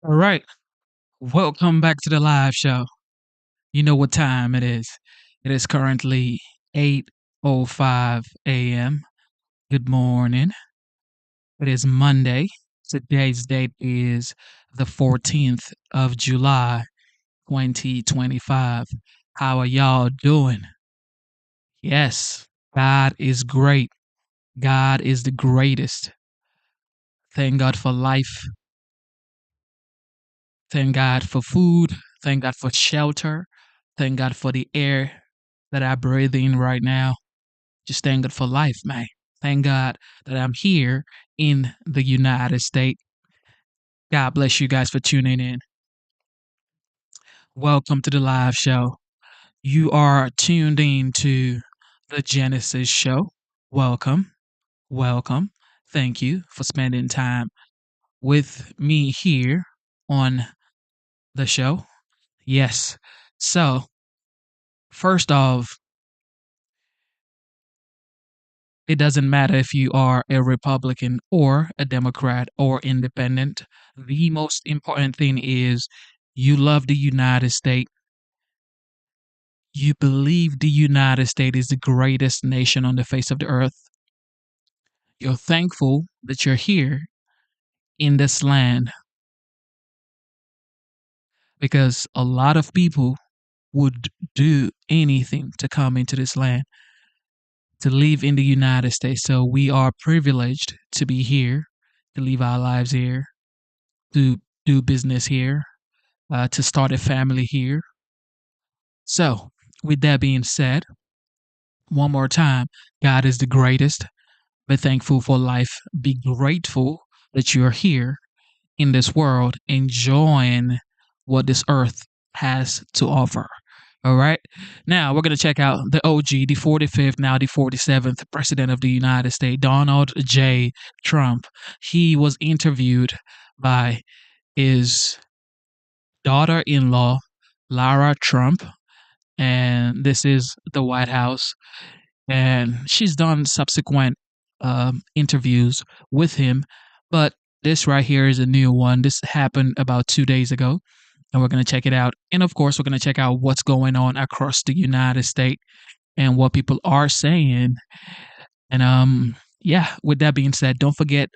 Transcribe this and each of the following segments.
All right. Welcome back to the live show. You know what time it is. It is currently 8:05 a.m. Good morning. It is Monday. Today's date is the 14th of July, 2025. How are y'all doing? Yes, God is great. God is the greatest. Thank God for life. Thank God for food. Thank God for shelter. Thank God for the air that I breathe in right now. Just thank God for life, man. Thank God that I'm here in the United States. God bless you guys for tuning in. Welcome to the live show. You are tuned in to the Genesis Show. Welcome. Welcome. Thank you for spending time with me here on the show. Yes. So, first off, it doesn't matter if you are a Republican or a Democrat or independent. The most important thing is you love the United States. You believe the United States is the greatest nation on the face of the earth. You're thankful that you're here in this land because a lot of people would do anything to come into this land, to live in the United States. So we are privileged to be here, to live our lives here, to do business here, to start a family here. So, with that being said, one more time, God is the greatest. Be thankful for life. Be grateful that you're here in this world, enjoying what this earth has to offer. All right. Now we're going to check out the OG, the 45th, now the 47th President of the United States, Donald J. Trump. He was interviewed by his daughter in law, Lara Trump, and this is the White House. And she's done subsequent interviews with him, but this right here is a new one. This happened about 2 days ago, and we're going to check it out. And of course, we're going to check out what's going on across the United States and what people are saying. And yeah, with that being said, don't forget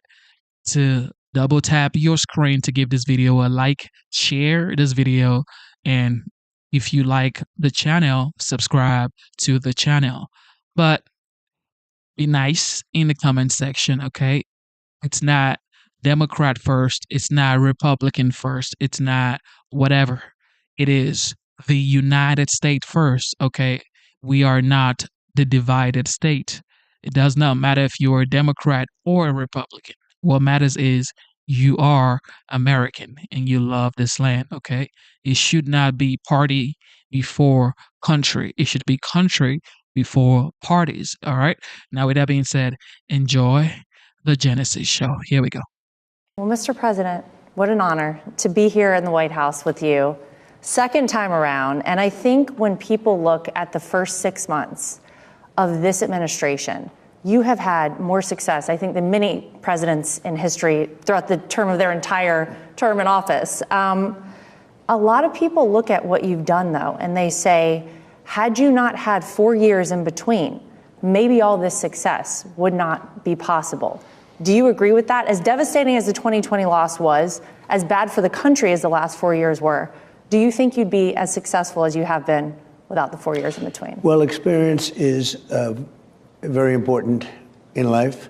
to double tap your screen to give this video a like, share this video, and if you like the channel, subscribe to the channel. But be nice in the comment section, okay? It's not Democrat first, it's not Republican first, it's not whatever. It is the United States first, okay? We are not the divided state. It does not matter if you're a Democrat or a Republican. What matters is you are American and you love this land, okay? It should not be party before country. It should be country before parties, all right? Now, with that being said, enjoy the Genesis Show. Here we go. Well, Mr. President, what an honor to be here in the White House with you. Second time around, and I think when people look at the first 6 months of this administration, you have had more success, I think, than many presidents in history throughout the term of their entire term in office. A lot of people look at what you've done, though, and they say, had you not had 4 years in between, maybe all this success would not be possible. Do you agree with that? As devastating as the 2020 loss was, as bad for the country as the last 4 years were, do you think you'd be as successful as you have been without the 4 years in between? Well, experience is very important in life.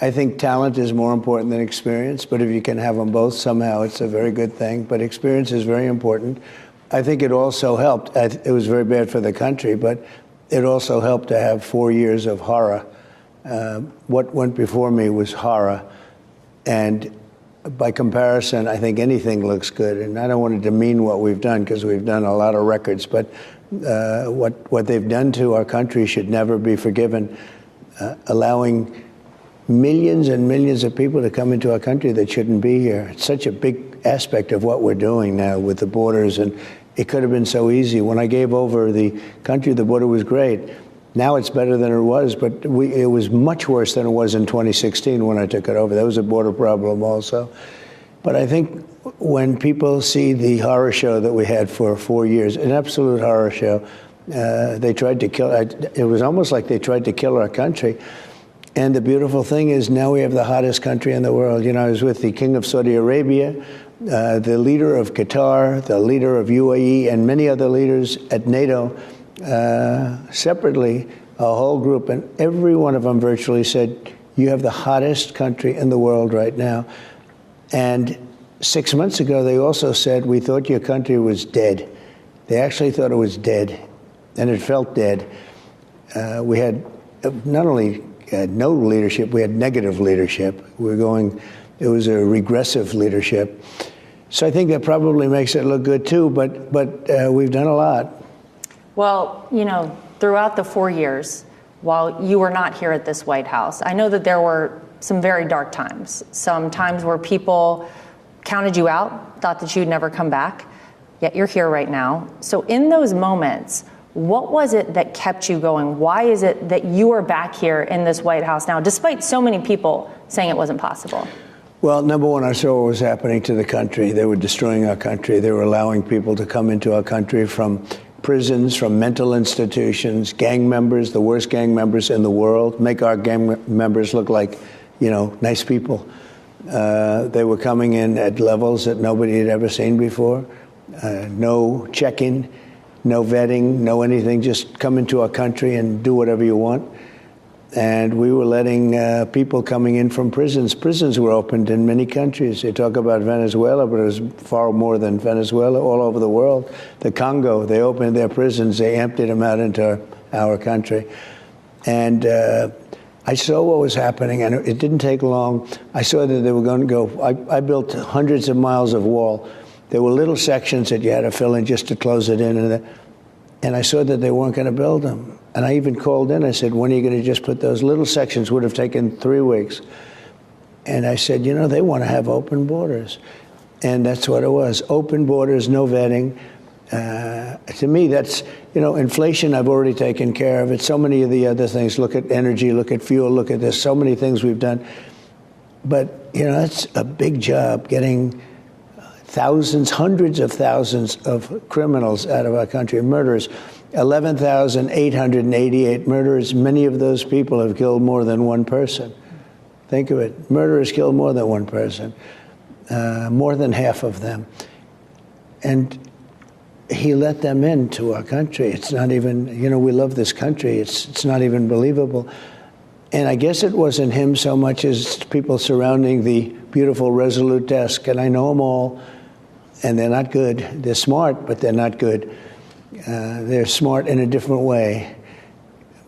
I think talent is more important than experience, but if you can have them both, somehow it's a very good thing. But experience is very important. I think it also helped. It was very bad for the country, but it also helped to have 4 years of horror. What went before me was horror. And by comparison, I think anything looks good. And I don't want to demean what we've done because we've done a lot of records, but what they've done to our country should never be forgiven. Allowing millions and millions of people to come into our country that shouldn't be here. It's such a big aspect of what we're doing now with the borders, and it could have been so easy. When I gave over the country, the border was great. Now it's better than it was, but it was much worse than it was in 2016 when I took it over. That was a border problem also. But I think when people see the horror show that we had for 4 years, an absolute horror show, they tried to kill, it was almost like they tried to kill our country. And the beautiful thing is now we have the hottest country in the world. You know, I was with the King of Saudi Arabia, the leader of Qatar, the leader of UAE, and many other leaders at NATO, separately, a whole group, and every one of them virtually said, you have the hottest country in the world right now. And 6 months ago, they also said, we thought your country was dead. They actually thought it was dead, and it felt dead. We had not only no leadership, we had negative leadership. It was a regressive leadership. So I think that probably makes it look good too, but we've done a lot. Well, you know, throughout the 4 years, while you were not here at this White House, I know that there were some very dark times, some times where people counted you out, thought that you'd never come back, yet you're here right now. So in those moments, what was it that kept you going? Why is it that you are back here in this White House now, despite so many people saying it wasn't possible? Well, number one, I saw what was happening to the country. They were destroying our country. They were allowing people to come into our country from prisons, from mental institutions, gang members, the worst gang members in the world, make our gang members look like, you know, nice people. They were coming in at levels that nobody had ever seen before. No check-in, no vetting, no anything, just come into our country and do whatever you want. And we were letting people coming in from prisons. Prisons were opened in many countries. They talk about Venezuela, but it was far more than Venezuela, all over the world. The Congo, they opened their prisons. They emptied them out into our country. And I saw what was happening, and it didn't take long. I saw that they were going to go. I built hundreds of miles of wall. There were little sections that you had to fill in just to close it in. And I saw that they weren't going to build them. And I even called in. I said, when are you going to just put those little sections? Would have taken 3 weeks. And I said, you know, they want to have open borders. And that's what it was. Open borders, no vetting. To me, that's, you know, inflation I've already taken care of. It's so many of the other things. Look at energy, look at fuel, look at this. So many things we've done. But, you know, that's a big job, getting thousands, hundreds of thousands of criminals out of our country, murderers. 11,888 murderers. Many of those people have killed more than one person. Think of it. Murderers kill more than one person, more than half of them. And he let them into our country. It's not even, you know, we love this country. It's not even believable. And I guess it wasn't him so much as people surrounding the beautiful Resolute desk. And I know them all, and they're not good. They're smart, but they're not good. They're smart in a different way,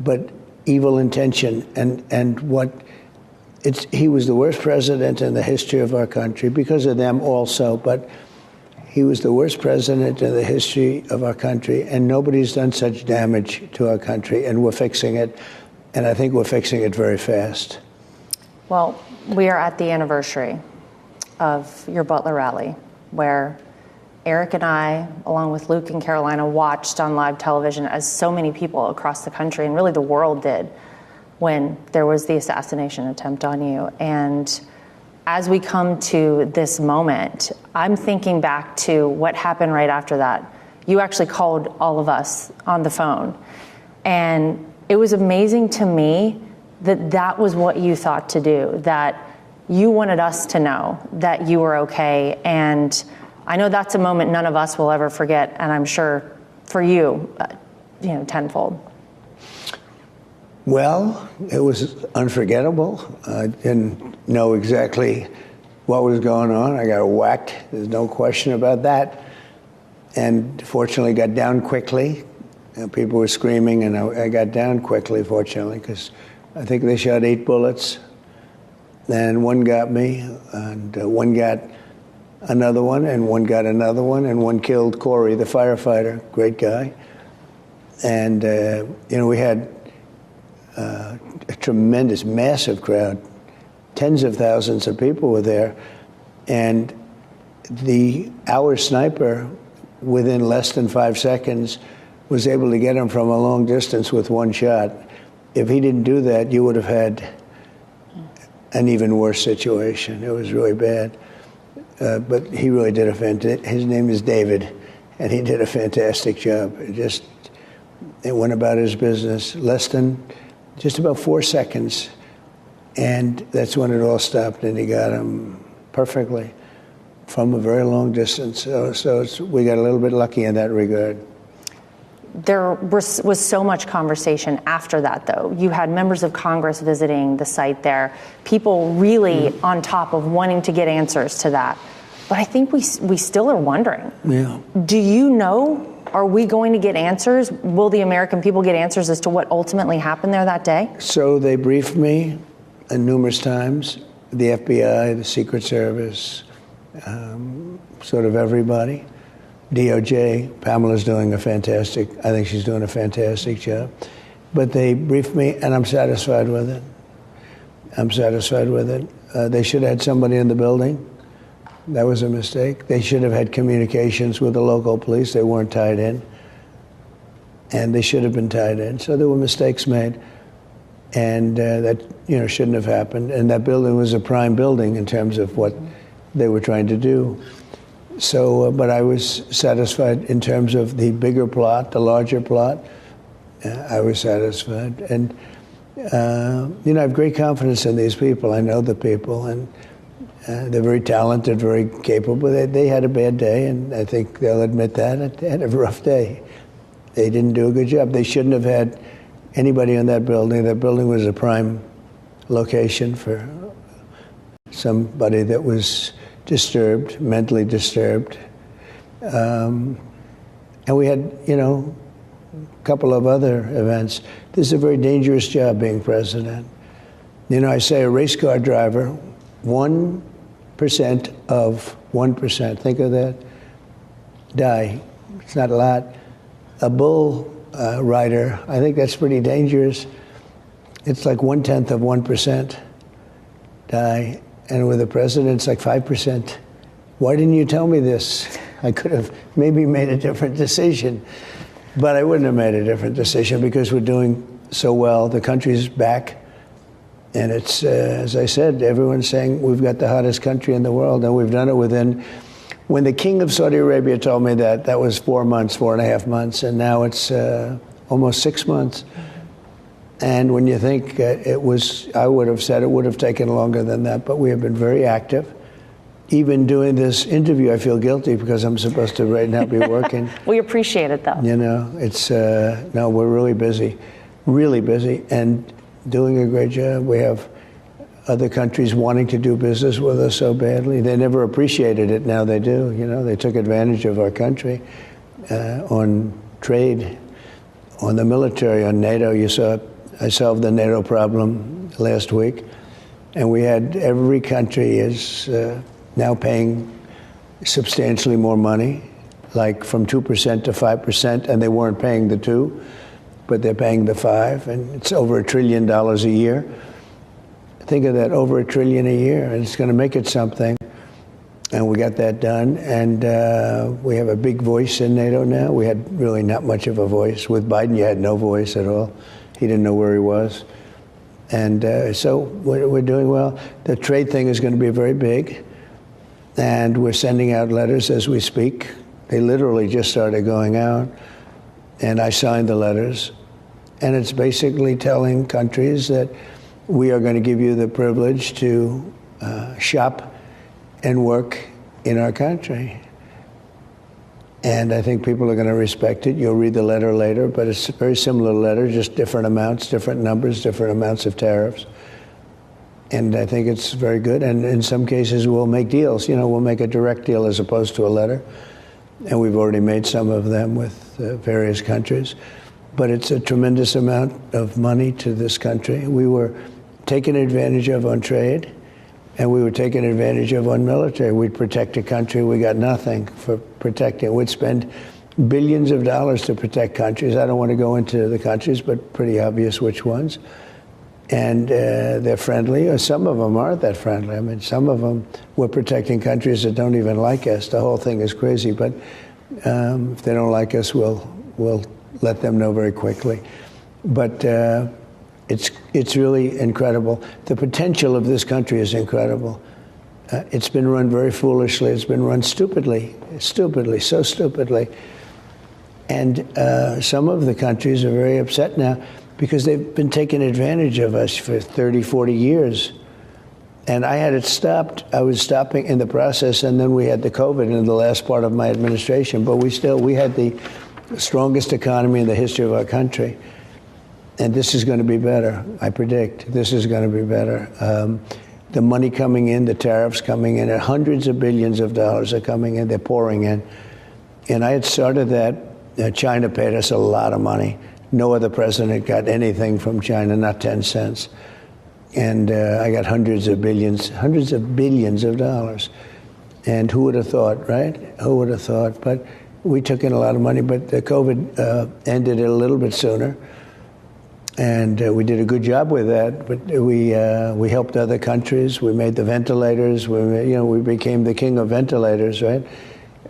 but evil intention. And he was the worst president in the history of our country because of them also, but he was the worst president in the history of our country, and nobody's done such damage to our country, and we're fixing it, and I think we're fixing it very fast. Well, we are at the anniversary of your Butler rally, where Eric and I, along with Luke and Carolina, watched on live television as so many people across the country and really the world did when there was the assassination attempt on you. And as we come to this moment, I'm thinking back to what happened right after that. You actually called all of us on the phone. And it was amazing to me that that was what you thought to do, that you wanted us to know that you were okay. And I know that's a moment none of us will ever forget, and I'm sure for you, tenfold. Well, it was unforgettable. I didn't know exactly what was going on. I got whacked. There's no question about that. And fortunately, got down quickly. People were screaming, and I got down quickly, fortunately, because I think they shot 8 bullets. Then one got me, and one got another one, and one got another one, and one killed Corey, the firefighter, great guy. And, we had a tremendous, massive crowd. Tens of thousands of people were there. And our sniper, within less than 5 seconds, was able to get him from a long distance with one shot. If he didn't do that, you would have had an even worse situation. It was really bad. but he really did his name is David, and he did a fantastic job. It went about his business just about 4 seconds, and that's when it all stopped, and he got him perfectly from a very long distance. So we got a little bit lucky in that regard. There was so much conversation after that, though. You had members of Congress visiting the site there, people really on top of wanting to get answers to that. But I think we still are wondering. Yeah. Do you know, are we going to get answers? Will the American people get answers as to what ultimately happened there that day? So they briefed me numerous times, the FBI, the Secret Service, sort of everybody. DOJ, Pamela's doing I think she's doing a fantastic job. But they briefed me, and I'm satisfied with it. They should have had somebody in the building. That was a mistake. They should have had communications with the local police. They weren't tied in. And they should have been tied in. So there were mistakes made. And that shouldn't have happened. And that building was a prime building in terms of what they were trying to do. So, but I was satisfied in terms of the bigger plot, the larger plot. I was satisfied. And, I have great confidence in these people. I know the people, and they're very talented, very capable. They had a bad day, and I think they'll admit that. They had a rough day. They didn't do a good job. They shouldn't have had anybody in that building. That building was a prime location for somebody that was disturbed, mentally disturbed. And we had, a couple of other events. This is a very dangerous job, being president. I say a race car driver, 1% of 1%, think of that, die. It's not a lot. A bull rider, I think that's pretty dangerous. It's like 1/10 of 1% die. And with the president, it's like 5%. Why didn't you tell me this? I could have maybe made a different decision. But I wouldn't have made a different decision because we're doing so well. The country's back. And it's, as I said, everyone's saying we've got the hottest country in the world. And we've done it when the king of Saudi Arabia told me that was 4 months, 4.5 months. And now it's almost 6 months. And when you think I would have said it would have taken longer than that, but we have been very active. Even doing this interview, I feel guilty because I'm supposed to right now be working. We appreciate it, though. It's, no, we're really busy, and doing a great job. We have other countries wanting to do business with us so badly. They never appreciated it, now they do. They took advantage of our country on trade, on the military, on NATO. You saw I solved the NATO problem last week, and we had every country is now paying substantially more money, like from 2% to 5%, and they weren't paying the 2, but they're paying the 5, and it's over $1 trillion a year. Think of that, over $1 trillion a year, and it's going to make it something. And we got that done, and we have a big voice in NATO now. We had really not much of a voice. With Biden, you had no voice at all. He didn't know where he was. And so we're doing well. The trade thing is going to be very big, and we're sending out letters as we speak. They literally just started going out, and I signed the letters. And it's basically telling countries that we are going to give you the privilege to shop and work in our country. And I think people are going to respect it. You'll read the letter later, but it's a very similar letter, just different amounts, different numbers, different amounts of tariffs. And I think it's very good. And in some cases, we'll make deals. We'll make a direct deal as opposed to a letter. And we've already made some of them with various countries. But it's a tremendous amount of money to this country. We were taken advantage of on trade, and we were taken advantage of on military. We'd protect a country. We got nothing for protecting. We'd spend billions of dollars to protect countries. I don't want to go into the countries, but pretty obvious which ones. And they're friendly, or some of them aren't that friendly. I mean, some of them, we're protecting countries that don't even like us. The whole thing is crazy, but if they don't like us, we'll let them know very quickly. But it's really incredible. The potential of this country is incredible. It's been run very foolishly. It's been run stupidly, so stupidly. And some of the countries are very upset now because they've been taking advantage of us for 30, 40 years. And I had it stopped. I was stopping in the process, and then we had the COVID in the last part of my administration. But we had the strongest economy in the history of our country. And this is going to be better, I predict. This is going to be better. The money coming in, the tariffs coming in, hundreds of billions of dollars are coming in. They're pouring in. And I had started that. China paid us a lot of money. No other president got anything from China, not 10 cents. And I got hundreds of billions of dollars. And who would have thought, right? Who would have thought? But we took in a lot of money, but the COVID ended it a little bit sooner. And we did a good job with that, but we helped other countries. We made the ventilators. We became the king of ventilators, right?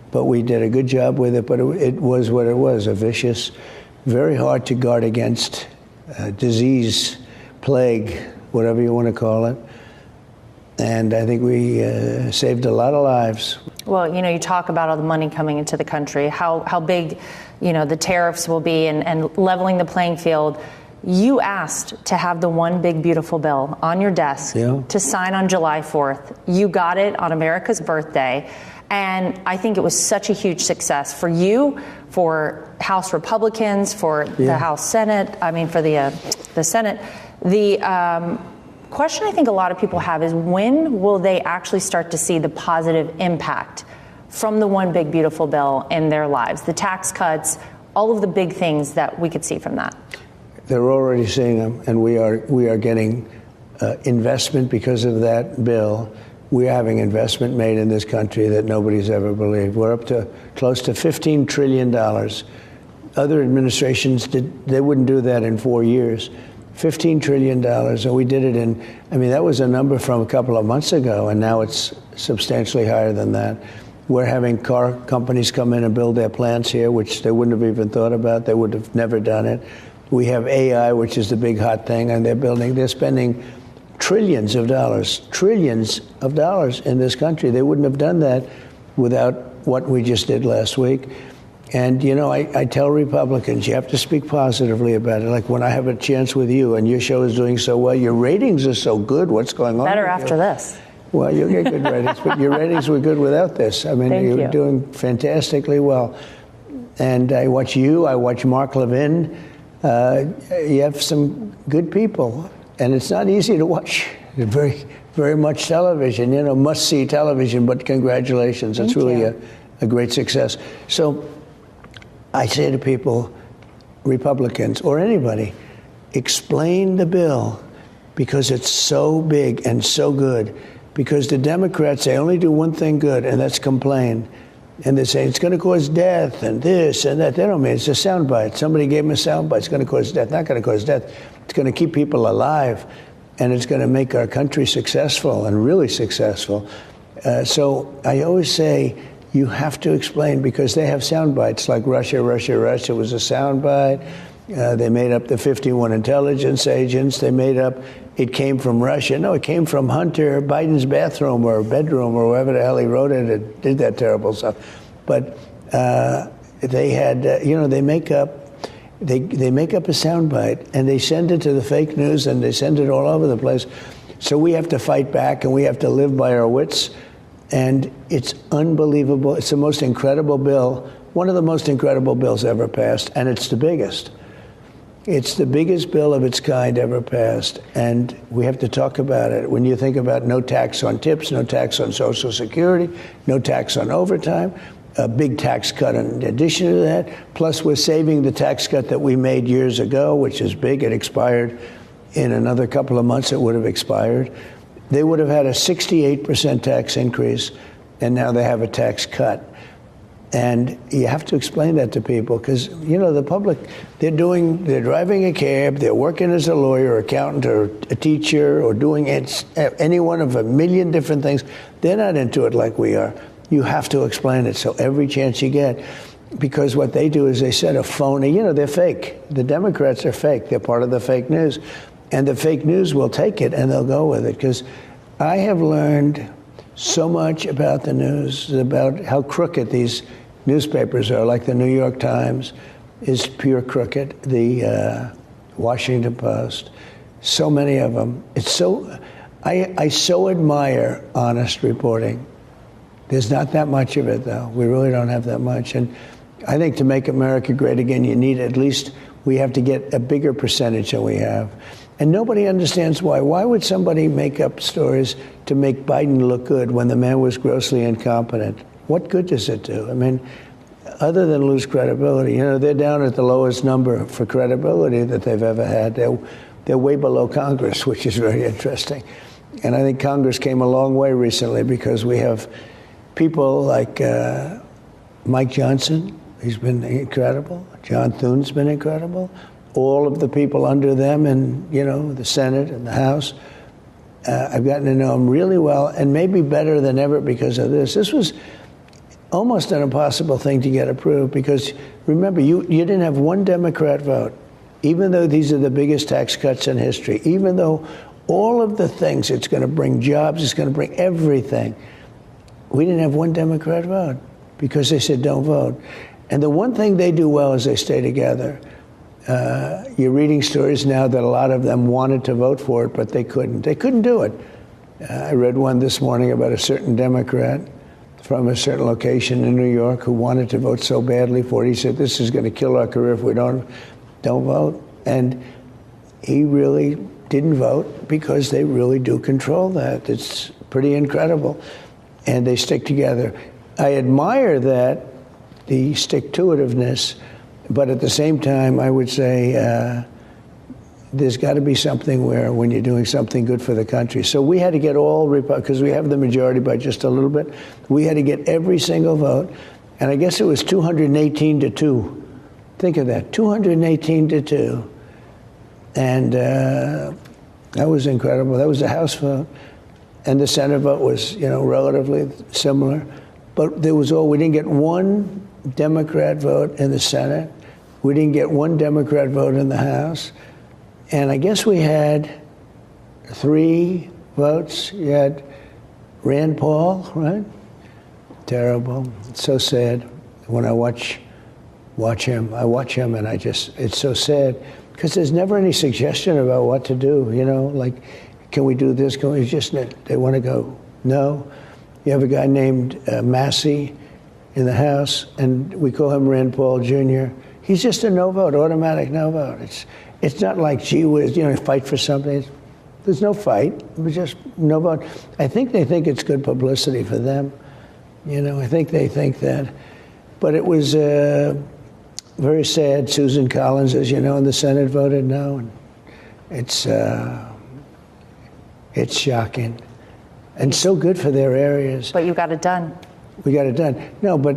But we did a good job with it. But it was what it was, a vicious, very hard to guard against disease, plague, whatever you want to call it. And I think we saved a lot of lives. Well, you talk about all the money coming into the country, how big, the tariffs will be and leveling the playing field. You asked to have the one big, beautiful bill on your desk to sign on July 4th. You got it on America's birthday. And I think it was such a huge success for you, for House Republicans, for the House Senate, for the Senate. The question I think a lot of people have is when will they actually start to see the positive impact from the one big, beautiful bill in their lives? The tax cuts, all of the big things that we could see from that. They're already seeing them, and we are getting investment because of that bill. We're having investment made in this country that nobody's ever believed. We're up to close to $15 trillion. Other administrations they wouldn't do that in 4 years. $15 trillion, and we did it in, that was a number from a couple of months ago, and now it's substantially higher than that. We're having car companies come in and build their plants here, which they wouldn't have even thought about. They would have never done it. We have AI, which is the big hot thing, and they're spending trillions of dollars in this country. They wouldn't have done that without what we just did last week. And, I tell Republicans, you have to speak positively about it. Like when I have a chance with you and your show is doing so well, your ratings are so good. What's going on? Better after this. Well, you'll get good ratings, but your ratings were good without this. You're doing fantastically well. And I watch you, I watch Mark Levin. You have some good people, and it's not easy to watch. Very, very much television, must-see television, but congratulations. It's really a great success. So I say to people, Republicans or anybody, explain the bill because it's so big and so good. Because the Democrats, they only do one thing good, and that's complain. And they say it's going to cause death and this and that. They don't mean it's a soundbite. Somebody gave them a soundbite. It's going to cause death. Not going to cause death. It's going to keep people alive, and it's going to make our country successful and really successful. So I always say you have to explain because they have soundbites like Russia was a soundbite. They made up the 51 intelligence agents. They made up it came from Russia. No, it came from Hunter Biden's bathroom or bedroom or wherever the hell he wrote it and did that terrible stuff. But they had, they make up a soundbite and they send it to the fake news and they send it all over the place. So we have to fight back and we have to live by our wits. And it's unbelievable. It's the most incredible bill, one of the most incredible bills ever passed, and it's the biggest. It's the biggest bill of its kind ever passed, and we have to talk about it. When you think about no tax on tips, no tax on Social Security, no tax on overtime, a big tax cut in addition to that, plus we're saving the tax cut that we made years ago, which is big. It expired in another couple of months. It would have expired. They would have had a 68% tax increase, and now they have a tax cut. And you have to explain that to people because, the public, they're driving a cab, they're working as a lawyer, accountant, or a teacher, or doing any one of a million different things. They're not into it like we are. You have to explain it. So every chance you get, because what they do is they set a phony, they're fake. The Democrats are fake. They're part of the fake news. And the fake news will take it and they'll go with it. Because I have learned so much about the news, about how crooked these newspapers are, like the New York Times is pure crooked, the Washington Post, so many of them. It's so, I so admire honest reporting. There's not that much of it, though. We really don't have that much. And I think to make America great again, you need at least, we have to get a bigger percentage than we have. And nobody understands why. Why would somebody make up stories to make Biden look good when the man was grossly incompetent? What good does it do? I mean, other than lose credibility, you know, they're down at the lowest number for credibility that they've ever had. They're way below Congress, which is very interesting. And I think Congress came a long way recently because we have people like Mike Johnson. He's been incredible. John Thune's been incredible. All of the people under them in, you know, the Senate and the House. I've gotten to know them really well, and maybe better than ever because of this. This was almost an impossible thing to get approved because, remember, you didn't have one Democrat vote, even though these are the biggest tax cuts in history, even though all of the things, it's going to bring jobs, it's going to bring everything. We didn't have one Democrat vote because they said don't vote. And the one thing they do well is they stay together. You're reading stories now that a lot of them wanted to vote for it, but they couldn't. They couldn't do it. I read one this morning about a certain Democrat from a certain location in New York who wanted to vote so badly for it. He said, this is going to kill our career if we don't vote. And he really didn't vote because they really do control that. It's pretty incredible. And they stick together. I admire that, the stick-to-itiveness, but at the same time, I would say there's got to be something where when you're doing something good for the country. So we had to get all, because we have the majority by just a little bit, we had to get every single vote. And I guess it was 218 to 2. Think of that, 218 to 2. And that was incredible. That was the House vote. And the Senate vote was, you know, relatively similar. But there was we didn't get one Democrat vote in the Senate. We didn't get one Democrat vote in the House. And I guess we had 3 votes. You had Rand Paul, right? Terrible. It's so sad. When I watch him and it's so sad because there's never any suggestion about what to do, you know, like, can we do this? Can we just, they want to go, no. You have a guy named Massey in the House, and we call him Rand Paul Jr. He's just a no vote, automatic no vote. It's not like, gee whiz, you know, fight for something. There's no fight. It was just no vote. I think they think it's good publicity for them. You know, I think they think that. But it was very sad. Susan Collins, as you know, in the Senate voted no. And it's shocking. And so good for their areas. But you got it done. We got it done. No, but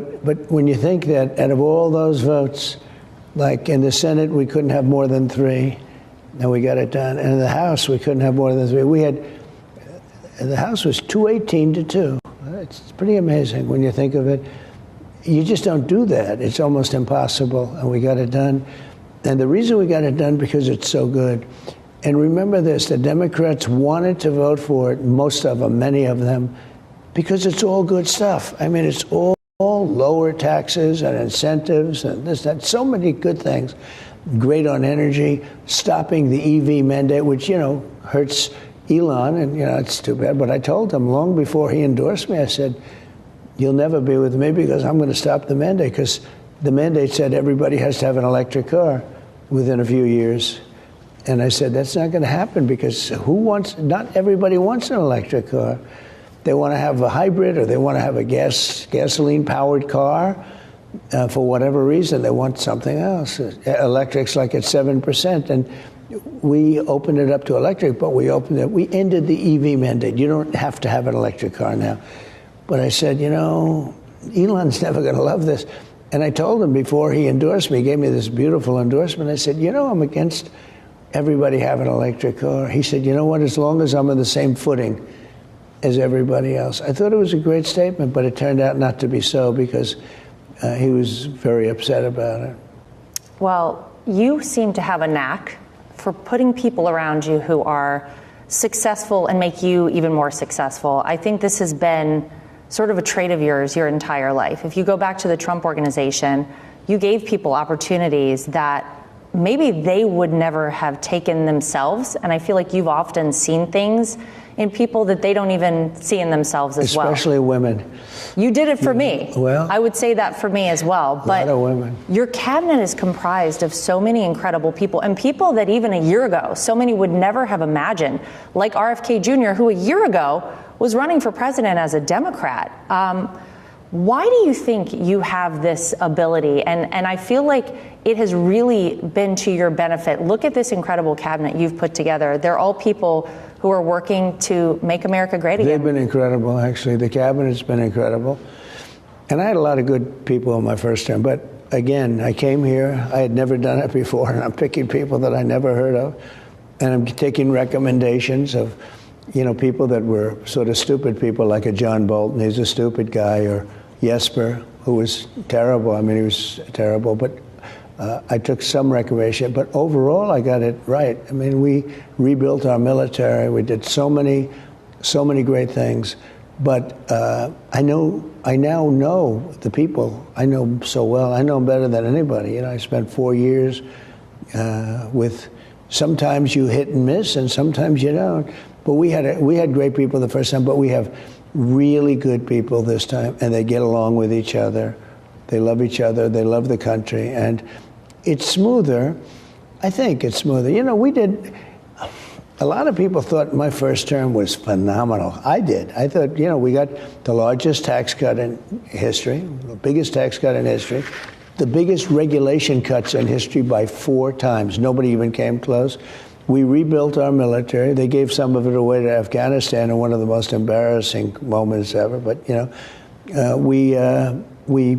when you think that out of all those votes, like in the Senate, we couldn't have more than 3, and we got it done. And in the House, we couldn't have more than 3. The House was 218 to 2. It's pretty amazing when you think of it. You just don't do that. It's almost impossible, and we got it done. And the reason we got it done because it's so good. And remember this, the Democrats wanted to vote for it, most of them, many of them, because it's all good stuff. I mean, it's all lower taxes and incentives and this, that, so many good things. Great on energy, stopping the EV mandate, which, you know, hurts Elon, and, you know, it's too bad. But I told him long before he endorsed me, I said, you'll never be with me because I'm going to stop the mandate, because the mandate said everybody has to have an electric car within a few years. And I said, that's not going to happen because not everybody wants an electric car. They want to have a hybrid or they want to have a gasoline-powered car for whatever reason. They want something else. Electric's like at 7%. And we opened it up to electric, but we ended the EV mandate. You don't have to have an electric car now. But I said, you know, Elon's never going to love this. And I told him before he endorsed me, he gave me this beautiful endorsement. I said, you know, I'm against everybody having an electric car. He said, you know what, as long as I'm on the same footing as everybody else. I thought it was a great statement, but it turned out not to be so because he was very upset about it. Well, you seem to have a knack for putting people around you who are successful and make you even more successful. I think this has been sort of a trait of yours your entire life. If you go back to the Trump Organization, you gave people opportunities that maybe they would never have taken themselves. And I feel like you've often seen things in people that they don't even see in themselves as well. Especially women. You did it for me. Well, I would say that for me as well. But a lot of women. Your cabinet is comprised of so many incredible people, and people that even a year ago, so many would never have imagined, like RFK Jr., who a year ago was running for president as a Democrat. Why do you think you have this ability? And I feel like it has really been to your benefit. Look at this incredible cabinet you've put together. They're all people who are working to make America great again. They've been incredible, actually. The cabinet's been incredible. And I had a lot of good people in my first term. But again, I came here. I had never done it before, and I'm picking people that I never heard of. And I'm taking recommendations of, people that were sort of stupid people, like a John Bolton. He's a stupid guy, or Jesper, who was terrible. I mean, he was terrible, but I took some reclamation. But overall, I got it right. I mean, we rebuilt our military. We did so many great things. But I now know the people. I know so well. I know them better than anybody. I spent 4 years with. Sometimes you hit and miss, and sometimes you don't. But we had great people the first time. But we have really good people this time, and they get along with each other. They love each other. They love the country, and it's smoother. I think it's smoother. A lot of people thought my first term was phenomenal. I did. I thought, we got the largest tax cut in history, the biggest tax cut in history, the biggest regulation cuts in history by 4 times. Nobody even came close. We rebuilt our military. They gave some of it away to Afghanistan in one of the most embarrassing moments ever. But, we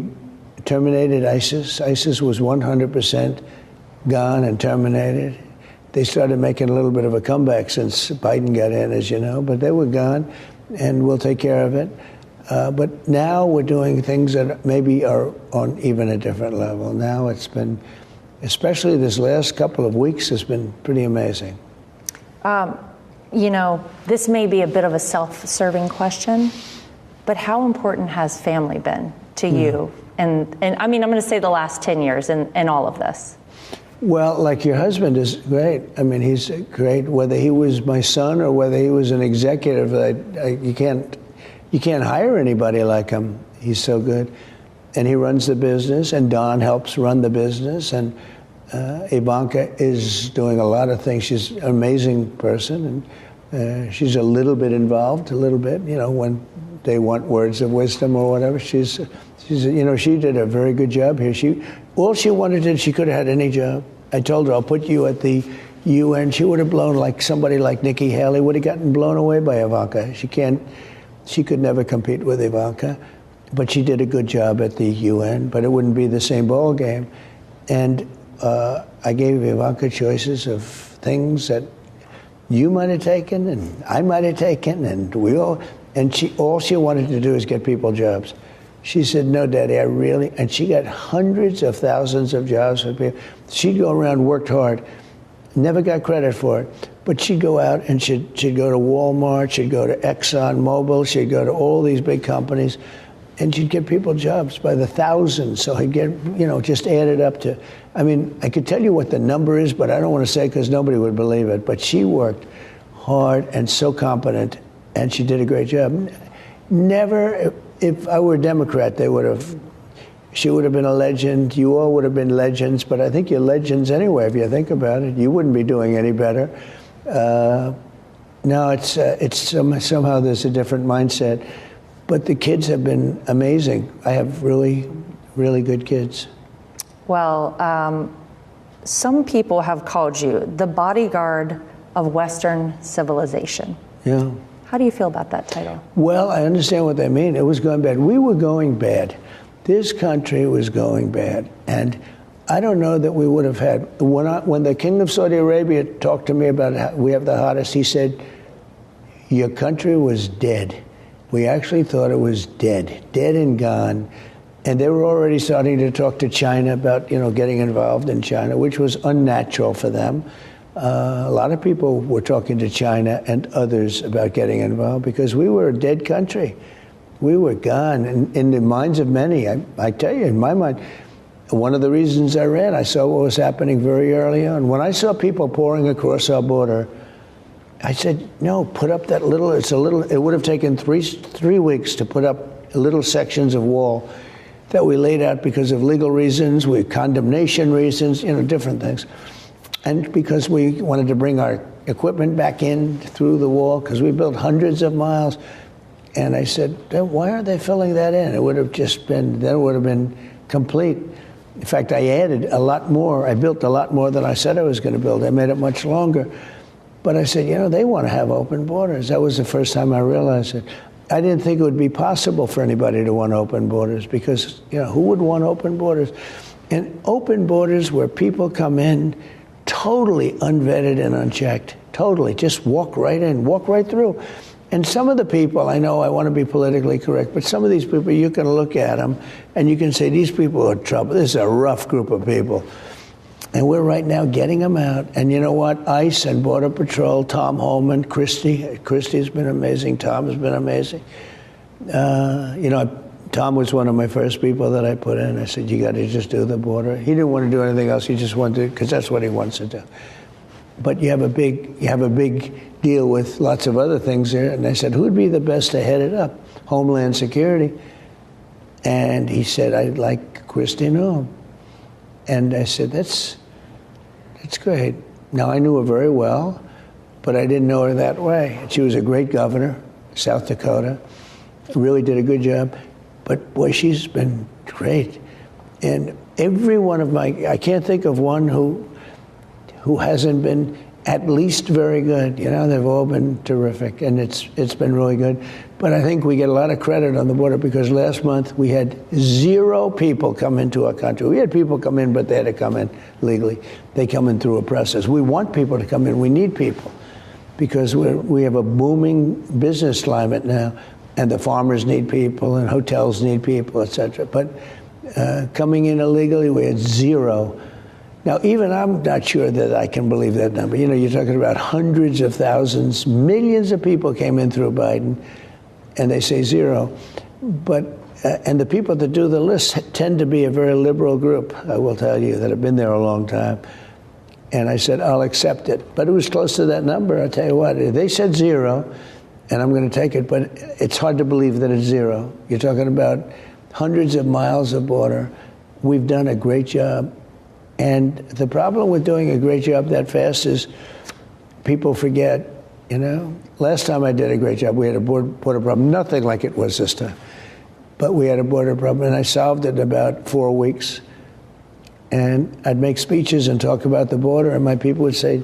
terminated ISIS. ISIS was 100% gone and terminated. They started making a little bit of a comeback since Biden got in, as you know, but they were gone, and we'll take care of it. But now we're doing things that maybe are on even a different level. Now it's been, especially this last couple of weeks, has been pretty amazing. This may be a bit of a self-serving question, but how important has family been to you? And I mean, I'm going to say the last 10 years in all of this. Well, like your husband is great. I mean, he's great. Whether he was my son or whether he was an executive, you can't hire anybody like him. He's so good. And he runs the business, and Don helps run the business. And Ivanka is doing a lot of things. She's an amazing person, and she's a little bit involved, when they want words of wisdom or whatever. She did a very good job here. All she wanted to, she could have had any job. I told her, I'll put you at the UN. She would have blown like somebody like Nikki Haley would have gotten blown away by Ivanka. She could never compete with Ivanka, but she did a good job at the UN, but it wouldn't be the same ball game. And I gave Ivanka choices of things that you might have taken and I might have taken, and all she wanted to do is get people jobs. She said, no, Daddy, and she got hundreds of thousands of jobs for people. She'd go around, worked hard, never got credit for it, but she'd go out and she'd go to Walmart, she'd go to ExxonMobil, she'd go to all these big companies, and she'd get people jobs by the thousands. So he'd get, just added up to, I could tell you what the number is, but I don't want to say because nobody would believe it. But she worked hard and so competent, and she did a great job. Never, if I were a Democrat, she would have been a legend. You all would have been legends, but I think you're legends anyway, if you think about it. You wouldn't be doing any better. Now it's somehow there's a different mindset. But the kids have been amazing. I have really, really good kids. Well, some people have called you the bodyguard of Western civilization. Yeah. How do you feel about that title? Well, I understand what they mean. It was going bad. We were going bad. This country was going bad. And I don't know that we would have had, when the King of Saudi Arabia talked to me about how we have the hottest, he said, your country was dead. We actually thought it was dead and gone. And they were already starting to talk to China about, getting involved in China, which was unnatural for them. A lot of people were talking to China and others about getting involved because we were a dead country. We were gone. And in the minds of many, I tell you, in my mind, one of the reasons I ran, I saw what was happening very early on. When I saw people pouring across our border, I said, no, put up that little, it would have taken three weeks to put up little sections of wall that we laid out because of legal reasons, condemnation reasons, different things. And because we wanted to bring our equipment back in through the wall, because we built hundreds of miles. And I said, why aren't they filling that in? It would have been complete. In fact, I added a lot more. I built a lot more than I said I was going to build. I made it much longer. But I said, they want to have open borders. That was the first time I realized it. I didn't think it would be possible for anybody to want open borders because, who would want open borders? And open borders where people come in totally unvetted and unchecked, totally, just walk right in, walk right through. And some of the people, I know I want to be politically correct, but some of these people, you can look at them and you can say, these people are trouble. This is a rough group of people. And we're right now getting them out. And you know what? ICE and Border Patrol, Tom Holman, Christie's been amazing. Tom has been amazing. Tom was one of my first people that I put in. I said, you got to just do the border. He didn't want to do anything else. He just wanted to, because that's what he wants to do. But you have a big deal with lots of other things there. And I said, who would be the best to head it up? Homeland Security. And he said, I'd like Kristi Noem. And I said, that's great. Now, I knew her very well, but I didn't know her that way. She was a great governor, South Dakota, really did a good job. But boy, she's been great. And every one of I can't think of one who hasn't been at least very good. They've all been terrific, and it's been really good. But I think we get a lot of credit on the border because last month we had 0 people come into our country. We had people come in, but they had to come in legally. They come in through a process. We want people to come in. We need people because we have a booming business climate now. And the farmers need people, and hotels need people, et cetera. But coming in illegally, we had 0. Now, even I'm not sure that I can believe that number. You're talking about hundreds of thousands, millions of people came in through Biden, and they say 0. But and the people that do the list tend to be a very liberal group, I will tell you, that have been there a long time. And I said, I'll accept it. But it was close to that number. I'll tell you what, they said 0. And I'm going to take it, but it's hard to believe that it's 0. You're talking about hundreds of miles of border. We've done a great job. And the problem with doing a great job that fast is people forget, Last time I did a great job, we had a border problem, nothing like it was this time. But we had a border problem, and I solved it in about 4 weeks. And I'd make speeches and talk about the border, and my people would say,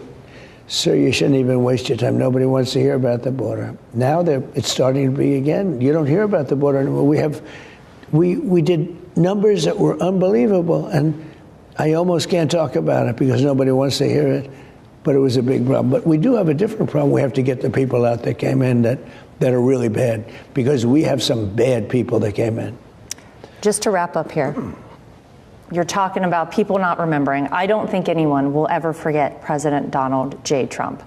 sir, you shouldn't even waste your time. Nobody wants to hear about the border. Now it's starting to be again. You don't hear about the border anymore. We did numbers that were unbelievable, and I almost can't talk about it because nobody wants to hear it. But it was a big problem. But we do have a different problem. We have to get the people out that came in that are really bad, because we have some bad people that came in. Just to wrap up here. You're talking about people not remembering. I don't think anyone will ever forget President Donald J. Trump.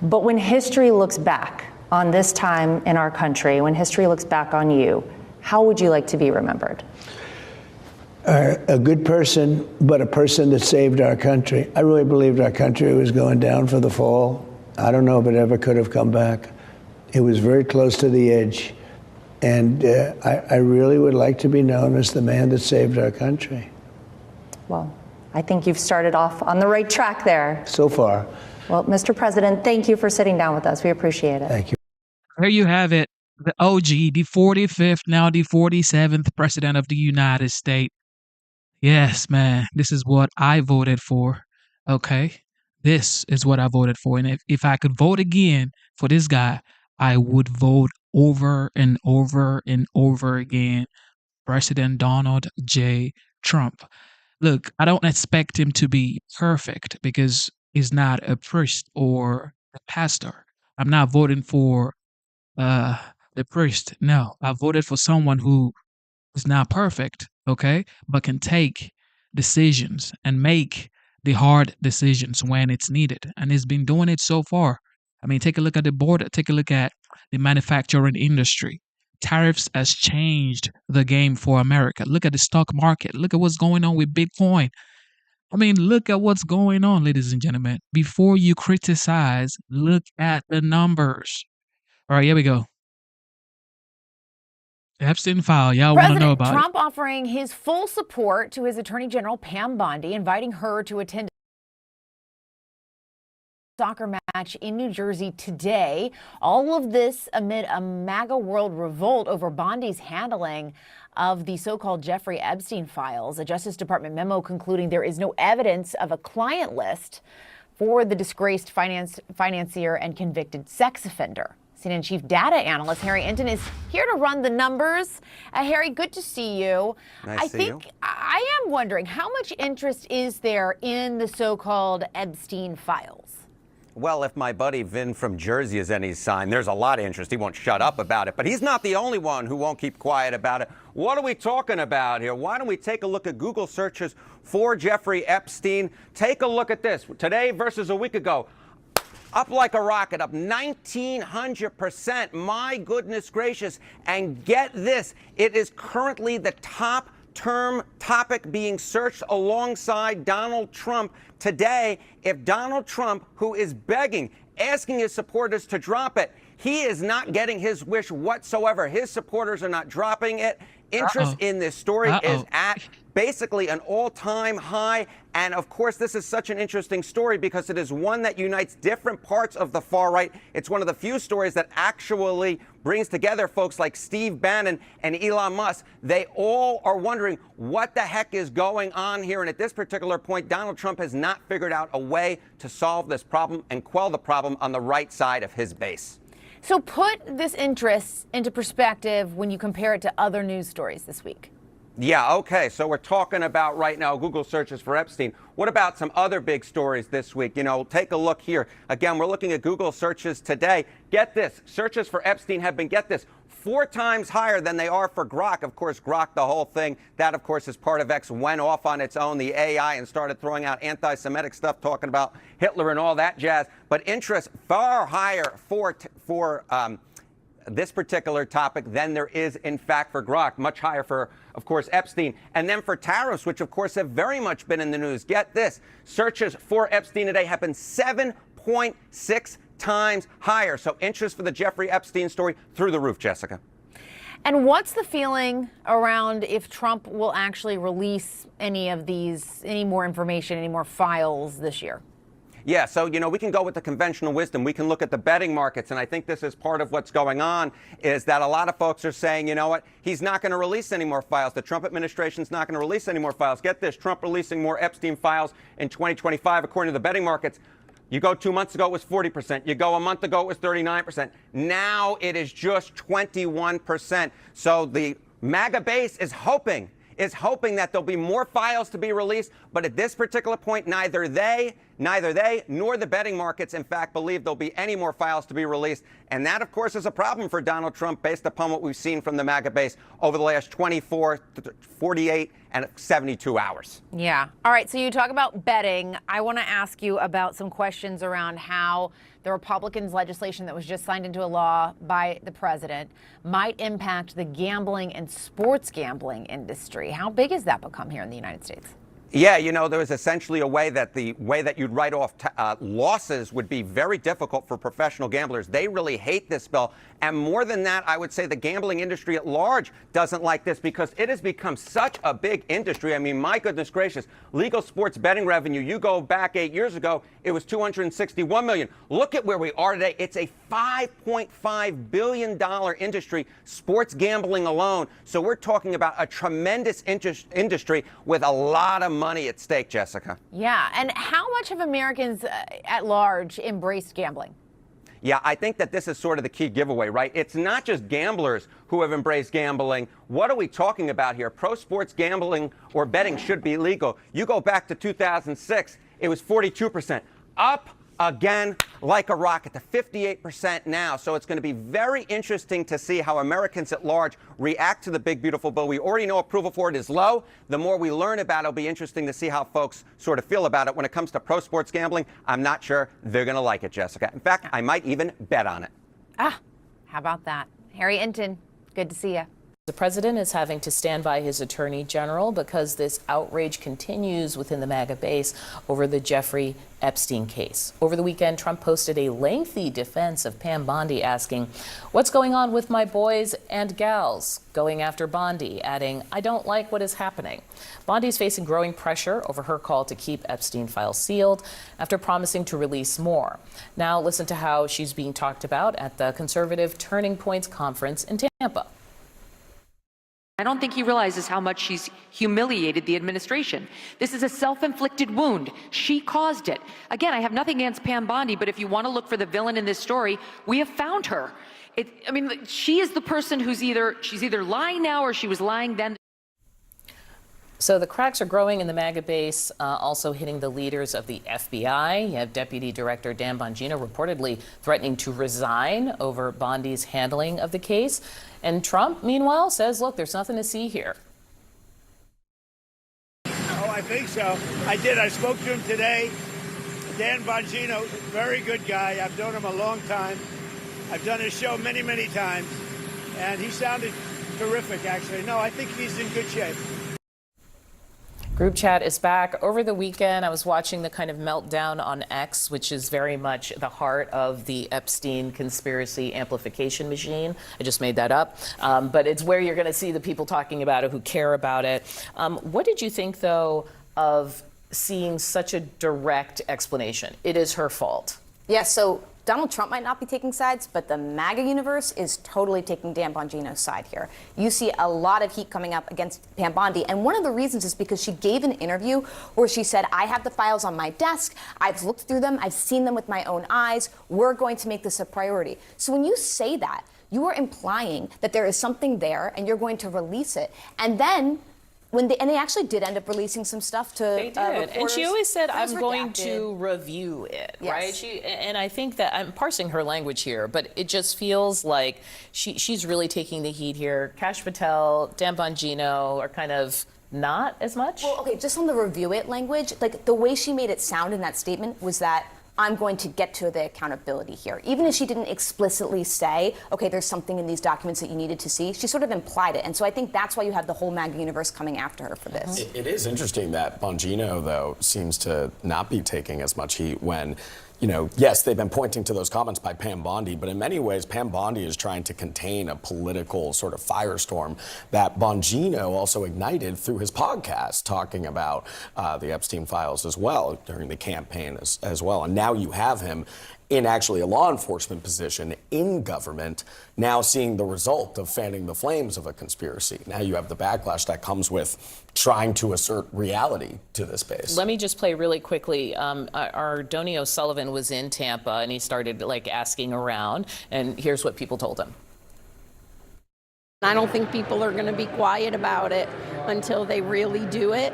But when history looks back on this time in our country, when history looks back on you, how would you like to be remembered? A good person, but a person that saved our country. I really believed our country was going down for the fall. I don't know if it ever could have come back. It was very close to the edge. And I really would like to be known as the man that saved our country. Well, I think you've started off on the right track there. So far. Well, Mr. President, thank you for sitting down with us. We appreciate it. Thank you. There you have it. The OG, the 45th, now the 47th President of the United States. Yes, man, this is what I voted for. Okay? This is what I voted for. And if I could vote again for this guy, I would vote over and over and over again President Donald J. Trump. Look, I don't expect him to be perfect because he's not a priest or a pastor. I'm not voting for the priest. No, I voted for someone who is not perfect, okay, but can take decisions and make the hard decisions when it's needed, and it's been doing it so far. I mean, take a look at the border, take a look at the manufacturing industry. Tariffs has changed the game for America. Look at the stock market. Look at what's going on with Bitcoin. I mean, look at what's going on, ladies and gentlemen. Before you criticize, look at the numbers. All right, here we go. Epstein file. Y'all want to know President about Trump offering his full support to his Attorney General Pam Bondi, inviting her to attend a soccer match in New Jersey today. All of this amid a MAGA world revolt over Bondi's handling of the so-called Jeffrey Epstein files. A Justice Department memo concluding there is no evidence of a client list for the disgraced financier and convicted sex offender. CNN Chief Data Analyst Harry Enton is here to run the numbers. Harry, good to see you. Nice to see you. I am wondering, how much interest is there in the so-called Epstein files? Well, if my buddy Vin from Jersey is any sign, there's a lot of interest. He won't shut up about it, but he's not the only one who won't keep quiet about it. What are we talking about here? Why don't we take a look at Google searches for Jeffrey Epstein? Take a look at this. Today versus a week ago. Up like a rocket, up 1,900%. My goodness gracious. And get this, it is currently the top term topic being searched alongside Donald Trump today. If Donald Trump, who is begging, asking his supporters to drop it, he is not getting his wish whatsoever. His supporters are not dropping it. Interest in this story is at basically an all-time high. And of course, this is such an interesting story because it is one that unites different parts of the far right. It's one of the few stories that actually brings together folks like Steve Bannon and Elon Musk. They all are wondering what the heck is going on here. And at this particular point, Donald Trump has not figured out a way to solve this problem and quell the problem on the right side of his base. So put this interest into perspective when you compare it to other news stories this week. Yeah, okay. So we're talking about right now Google searches for Epstein. What about some other big stories this week? You know, take a look here. Again, we're looking at Google searches today. Get this. Searches for Epstein have been, get this, 4 times higher than they are for Grok. Of course, Grok, the whole thing, that, of course, is part of X, went off on its own, the AI, and started throwing out anti-Semitic stuff, talking about Hitler and all that jazz. But interest far higher for this particular topic than there is, in fact, for Grok. Much higher for, of course, Epstein. And then for tariffs, which, of course, have very much been in the news. Get this. Searches for Epstein today have been 7.6 times higher. So interest for the Jeffrey Epstein story through the roof, Jessica. And what's the feeling around if Trump will actually release any of these, any more information, any more files this year? Yeah, so, you know, we can go with the conventional wisdom. We can look at the betting markets, and I think this is part of what's going on, is that a lot of folks are saying, you know what, he's not going to release any more files. The Trump administration's not going to release any more files. Get this, Trump releasing more Epstein files in 2025, according to the betting markets. You go 2 months ago, it was 40%. You go a month ago, it was 39%. Now it is just 21%. So the MAGA base is hoping that there'll be more files to be released. But at this particular point, neither they nor the betting markets, in fact, believe there'll be any more files to be released. And that, of course, is a problem for Donald Trump based upon what we've seen from the MAGA base over the last 24, 48, and 72 hours. Yeah. All right. So you talk about betting. I want to ask you about some questions around how the Republicans' legislation that was just signed into a law by the president might impact the gambling and sports gambling industry. How big has that become here in the United States? Yeah, you know, there was essentially a way that you'd write off losses would be very difficult for professional gamblers. They really hate this bill. And more than that, I would say the gambling industry at large doesn't like this because it has become such a big industry. I mean, my goodness gracious, legal sports betting revenue, you go back 8 years ago, it was $261 million. Look at where we are today. It's a $5.5 billion industry, sports gambling alone. So we're talking about a tremendous industry with a lot of money at stake, Jessica. Yeah. And how much have Americans at large embraced gambling? Yeah, I think that this is sort of the key giveaway, right? It's not just gamblers who have embraced gambling. What are we talking about here? Pro sports gambling or betting should be legal. You go back to 2006, it was 42%. Up again like a rocket to 58% now. So it's going to be very interesting to see how Americans at large react to the big, beautiful bill. We already know approval for it is low. The more we learn about it, it'll be interesting to see how folks sort of feel about it. When it comes to pro sports gambling, I'm not sure they're going to like it, Jessica. In fact, I might even bet on it. How about that? Harry Enton, good to see you. The president is having to stand by his attorney general because this outrage continues within the MAGA base over the Jeffrey Epstein case. Over the weekend, Trump posted a lengthy defense of Pam Bondi, asking, "What's going on with my boys and gals?" Going after Bondi, adding, "I don't like what is happening." Bondi is facing growing pressure over her call to keep Epstein files sealed after promising to release more. Now listen to how she's being talked about at the conservative Turning Points conference in Tampa. I don't think he realizes how much she's humiliated the administration. This is a self-inflicted wound. She caused it. Again, I have nothing against Pam Bondi, but if you want to look for the villain in this story, we have found her. She is the person who's she's either lying now or she was lying then. So the cracks are growing in the MAGA base, also hitting the leaders of the FBI. You have Deputy Director Dan Bongino reportedly threatening to resign over Bondi's handling of the case. And Trump, meanwhile, says, look, there's nothing to see here. Oh, I think so. I did. I spoke to him today. Dan Bongino, very good guy. I've known him a long time. I've done his show many, many times. And he sounded terrific, actually. No, I think he's in good shape. Group chat is back. Over the weekend, I was watching the kind of meltdown on X, which is very much the heart of the Epstein conspiracy amplification machine. I just made that up. But it's where you're going to see the people talking about it who care about it. What did you think, though, of seeing such a direct explanation? It is her fault. Yeah, so Donald Trump might not be taking sides, but the MAGA universe is totally taking Dan Bongino's side here. You see a lot of heat coming up against Pam Bondi, and one of the reasons is because she gave an interview where she said, I have the files on my desk, I've looked through them, I've seen them with my own eyes, we're going to make this a priority. So when you say that, you are implying that there is something there and you're going to release it. And then they actually did end up releasing some stuff to They did. And she always said, I'm going redacted. to review it, Yes. right? And I think that I'm parsing her language here, but it just feels like she's really taking the heat here. Kash Patel, Dan Bongino are kind of not as much. Well, okay, just on the review it language, like the way she made it sound in that statement was that I'm going to get to the accountability here. Even if she didn't explicitly say, okay, there's something in these documents that you needed to see, she sort of implied it. And so I think that's why you have the whole MAGA universe coming after her for this. It is interesting that Bongino, though, seems to not be taking as much heat when, yes, they've been pointing to those comments by Pam Bondi, but in many ways, Pam Bondi is trying to contain a political sort of firestorm that Bongino also ignited through his podcast, talking about the Epstein files as well during the campaign as well. And now you have him in actually a law enforcement position in government, now seeing the result of fanning the flames of a conspiracy. Now you have the backlash that comes with trying to assert reality to this base. Let me just play really quickly. Our Donnie O'Sullivan was in Tampa and he started asking around, and here's what people told him. I don't think people are going to be quiet about it until they really do it.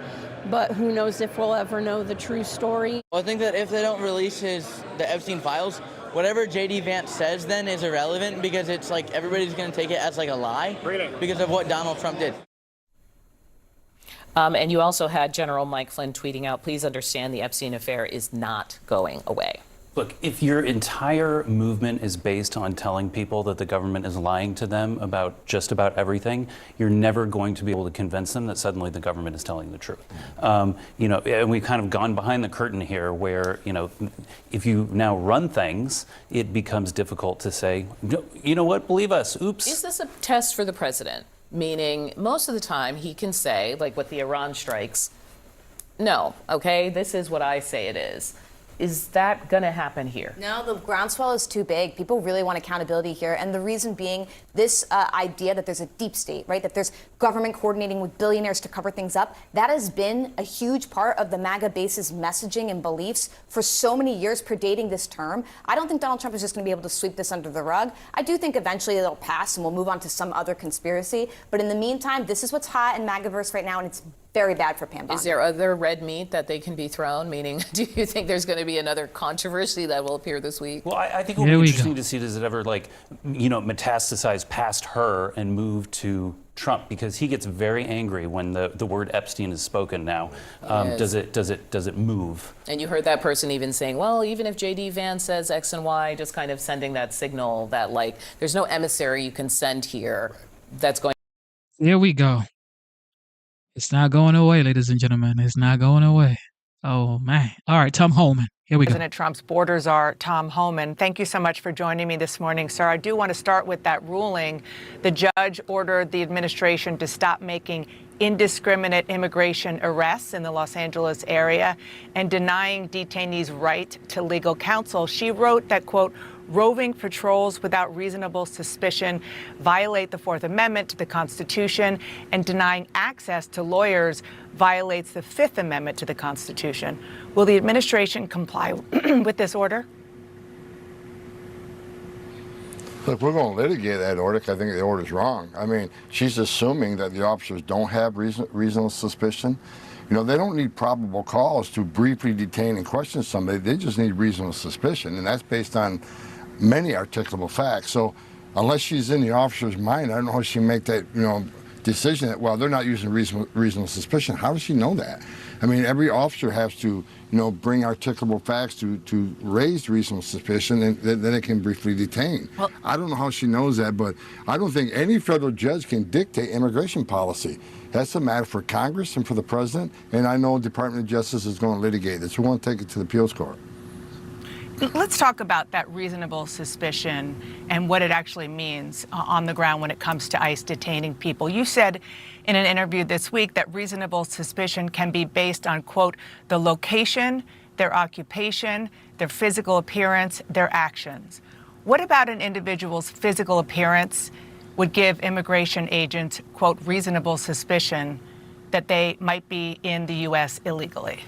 But who knows if we'll ever know the true story. Well, I think that if they don't release the Epstein files, whatever J.D. Vance says then is irrelevant because it's like everybody's going to take it as a lie because of what Donald Trump did. And you also had General Mike Flynn tweeting out, please understand the Epstein affair is not going away. Look, if your entire movement is based on telling people that the government is lying to them about just about everything, you're never going to be able to convince them that suddenly the government is telling the truth. And we've kind of gone behind the curtain here where, if you now run things, it becomes difficult to say, you know what, believe us, oops. Is this a test for the president? Meaning, most of the time he can say, like with the Iran strikes, no, okay, this is what I say it is. Is that going to happen here? No, the groundswell is too big. People really want accountability here. And the reason being this idea that there's a deep state, right? That there's government coordinating with billionaires to cover things up. That has been a huge part of the MAGA base's messaging and beliefs for so many years predating this term. I don't think Donald Trump is just going to be able to sweep this under the rug. I do think eventually it'll pass and we'll move on to some other conspiracy. But in the meantime, this is what's hot in MAGAverse right now, and it's very bad for Pam Bondi. Is there other red meat that they can be thrown? Meaning, do you think there's going to be another controversy that will appear this week? Well, I think it will be interesting to see, does it ever, metastasize past her and move to Trump, because he gets very angry when the word Epstein is spoken now. Does it move? And you heard that person even saying, well, even if J.D. Vance says X and Y, just kind of sending that signal that, there's no emissary you can send here that's going. Here we go. It's not going away, ladies and gentlemen. It's not going away. Oh, man. All right, Tom Homan. Here we go. President Trump's border czar, Tom Homan. Thank you so much for joining me this morning, sir. I do want to start with that ruling. The judge ordered the administration to stop making indiscriminate immigration arrests in the Los Angeles area and denying detainees right to legal counsel. She wrote that, quote, roving patrols without reasonable suspicion violate the Fourth Amendment to the Constitution, and denying access to lawyers violates the Fifth Amendment to the Constitution. Will the administration comply with this order? Look, we're going to litigate that order because I think the order's wrong. I mean, she's assuming that the officers don't have reasonable suspicion. You know, they don't need probable cause to briefly detain and question somebody. They just need reasonable suspicion, and that's based on many articulable facts. So unless she's in the officer's mind, I don't know how she make that, decision that, well, they're not using reasonable suspicion. How does she know that? I mean, every officer has to, bring articulable facts to raise reasonable suspicion, and then it can briefly detain. Well, I don't know how she knows that, but I don't think any federal judge can dictate immigration policy. That's a matter for Congress and for the president, and I know the Department of Justice is going to litigate this. We want to take it to the appeals court. Let's talk about that reasonable suspicion and what it actually means on the ground when it comes to ICE detaining people. You said in an interview this week that reasonable suspicion can be based on, quote, the location, their occupation, their physical appearance, their actions. What about an individual's physical appearance would give immigration agents, quote, reasonable suspicion that they might be in the U.S. illegally?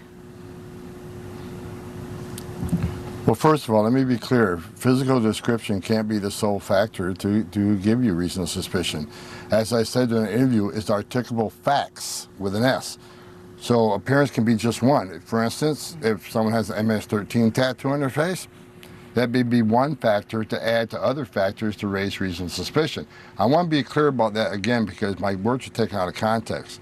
Well, first of all, let me be clear. Physical description can't be the sole factor to give you reasonable suspicion. As I said in an interview, it's articulable facts with an S. So appearance can be just one. For instance, if someone has an MS-13 tattoo on their face, that may be one factor to add to other factors to raise reasonable suspicion. I want to be clear about that again because my words are taken out of context.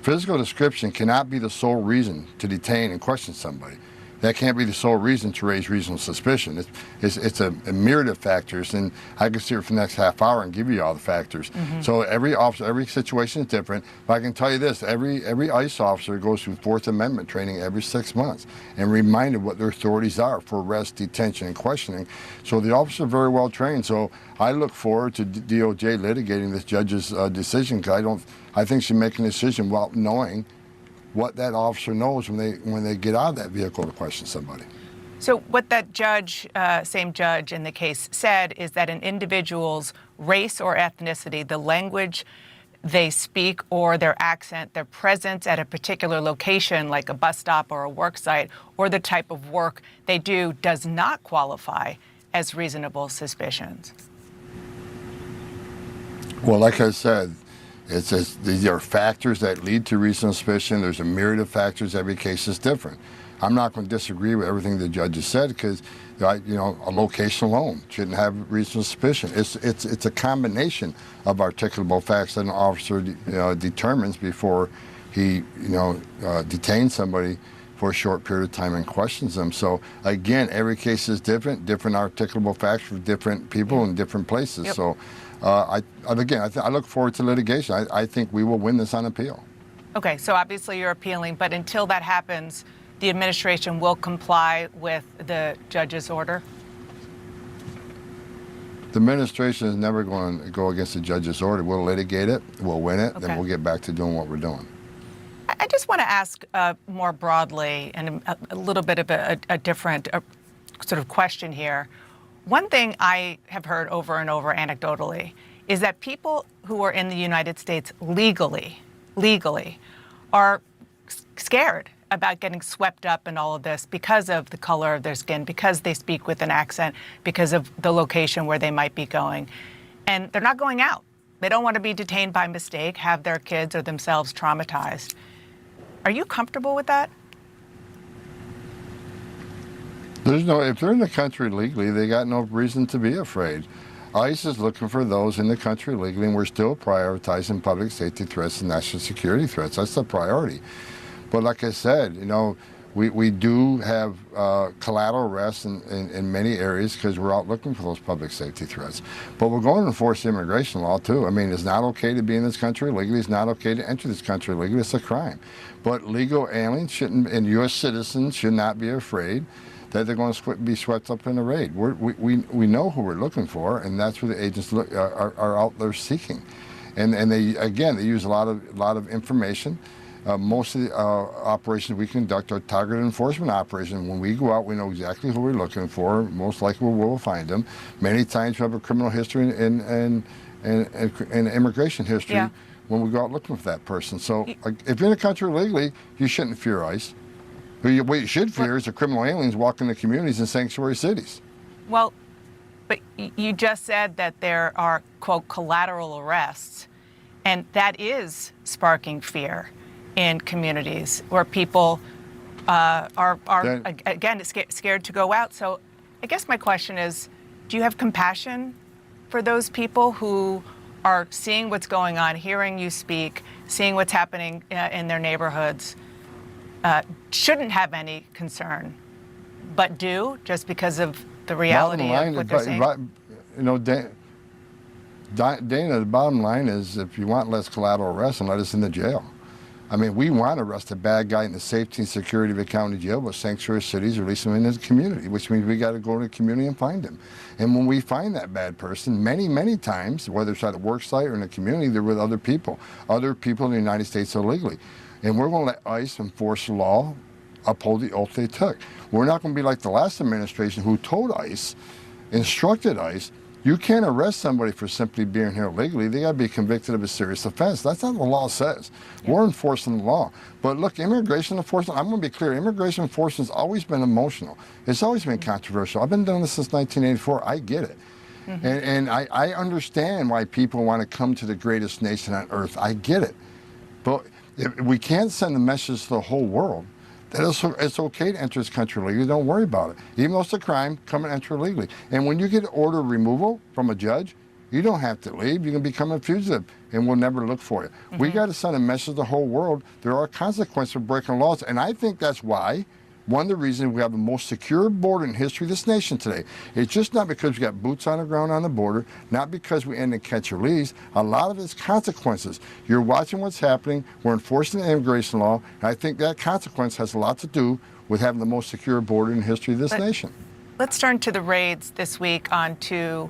Physical description cannot be the sole reason to detain and question somebody. That can't be the sole reason to raise reasonable suspicion. It's a myriad of factors, and I can sit here for the next half hour and give you all the factors. Mm-hmm. So every officer, every situation is different. But I can tell you this, every ICE officer goes through Fourth Amendment training every 6 months and reminded what their authorities are for arrest, detention, and questioning. So the officers are very well trained. So I look forward to DOJ litigating this judge's decision because I think she's making a decision without knowing what that officer knows when they get out of that vehicle to question somebody. So what that judge, same judge in the case, said is that an individual's race or ethnicity, the language they speak or their accent, their presence at a particular location like a bus stop or a work site, or the type of work they do does not qualify as reasonable suspicions. Well, like I said, these are factors that lead to reasonable suspicion. There's a myriad of factors. Every case is different. I'm not going to disagree with everything the judge has said because, a location alone shouldn't have reasonable suspicion. It's a combination of articulable facts that an officer determines before he detains somebody for a short period of time and questions them. So again, every case is different articulable facts for different people in different places. Yep. So. I look forward to litigation. I think we will win this on appeal. Okay, so obviously you're appealing, but until that happens, the administration will comply with the judge's order? The administration is never going to go against the judge's order. We'll litigate it, we'll win it, okay. Then we'll get back to doing what we're doing. I just want to ask more broadly and a little bit of a different sort of question here. One thing I have heard over and over anecdotally is that people who are in the United States legally are scared about getting swept up in all of this because of the color of their skin, because they speak with an accent, because of the location where they might be going. And they're not going out. They don't want to be detained by mistake, have their kids or themselves traumatized. Are you comfortable with that? If they're in the country legally, they got no reason to be afraid. ICE is looking for those in the country legally, and we're still prioritizing public safety threats and national security threats. That's the priority. But like I said, we do have collateral arrests in many areas because we're out looking for those public safety threats. But we're going to enforce the immigration law too. I mean, it's not okay to be in this country legally. It's not okay to enter this country legally. It's a crime. But legal aliens and U.S. citizens should not be afraid that they're going to be swept up in a raid. We know who we're looking for, and that's what the agents are out there seeking. And they use a lot of information. Most of the operations we conduct are targeted enforcement operations. When we go out, we know exactly who we're looking for. Most likely we'll find them. Many times we have a criminal history and immigration history when we go out looking for that person. So if you're in a country legally, you shouldn't fear ICE. What you should fear is the criminal aliens walking the communities in sanctuary cities. Well, but you just said that there are, quote, collateral arrests, and that is sparking fear in communities where people are again, scared to go out. So I guess my question is, do you have compassion for those people who are seeing what's going on, hearing you speak, seeing what's happening in their neighborhoods, shouldn't have any concern, but do just because of the reality of what they're saying? Dana, the bottom line is if you want less collateral arrests, then let us in the jail. I mean, we want to arrest a bad guy in the safety and security of a county jail, but sanctuary cities release him into the community, which means we got to go to the community and find him. And when we find that bad person, many times, whether it's at a work site or in the community, they're with other people in the United States illegally. And we're going to let ICE enforce the law, uphold the oath they took. We're not going to be like the last administration who told ICE, instructed ICE, you can't arrest somebody for simply being here illegally. They got to be convicted of a serious offense. That's not what the law says. Yeah. We're enforcing the law. But look, immigration enforcement, I'm going to be clear, immigration enforcement has always been emotional. It's always been controversial. I've been doing this since 1984. I get it. Mm-hmm. And I understand why people want to come to the greatest nation on earth. I get it. But we can't send a message to the whole world that it's okay to enter this country legally. Don't worry about it. Even though it's a crime, come and enter legally. And when you get an order of removal from a judge, you don't have to leave. You can become a fugitive, and we'll never look for you. Mm-hmm. We got to send a message to the whole world. There are consequences for breaking laws, and I think that's why one of the reasons we have the most secure border in history of this nation today. It's just not because we got boots on the ground on the border, not because we end in catch or release. A lot of it's consequences. You're watching what's happening. We're enforcing the immigration law, and I think that consequence has a lot to do with having the most secure border in history of this nation. Let's turn to the raids this week on 2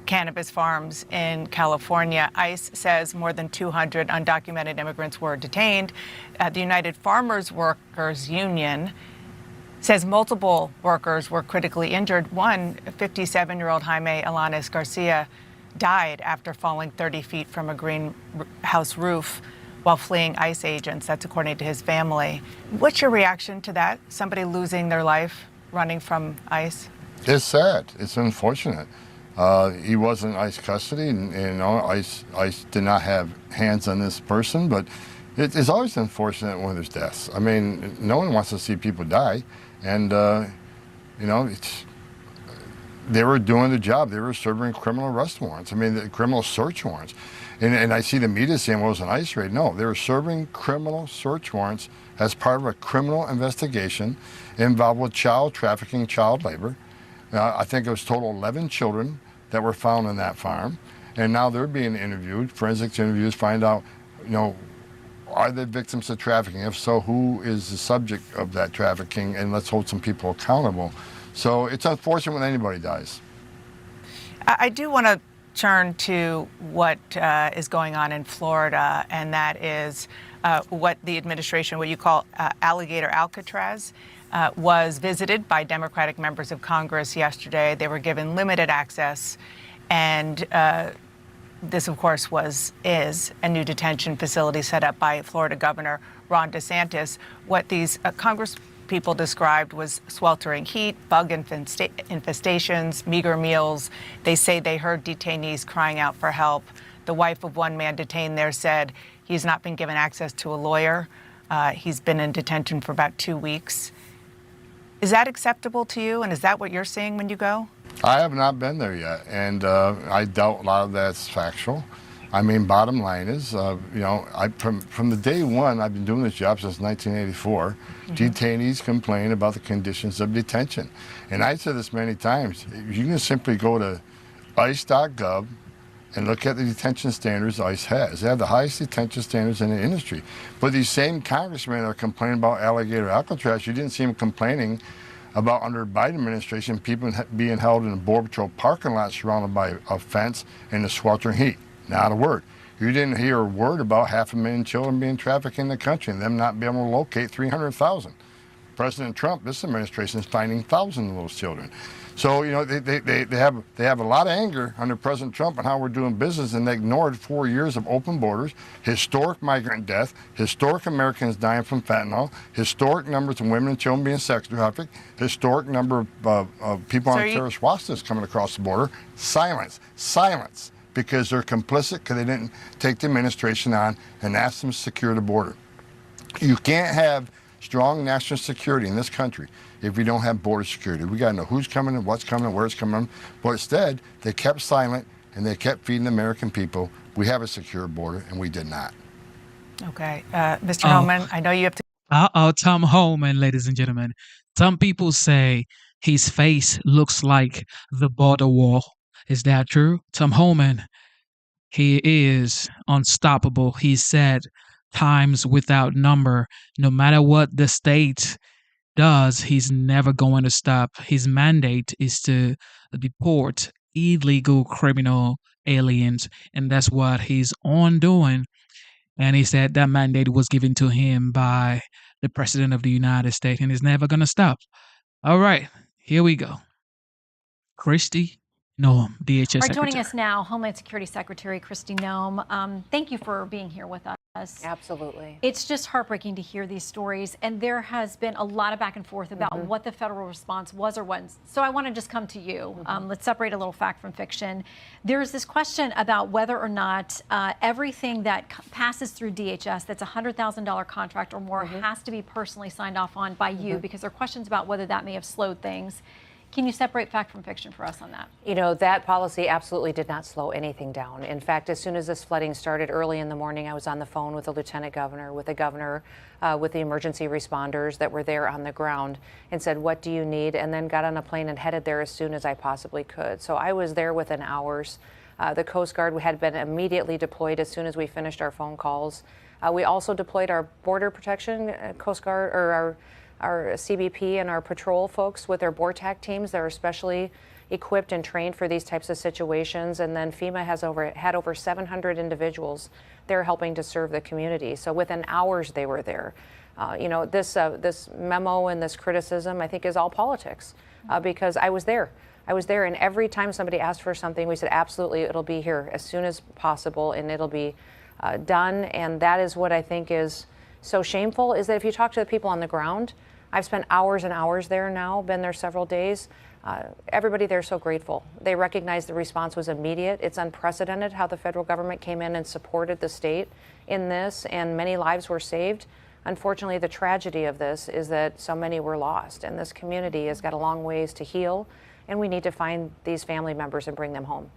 cannabis farms in California. ICE says more than 200 undocumented immigrants were detained. The United Farmers Workers Union says multiple workers were critically injured. One, 57-year-old Jaime Alanis Garcia, died after falling 30 feet from a greenhouse roof while fleeing ICE agents. That's according to his family. What's your reaction to that? Somebody losing their life running from ICE? It's sad. It's unfortunate. He was in ICE custody, and ICE did not have hands on this person, but it's always unfortunate when there's deaths. I mean, no one wants to see people die. And, they were doing the job. They were serving criminal arrest warrants. I mean, the criminal search warrants. And I see the media saying, well, it was an ICE raid. No, they were serving criminal search warrants as part of a criminal investigation involved with child trafficking, child labor. I think it was total 11 children that were found on that farm. And now they're being interviewed, forensics interviews, find out, are they victims of trafficking? If so, who is the subject of that trafficking? And let's hold some people accountable. So it's unfortunate when anybody dies. I do want to turn to what is going on in Florida, and that is what the administration, what you call Alligator Alcatraz, was visited by Democratic members of Congress yesterday. They were given limited access, and This, of course, is a new detention facility set up by Florida Governor Ron DeSantis. What these Congress people described was sweltering heat, bug infestations, meager meals. They say they heard detainees crying out for help. The wife of one man detained there said he's not been given access to a lawyer. He's been in detention for about 2 weeks. Is that acceptable to you, and is that what you're seeing when you go? I have not been there yet, and I doubt a lot of that's factual. I mean, bottom line is, from the day one, I've been doing this job since 1984. Detainees complain about the conditions of detention. And I've said this many times. You can simply go to ice.gov and look at the detention standards ICE has. They have the highest detention standards in the industry. But these same congressmen are complaining about alligator Alcatraz. You didn't see them complaining about, under the Biden administration, people being held in a Border Patrol parking lot surrounded by a fence in the sweltering heat. Not a word. You didn't hear a word about 500,000 children being trafficked in the country and them not being able to locate 300,000. President Trump, this administration, is finding thousands of those children. So, they have a lot of anger under President Trump on how we're doing business, and they ignored 4 years of open borders, historic migrant death, historic Americans dying from fentanyl, historic numbers of women and children being sex trafficked, historic number of people on terrorist watch lists coming across the border. Silence. Because they're complicit, because they didn't take the administration on and ask them to secure the border. You can't have strong national security in this country if we don't have border security. We got to know who's coming and what's coming and where it's coming from. But instead, they kept silent and they kept feeding the American people, we have a secure border, and we did not. Okay. Mr. Homan, I know you have to... Tom Homan, ladies and gentlemen. Some people say his face looks like the border wall. Is that true? Tom Homan, he is unstoppable. He said times without number, no matter what the state does, he's never going to stop. His mandate is to deport illegal criminal aliens, and that's what he's on doing. And he said that mandate was given to him by the President of the United States, and he's never going to stop. All right, here we go. Kristi Noem, DHS Secretary. Joining us now, Homeland Security Secretary Kristi Noem. Thank you for being here with us. Absolutely. It's just heartbreaking to hear these stories, and there has been a lot of back and forth about what the federal response was or wasn't. So I want to just come to you. Let's separate a little fact from fiction. There's this question about whether or not everything that passes through DHS that's a $100,000 contract or more has to be personally signed off on by you, because there are questions about whether that may have slowed things. Can you separate fact from fiction for us on that? You know, that policy absolutely did not slow anything down. In fact, as soon as this flooding started early in the morning, I was on the phone with the lieutenant governor, with the governor, with the emergency responders that were there on the ground, and said, what do you need? And then got on a plane and headed there as soon as I possibly could. So I was there within hours. The Coast Guard had been immediately deployed as soon as we finished our phone calls. We also deployed our border protection, Coast Guard, or our CBP and our patrol folks with their BORTAC teams that are specially equipped and trained for these types of situations. And then FEMA has had over 700 individuals there helping to serve the community. So within hours they were there. This memo and this criticism, I think, is all politics because I was there. And every time somebody asked for something, we said, absolutely, it'll be here as soon as possible and it'll be done. And that is what I think is so shameful, is that if you talk to the people on the ground, I've spent hours and hours there now, been there several days. Everybody there is so grateful. They recognize the response was immediate. It's unprecedented how the federal government came in and supported the state in this, and many lives were saved. Unfortunately, the tragedy of this is that so many were lost, and this community has got a long ways to heal, and we need to find these family members and bring them home.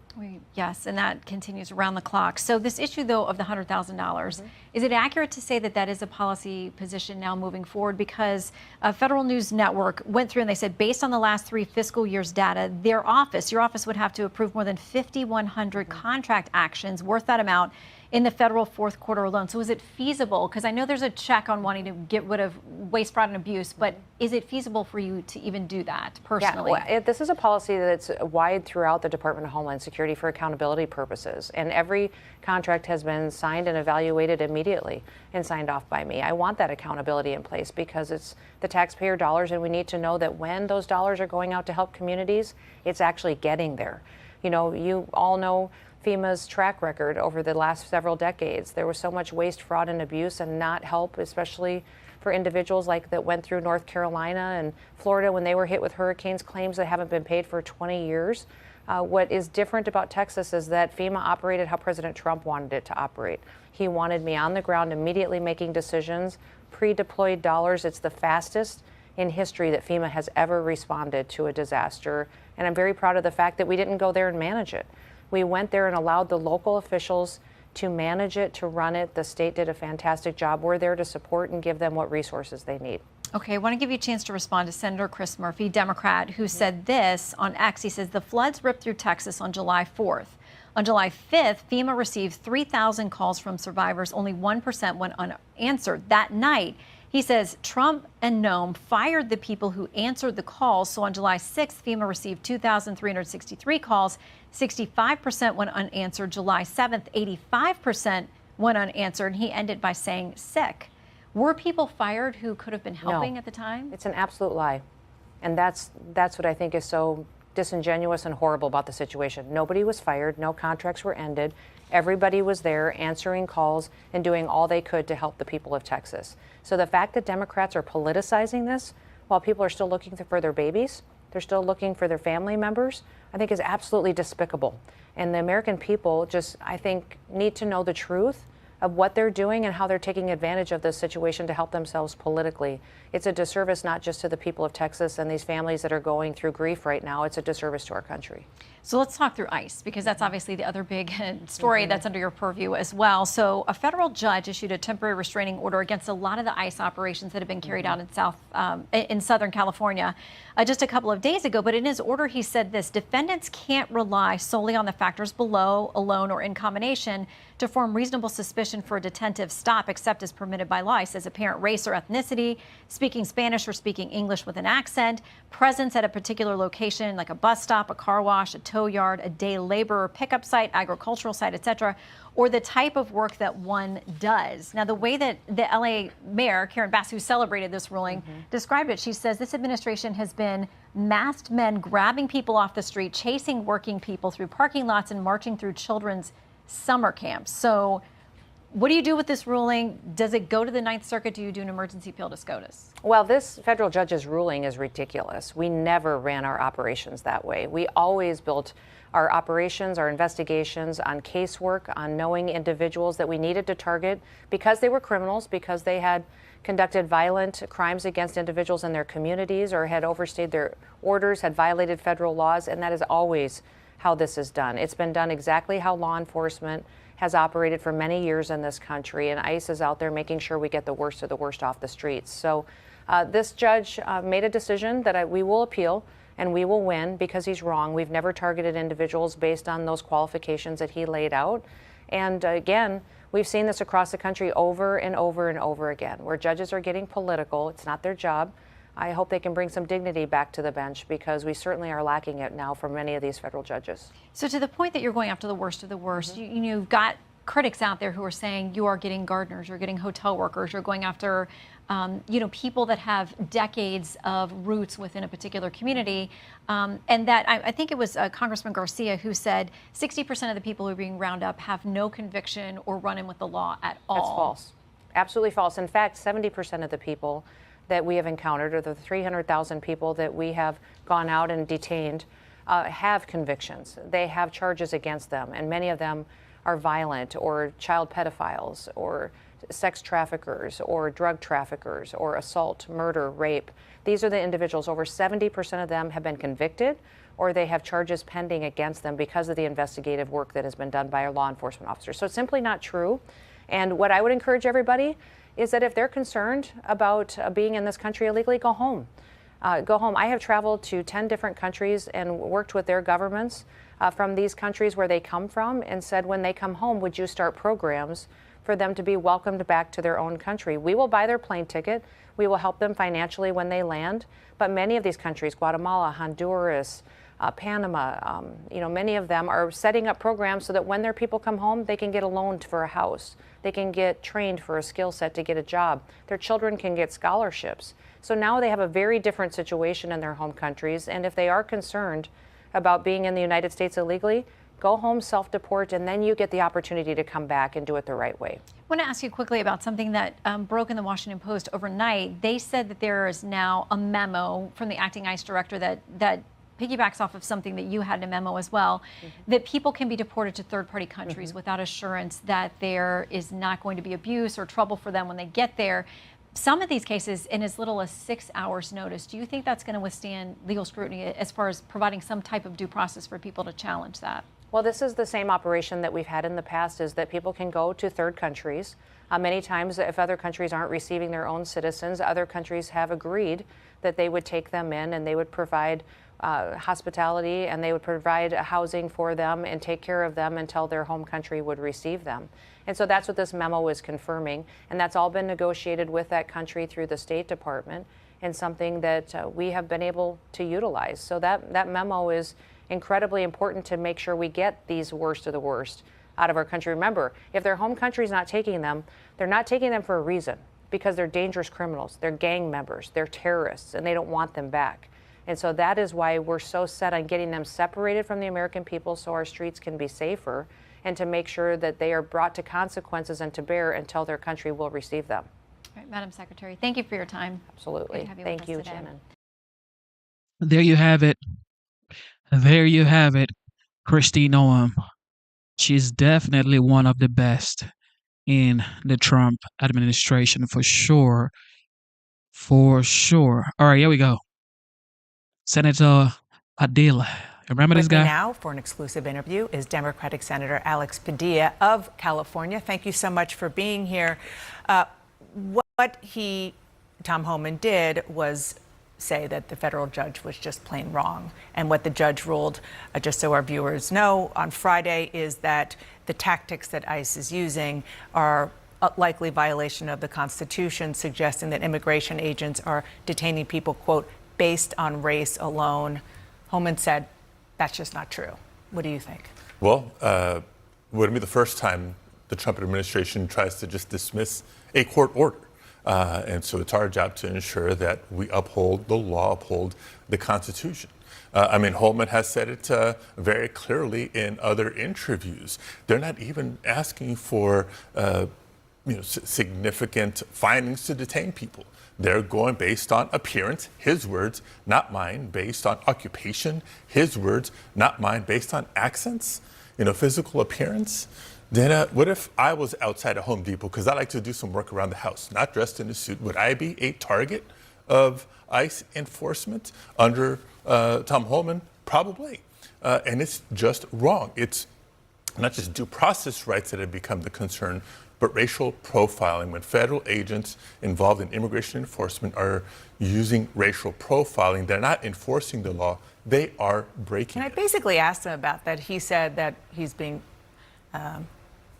Yes, and that continues around the clock. So this issue, though, of the $100,000, is it accurate to say that that is a policy position now moving forward? Because Federal News Network went through and they said, based on the last 3 fiscal years' data, your office would have to approve more than 5,100 contract actions worth that amount in the federal fourth quarter alone. So is it feasible? Because I know there's a check on wanting to get rid of waste, fraud, and abuse, but is it feasible for you to even do that personally? Yeah, this is a policy that's wide throughout the Department of Homeland Security for accountability purposes. And every contract has been signed and evaluated immediately and signed off by me. I want that accountability in place because it's the taxpayer dollars, and we need to know that when those dollars are going out to help communities, it's actually getting there. You know, you all know FEMA's track record over the last several decades. There was so much waste, fraud, and abuse, and not help, especially for individuals like that went through North Carolina and Florida when they were hit with hurricanes, claims that haven't been paid for 20 years. What is different about Texas is that FEMA operated how President Trump wanted it to operate. He wanted me on the ground immediately making decisions, pre-deployed dollars. It's the fastest in history that FEMA has ever responded to a disaster. And I'm very proud of the fact that we didn't go there and manage it. We went there and allowed the local officials to manage it, to run it. The state did a fantastic job. We're there to support and give them what resources they need. Okay, I want to give you a chance to respond to Senator Chris Murphy, Democrat, who said this on X. He says the floods ripped through Texas on July 4th. On July 5th, FEMA received 3,000 calls from survivors. Only 1% went unanswered. That night, he says Trump and Noem fired the people who answered the calls. So on July 6th, FEMA received 2,363 calls. 65% went unanswered. July 7th, 85% went unanswered. And he ended by saying sick. Were people fired who could have been helping at the time? It's an absolute lie. And that's what I think is so disingenuous and horrible about the situation. Nobody was fired. No contracts were ended. Everybody was there answering calls and doing all they could to help the people of Texas. So the fact that Democrats are politicizing this while people are still looking for their babies, they're still looking for their family members, I think is absolutely despicable. And the American people just, I think, need to know the truth of what they're doing and how they're taking advantage of this situation to help themselves politically. It's a disservice not just to the people of Texas and these families that are going through grief right now, it's a disservice to our country. So let's talk through ICE, because that's obviously the other big story that's under your purview as well. So a federal judge issued a temporary restraining order against a lot of the ICE operations that have been carried out in Southern California just a couple of days ago. But in his order, he said this: defendants can't rely solely on the factors below, alone, or in combination to form reasonable suspicion for a detentive stop, except as permitted by law. He says apparent race or ethnicity, speaking Spanish or speaking English with an accent, presence at a particular location like a bus stop, a car wash, a tow yard, a day laborer pickup site, agricultural site, etc., or the type of work that one does. Now, the way that the LA mayor, Karen Bass, who celebrated this ruling, described it, she says this administration has been masked men grabbing people off the street, chasing working people through parking lots, and marching through children's summer camps. So what do you do with this ruling? Does it go to the Ninth Circuit? Do you do an emergency appeal to SCOTUS? Well, this federal judge's ruling is ridiculous. We never ran our operations that way. We always built our operations, our investigations on casework, on knowing individuals that we needed to target because they were criminals, because they had conducted violent crimes against individuals in their communities or had overstayed their orders, had violated federal laws, and that is always how this is done. It's been done exactly how law enforcement has operated for many years in this country, and ICE is out there making sure we get the worst of the worst off the streets. So this judge made a decision that we will appeal, and we will win because he's wrong. We've never targeted individuals based on those qualifications that he laid out. And again, we've seen this across the country over and over and over again, where judges are getting political. It's not their job. I hope they can bring some dignity back to the bench because we certainly are lacking it now for many of these federal judges. So to the point that you're going after the worst of the worst, you've got critics out there who are saying you are getting gardeners, you're getting hotel workers, you're going after people that have decades of roots within a particular community. And that I think it was Congressman Garcia who said 60% of the people who are being rounded up have no conviction or run in with the law at all. That's false. Absolutely false. In fact, 70% of the people that we have encountered, or the 300,000 people that we have gone out and detained, have convictions. They have charges against them, and many of them are violent or child pedophiles or sex traffickers or drug traffickers or assault, murder, rape. These are the individuals. Over 70% of them have been convicted or they have charges pending against them because of the investigative work that has been done by our law enforcement officers. So it's simply not true. And what I would encourage everybody is that if they're concerned about being in this country illegally, go home. Go home. I have traveled to 10 different countries and worked with their governments from these countries where they come from and said, when they come home, would you start programs for them to be welcomed back to their own country? We will buy their plane ticket. We will help them financially when they land. But many of these countries, Guatemala, Honduras, Panama, many of them are setting up programs so that when their people come home, they can get a loan for a house. They can get trained for a skill set to get a job. Their children can get scholarships. So now they have a very different situation in their home countries. And if they are concerned about being in the United States illegally, go home, self-deport, and then you get the opportunity to come back and do it the right way. I want to ask you quickly about something that broke in the Washington Post overnight. They said that there is now a memo from the acting ICE director that piggybacks off of something that you had in a memo as well, that people can be deported to third-party countries without assurance that there is not going to be abuse or trouble for them when they get there. Some of these cases in as little as 6 hours notice. Do you think that's going to withstand legal scrutiny as far as providing some type of due process for people to challenge that? Well, this is the same operation that we've had in the past, is that people can go to third countries. Many times, if other countries aren't receiving their own citizens, other countries have agreed that they would take them in and they would provide hospitality and they would provide housing for them and take care of them until their home country would receive them. And so that's what this memo is confirming. And that's all been negotiated with that country through the State Department, and something that we have been able to utilize. So that memo is incredibly important to make sure we get these worst of the worst out of our country. Remember, if their home country is not taking them, they're not taking them for a reason, because they're dangerous criminals, they're gang members, they're terrorists, and they don't want them back. And so that is why we're so set on getting them separated from the American people so our streets can be safer, and to make sure that they are brought to consequences and to bear until their country will receive them. All right, Madam Secretary, thank you for your time. Absolutely. Thank you, Shannon. There you have it. There you have it. Kristi Noem. She's definitely one of the best in the Trump administration, for sure. For sure. All right, here we go. Senator Padilla. Remember this guy? Now for an exclusive interview is Democratic Senator Alex Padilla of California. Thank you so much for being here. What Tom Homan did was say that the federal judge was just plain wrong. And what the judge ruled, just so our viewers know, on Friday is that the tactics that ICE is using are a likely violation of the Constitution, suggesting that immigration agents are detaining people, quote, based on race alone. Homan said that's just not true. What do you think? Well, wouldn't be the first time the Trump administration tries to just dismiss a court order. And so it's our job to ensure that we uphold the law, uphold the Constitution. Holman has said it very clearly in other interviews. They're not even asking for significant findings to detain people. They're going based on appearance, his words, not mine, based on occupation, his words, not mine, based on accents, physical appearance. Then what if I was outside a Home Depot, because I like to do some work around the house, not dressed in a suit? Would I be a target of ICE enforcement under Tom Homan? Probably. And it's just wrong. It's not just due process rights that have become the concern, but racial profiling. When federal agents involved in immigration enforcement are using racial profiling, they're not enforcing the law, they are breaking it. And I basically asked him about that. He said that he's being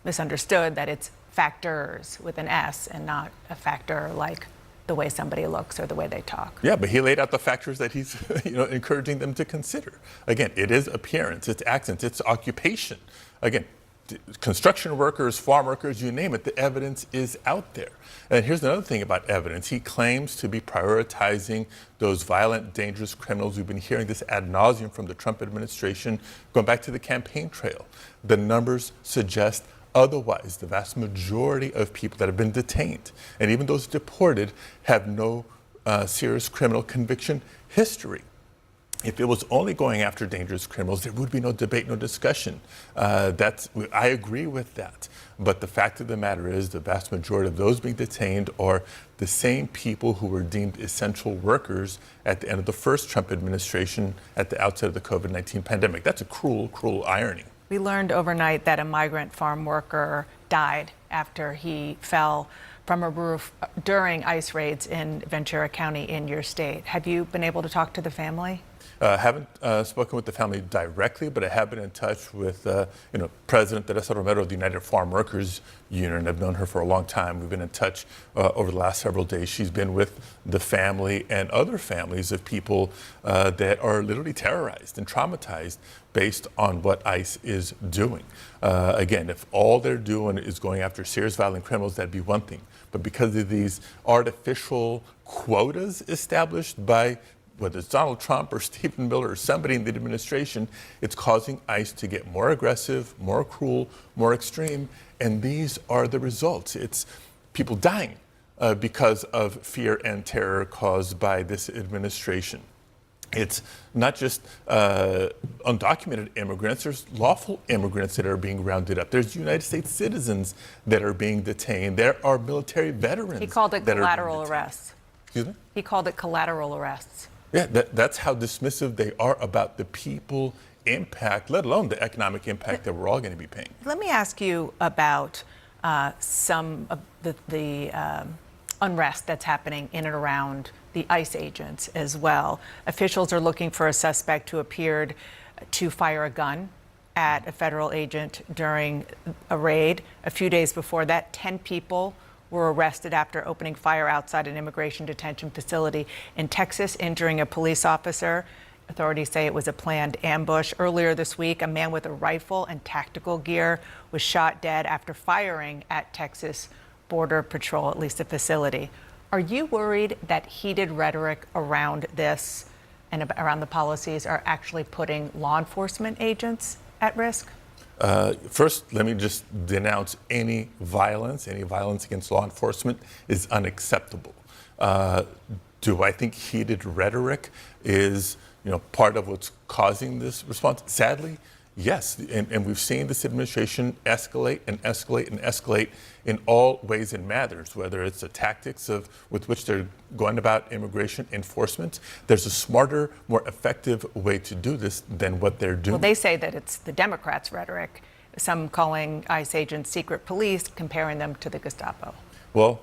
misunderstood, that it's factors with an S and not a factor like the way somebody looks or the way they talk. Yeah, but he laid out the factors that he's encouraging them to consider. Again, it is appearance, it's accent, it's occupation. Again, construction workers, farm workers, you name it, the evidence is out there. And here's another thing about evidence. He claims to be prioritizing those violent, dangerous criminals. We've been hearing this ad nauseum from the Trump administration, going back to the campaign trail. The numbers suggest otherwise. The vast majority of people that have been detained, and even those deported, have no serious criminal conviction history. If it was only going after dangerous criminals, there would be no debate, no discussion. I agree with that. But the fact of the matter is the vast majority of those being detained are the same people who were deemed essential workers at the end of the first Trump administration at the outset of the COVID-19 pandemic. That's a cruel, cruel irony. We learned overnight that a migrant farm worker died after he fell from a roof during ICE raids in Ventura County in your state. Have you been able to talk to the family? Haven't spoken with the family directly, but I have been in touch with President Teresa Romero of the United Farm Workers Union. I've known her for a long time. We've been in touch over the last several days. She's been with the family and other families of people that are literally terrorized and traumatized based on what ICE is doing. Again, if all they're doing is going after serious violent criminals, that'd be one thing. But because of these artificial quotas established by whether it's Donald Trump or Stephen Miller or somebody in the administration, it's causing ICE to get more aggressive, more cruel, more extreme. And these are the results. It's people dying because of fear and terror caused by this administration. It's not just undocumented immigrants. There's lawful immigrants that are being rounded up. There's United States citizens that are being detained. There are military veterans. He called it that collateral arrests. Excuse me? He called it collateral arrests. Yeah, that's how dismissive they are about the people impact, let alone the economic impact that we're all going to be paying. Let me ask you about some of the unrest that's happening in and around the ICE agents as well. Officials are looking for a suspect who appeared to fire a gun at a federal agent during a raid. A few days before that, 10 people were arrested after opening fire outside an immigration detention facility in Texas, injuring a police officer. Authorities say it was a planned ambush. Earlier this week, a man with a rifle and tactical gear was shot dead after firing at Texas Border Patrol, at least a facility. Are you worried that heated rhetoric around this and around the policies are actually putting law enforcement agents at risk? First, let me just denounce any violence. Any violence against law enforcement is unacceptable. Do I think heated rhetoric is, part of what's causing this response? Sadly, yes. And we've seen this administration escalate and escalate and escalate in all ways and matters, whether it's the tactics with which they're going about immigration enforcement. There's a smarter, more effective way to do this than what they're doing. Well, they say that it's the Democrats' rhetoric, some calling ICE agents secret police, comparing them to the Gestapo. Well,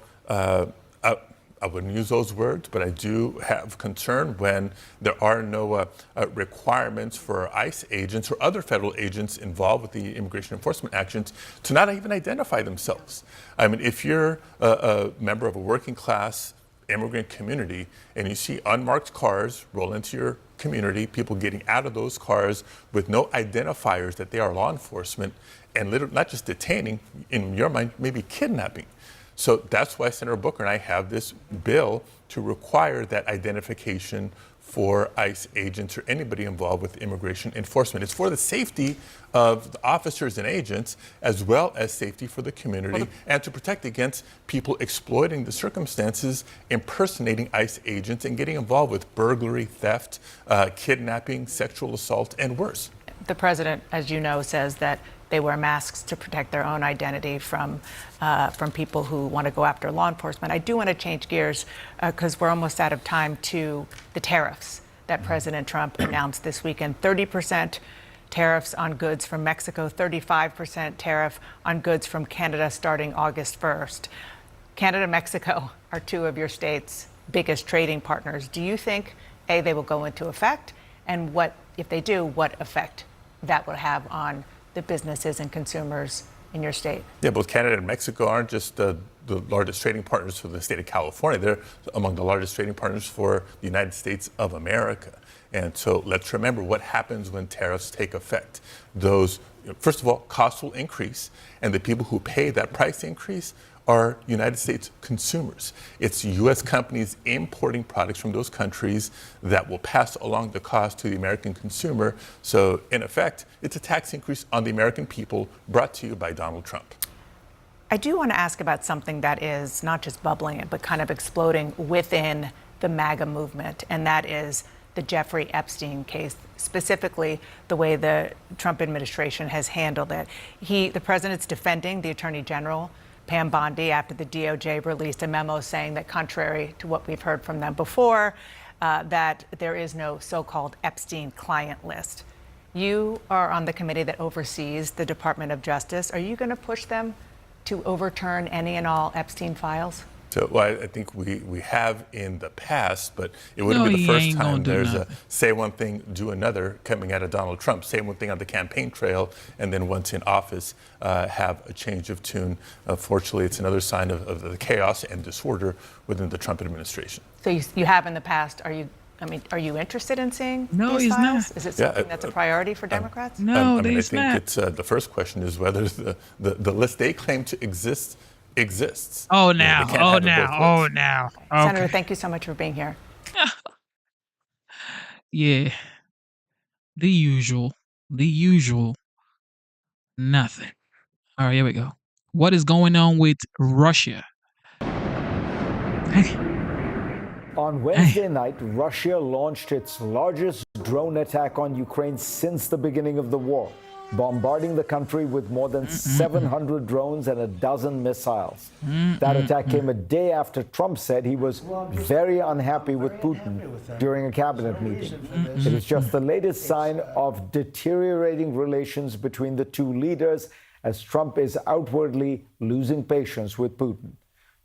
I wouldn't use those words, but I do have concern when there are no requirements for ICE agents or other federal agents involved with the immigration enforcement actions to not even identify themselves. I mean, if you're a member of a working class immigrant community and you see unmarked cars roll into your community, people getting out of those cars with no identifiers that they are law enforcement, and literally not just detaining, in your mind, maybe kidnapping. So that's why Senator Booker and I have this bill to require that identification for ICE agents or anybody involved with immigration enforcement. It's for the safety of the officers and agents, as well as safety for the community, and to protect against people exploiting the circumstances, impersonating ICE agents, and getting involved with burglary, theft, kidnapping, sexual assault, and worse. The president, as you know, says that they wear masks to protect their own identity from people who want to go after law enforcement. I do want to change gears because we're almost out of time to the tariffs that President Trump announced this weekend. 30% tariffs on goods from Mexico, 35% tariff on goods from Canada starting August 1st. Canada and Mexico are two of your state's biggest trading partners. Do you think, A, they will go into effect? And what, if they do, what effect that will have on the businesses and consumers in your state? Yeah, both Canada and Mexico aren't just the largest trading partners for the state of California. They're among the largest trading partners for the United States of America. And so let's remember what happens when tariffs take effect. Those, first of all, costs will increase, and the people who pay that price increase are United States consumers. It's U.S. companies importing products from those countries that will pass along the cost to the American consumer. So, in effect, it's a tax increase on the American people brought to you by Donald Trump. I do want to ask about something that is not just bubbling, but kind of exploding within the MAGA movement, and that is the Jeffrey Epstein case, specifically the way the Trump administration has handled it. The president's defending the Attorney General, Pam Bondi, after the DOJ released a memo saying that, contrary to what we've heard from them before, that there is no so-called Epstein client list. You are on the committee that oversees the Department of Justice. Are you going to push them to overturn any and all Epstein files? So, well, I think we have in the past, but it wouldn't be the first time there's a say one thing, do another coming out of Donald Trump. Say one thing on the campaign trail, and then once in office, have a change of tune. Fortunately, it's another sign of the chaos and disorder within the Trump administration. So you have in the past. Are you interested in seeing No, these he's files? not. Is it something that's a priority for Democrats? No, I think not. it's the first question is whether the list they claim to exists. Oh, now. Senator, thank you so much for being here. Yeah, the usual. The usual. Nothing. All right, here we go. What is going on with Russia? On Wednesday night, Russia launched its largest drone attack on Ukraine since the beginning of the war, bombarding the country with more than 700 drones and a dozen missiles. That attack came a day after Trump said he was very unhappy with Putin during a cabinet meeting. It is just the latest sign of deteriorating relations between the two leaders as Trump is outwardly losing patience with Putin.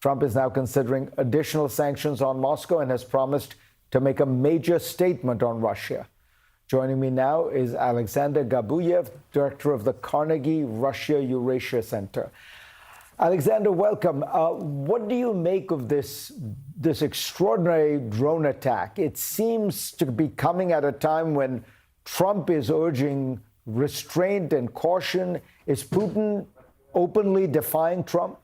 Trump is now considering additional sanctions on Moscow and has promised to make a major statement on Russia. Joining me now is Alexander Gabuyev, director of the Carnegie Russia-Eurasia Center. Alexander, welcome. What do you make of this extraordinary drone attack? It seems to be coming at a time when Trump is urging restraint and caution. Is Putin openly defying Trump?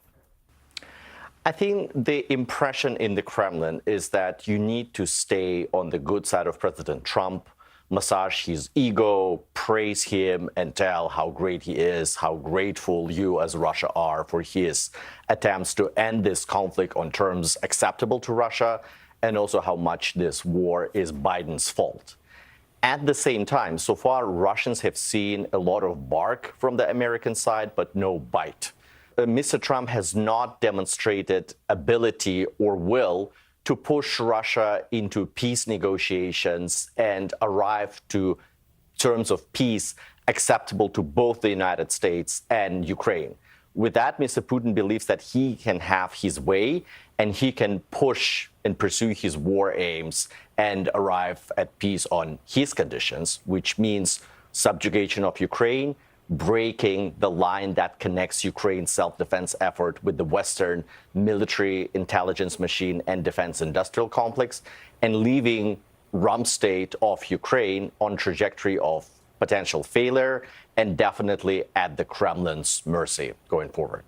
I think the impression in the Kremlin is that you need to stay on the good side of President Trump, massage his ego, praise him, and tell how great he is, how grateful you as Russia are for his attempts to end this conflict on terms acceptable to Russia, and also how much this war is Biden's fault. At the same time, so far, Russians have seen a lot of bark from the American side, but no bite. Mr. Trump has not demonstrated ability or will to push Russia into peace negotiations and arrive to terms of peace acceptable to both the United States and Ukraine. With that, Mr. Putin believes that he can have his way and he can push and pursue his war aims and arrive at peace on his conditions, which means subjugation of Ukraine, breaking the line that connects Ukraine's self-defense effort with the Western military intelligence machine and defense industrial complex, and leaving rump state of Ukraine on trajectory of potential failure and definitely at the Kremlin's mercy going forward.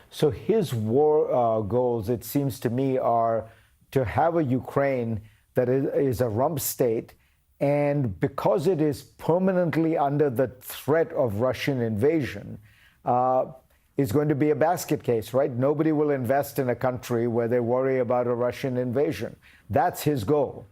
So his war goals, it seems to me, are to have a Ukraine that is a rump state, and because it is permanently under the threat of Russian invasion, is going to be a basket case, right? Nobody will invest in a country where they worry about a Russian invasion. That's his goal.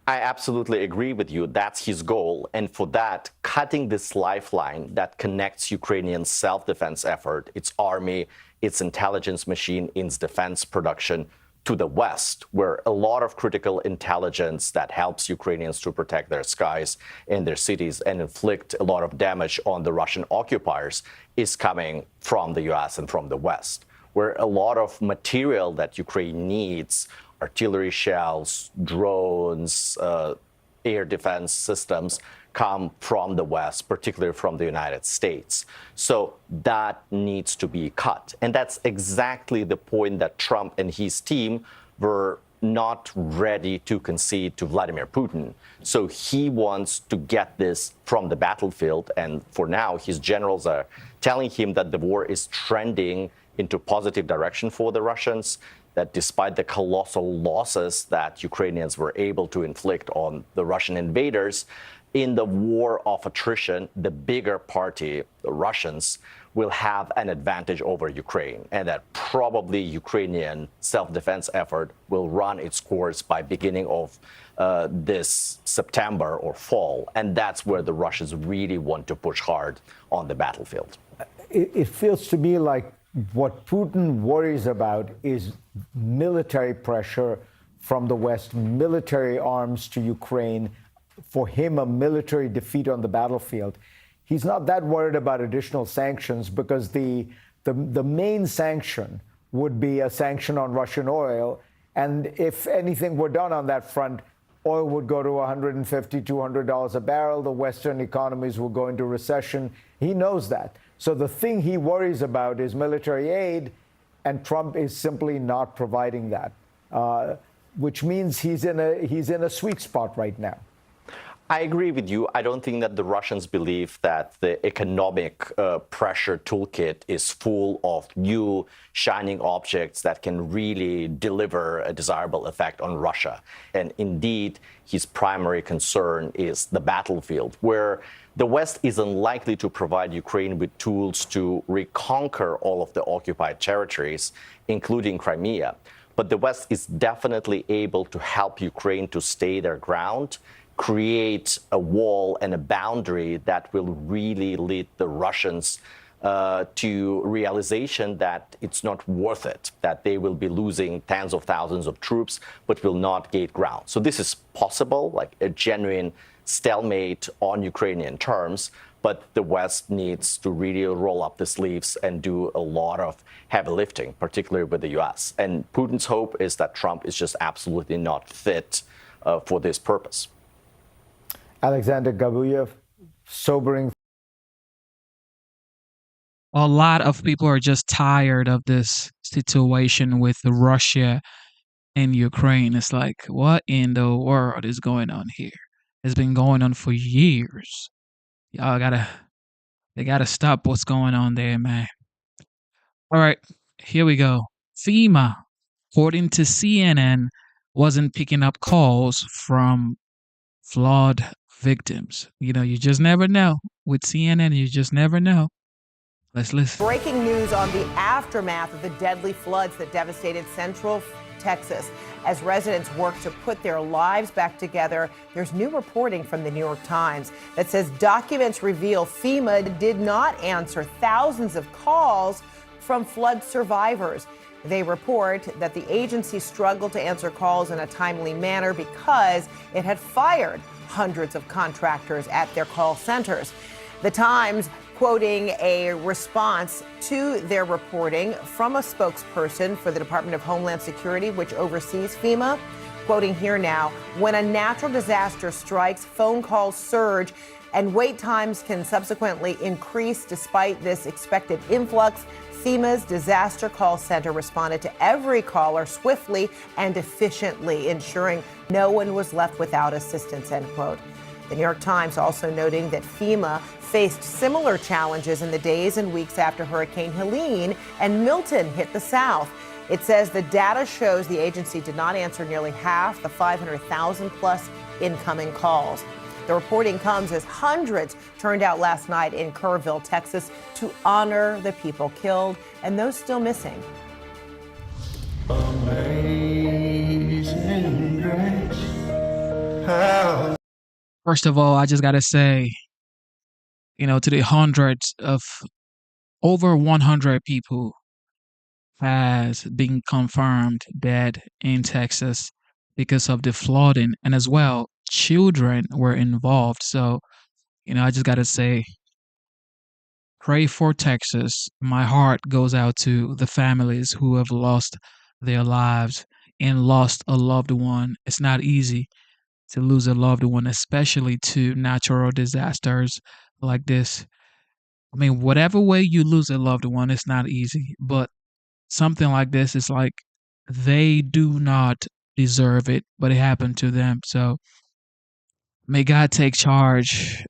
I absolutely agree with you. That's his goal. And for that, cutting this lifeline that connects Ukrainian self-defense effort, its army, its intelligence machine, its defense production, to the West, where a lot of critical intelligence that helps Ukrainians to protect their skies and their cities and inflict a lot of damage on the Russian occupiers is coming from the US and from the West, where a lot of material that Ukraine needs, artillery shells, drones, air defense systems, come from the West, particularly from the United States. So that needs to be cut. And that's exactly the point that Trump and his team were not ready to concede to Vladimir Putin. So he wants to get this from the battlefield. And for now, his generals are telling him that the war is trending into positive direction for the Russians, that despite the colossal losses that Ukrainians were able to inflict on the Russian invaders, in the war of attrition, the bigger party, the Russians, will have an advantage over Ukraine, and that probably Ukrainian self-defense effort will run its course by beginning of this September or fall. And that's where the Russians really want to push hard on the battlefield. It feels to me like what Putin worries about is military pressure from the West, military arms to Ukraine, for him, a military defeat on the battlefield. He's not that worried about additional sanctions because the main sanction would be a sanction on Russian oil. And if anything were done on that front, oil would go to $150, $200 a barrel. The Western economies will go into recession. He knows that. So the thing he worries about is military aid, and Trump is simply not providing that, which means he's in a sweet spot right now. I agree with you. I don't think that the Russians believe that the economic pressure toolkit is full of new shining objects that can really deliver a desirable effect on Russia. And indeed, his primary concern is the battlefield, where the West is unlikely to provide Ukraine with tools to reconquer all of the occupied territories, including Crimea. But the West is definitely able to help Ukraine to stay their ground, create a wall and a boundary that will really lead the Russians to realization that it's not worth it, that they will be losing tens of thousands of troops, but will not gain ground. So this is possible, like a genuine stalemate on Ukrainian terms, but the West needs to really roll up the sleeves and do a lot of heavy lifting, particularly with the U.S. And Putin's hope is that Trump is just absolutely not fit for this purpose. Alexander Gabuyev, sobering. A lot of people are just tired of this situation with Russia and Ukraine. It's like, what in the world is going on here? It's been going on for years. Y'all they gotta stop what's going on there, man. All right, here we go. FEMA, according to CNN, wasn't picking up calls from flood victims. You know, you just never know. With CNN, you just never know. Let's listen. Breaking news on the aftermath of the deadly floods that devastated central Texas. As residents work to put their lives back together, there's new reporting from the New York Times that says documents reveal FEMA did not answer thousands of calls from flood survivors. They report that the agency struggled to answer calls in a timely manner because it had fired hundreds of contractors at their call centers. The Times quoting a response to their reporting from a spokesperson for the Department of Homeland Security, which oversees FEMA. Quoting here now, when a natural disaster strikes, phone calls surge and wait times can subsequently increase. Despite this expected influx, FEMA's disaster call center responded to every caller swiftly and efficiently, ensuring no one was left without assistance, end quote. The New York Times also noting that FEMA faced similar challenges in the days and weeks after Hurricane Helene and Milton hit the South. It says the data shows the agency did not answer nearly half the 500,000 plus incoming calls. The reporting comes as hundreds turned out last night in Kerrville, Texas, to honor the people killed and those still missing. Amazing grace. First of all, I just gotta say, you know, to the hundreds of over 100 people has been confirmed dead in Texas because of the flooding, and as well, children were involved. So, you know, I just gotta say, pray for Texas. My heart goes out to the families who have lost their lives and lost a loved one. It's not easy to lose a loved one, especially to natural disasters like this. I mean, whatever way you lose a loved one, it's not easy. But something like this is like they do not deserve it, but it happened to them. So may God take charge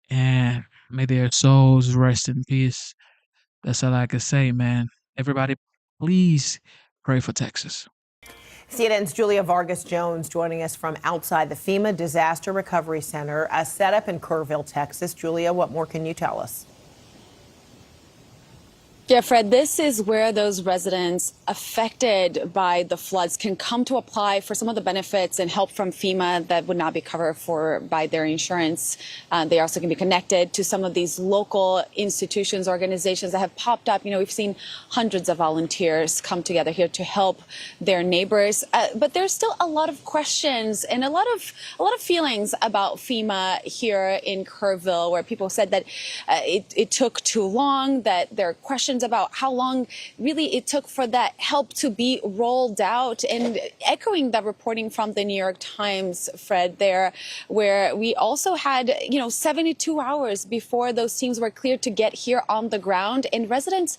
and may their souls rest in peace. That's all I can say, man. Everybody, please pray for Texas. CNN's Julia Vargas Jones joining us from outside the FEMA Disaster Recovery Center, set up in Kerrville, Texas. Julia, what more can you tell us? Yeah, Fred, this is where those residents affected by the floods can come to apply for some of the benefits and help from FEMA that would not be covered for by their insurance. They also can be connected to some of these local institutions, organizations that have popped up. You know, we've seen hundreds of volunteers come together here to help their neighbors. But there's still a lot of questions and a lot of feelings about FEMA here in Kerrville, where people said that it took too long, that there are questions concerned about how long really it took for that help to be rolled out, and echoing that reporting from the New York Times, Fred, there, where we also had, 72 hours before those teams were cleared to get here on the ground, and residents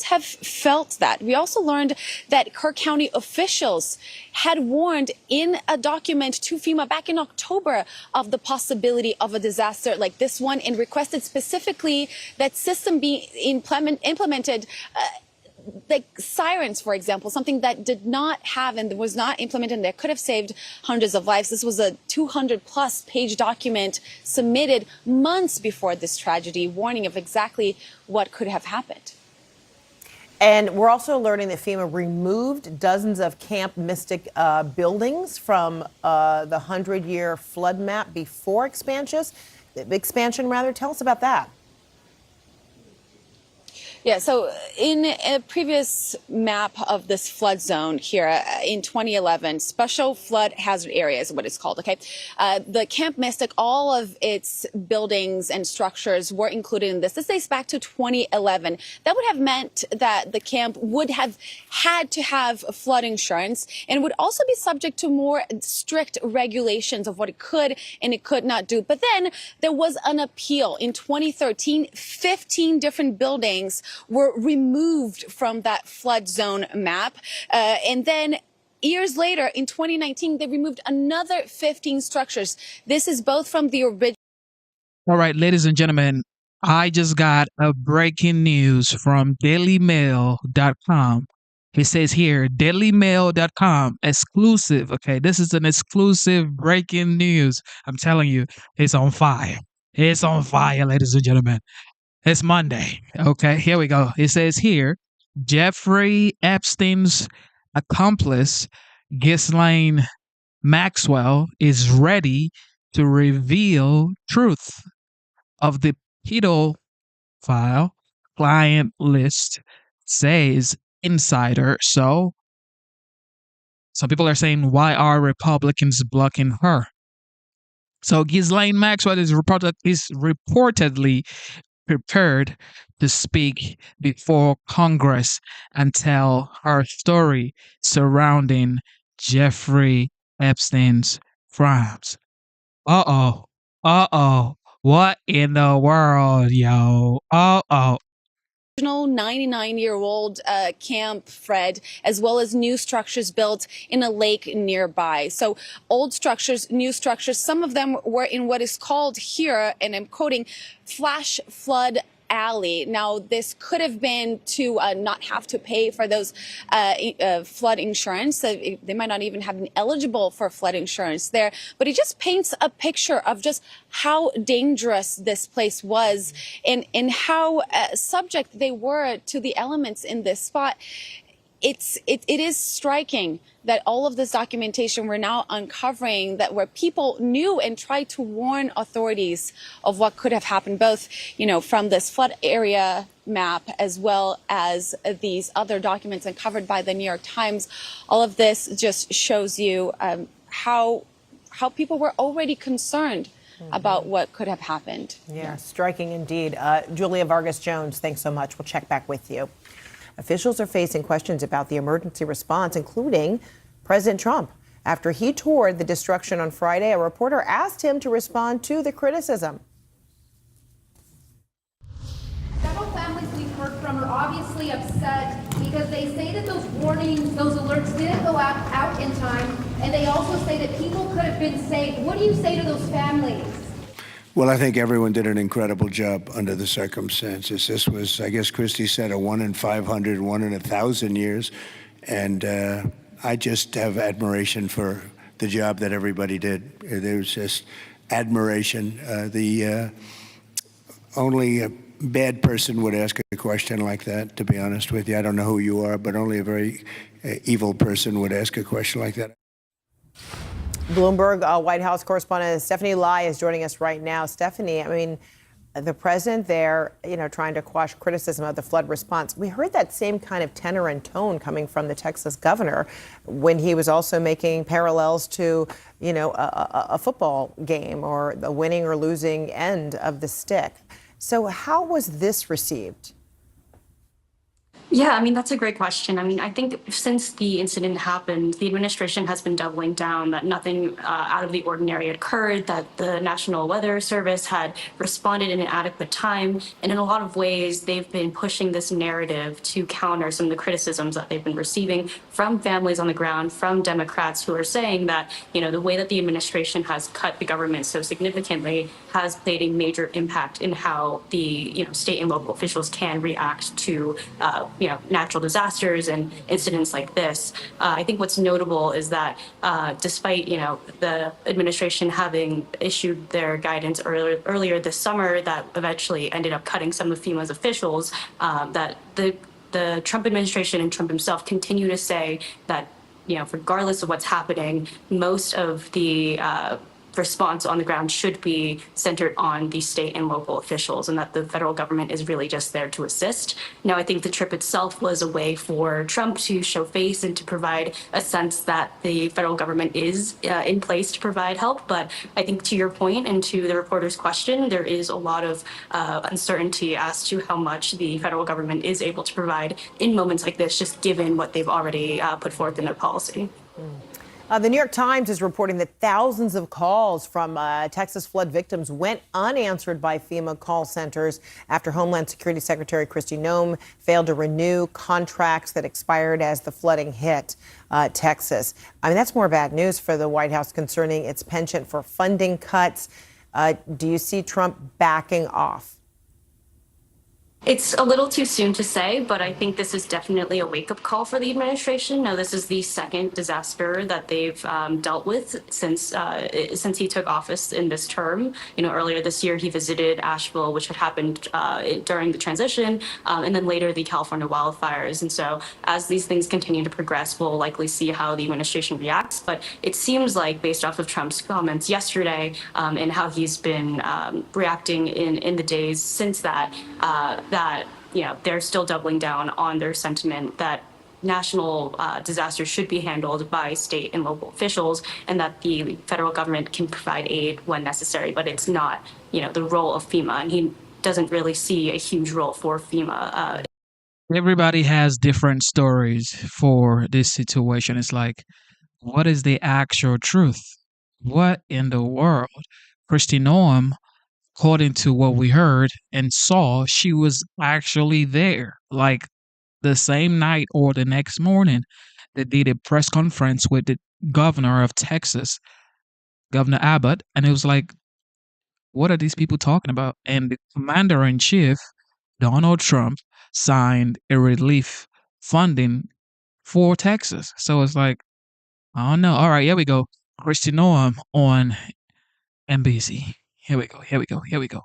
have felt that. We also learned that Kirk County officials had warned in a document to FEMA back in October of the possibility of a disaster like this one, and requested specifically that system be implemented, like sirens, for example, something that did not have and was not implemented and that could have saved hundreds of lives. This was a 200-plus page document submitted months before this tragedy, warning of exactly what could have happened. And we're also learning that FEMA removed dozens of Camp Mystic buildings from the 100-year flood map before expansion. Tell us about that. Yeah, so in a previous map of this flood zone here in 2011, special flood hazard area is what it's called, okay? The Camp Mystic, all of its buildings and structures were included in this. This dates back to 2011. That would have meant that the camp would have had to have flood insurance and would also be subject to more strict regulations of what it could and it could not do. But then there was an appeal in 2013, 15 different buildings were removed from that flood zone map. And then years later, in 2019, they removed another 15 structures. This is both from the original. All right, ladies and gentlemen, I just got a breaking news from dailymail.com. It says here, dailymail.com, exclusive. Okay, this is an exclusive breaking news. I'm telling you, it's on fire. It's on fire, ladies and gentlemen. It's Monday. Okay, here we go. It says here, Jeffrey Epstein's accomplice, Ghislaine Maxwell, is ready to reveal truth of the pedophile client list, says Insider. So some people are saying, why are Republicans blocking her? So Ghislaine Maxwell is reportedly prepared to speak before Congress and tell her story surrounding Jeffrey Epstein's crimes. Uh-oh. What in the world, yo? 99-year-old camp, Fred, as well as new structures built in a lake nearby. So old structures, new structures, some of them were in what is called here, and I'm quoting, flash flood alley. Now, this could have been to not have to pay for those flood insurance. They might not even have been eligible for flood insurance there. But it just paints a picture of just how dangerous this place was and how subject they were to the elements in this spot. It is striking that all of this documentation we're now uncovering, that where people knew and tried to warn authorities of what could have happened, both, from this flood area map as well as these other documents uncovered by the New York Times. All of this just shows you how people were already concerned about what could have happened. Yeah, striking indeed. Julia Vargas Jones, thanks so much. We'll check back with you. Officials are facing questions about the emergency response, including President Trump. After he toured the destruction on Friday, a reporter asked him to respond to the criticism. Several families we've heard from are obviously upset because they say that those warnings, those alerts didn't go out in time, and they also say that people could have been saved. What do you say to those families? Well, I think everyone did an incredible job under the circumstances. This was, I guess Christie said, a 1 in 500, 1 in 1,000 years. And I just have admiration for the job that everybody did. There was just admiration. The only a bad person would ask a question like that, to be honest with you. I don't know who you are, but only a very evil person would ask a question like that. Bloomberg White House correspondent Stephanie Lai is joining us right now. Stephanie, I mean, the president there, trying to quash criticism of the flood response. We heard that same kind of tenor and tone coming from the Texas governor when he was also making parallels to, a football game or the winning or losing end of the stick. So how was this received? Yeah, I mean, that's a great question. I mean, I think since the incident happened, the administration has been doubling down that nothing out of the ordinary occurred, that the National Weather Service had responded in an adequate time. And in a lot of ways, they've been pushing this narrative to counter some of the criticisms that they've been receiving from families on the ground, from Democrats who are saying that, the way that the administration has cut the government so significantly has played a major impact in how the, state and local officials can react to, natural disasters and incidents like this. I think what's notable is that despite, the administration having issued their guidance earlier this summer that eventually ended up cutting some of FEMA's officials, that the Trump administration and Trump himself continue to say that, regardless of what's happening, most of the response on the ground should be centered on the state and local officials, and that the federal government is really just there to assist. Now, I think the trip itself was a way for Trump to show face and to provide a sense that the federal government is in place to provide help. But I think to your point and to the reporter's question, there is a lot of uncertainty as to how much the federal government is able to provide in moments like this, just given what they've already put forth in their policy. The New York Times is reporting that thousands of calls from Texas flood victims went unanswered by FEMA call centers after Homeland Security Secretary Kristi Noem failed to renew contracts that expired as the flooding hit Texas. I mean, that's more bad news for the White House concerning its penchant for funding cuts. Do you see Trump backing off? It's a little too soon to say, but I think this is definitely a wake-up call for the administration. Now, this is the second disaster that they've dealt with since he took office in this term. Earlier this year, he visited Asheville, which had happened during the transition, and then later the California wildfires. And so as these things continue to progress, we'll likely see how the administration reacts. But it seems like, based off of Trump's comments yesterday and how he's been reacting in the days since that, they're still doubling down on their sentiment that national disasters should be handled by state and local officials, and that the federal government can provide aid when necessary, but it's not, the role of FEMA. And he doesn't really see a huge role for FEMA. Everybody has different stories for this situation. It's like, what is the actual truth? What in the world? Kristi Noem, according to what we heard and saw, she was actually there, like the same night or the next morning. They did a press conference with the governor of Texas, Governor Abbott, and it was like, what are these people talking about? And the commander-in-chief, Donald Trump, signed a relief funding for Texas. So it's like, I don't know. All right, here we go. Kristi Noem on NBC. Here we go.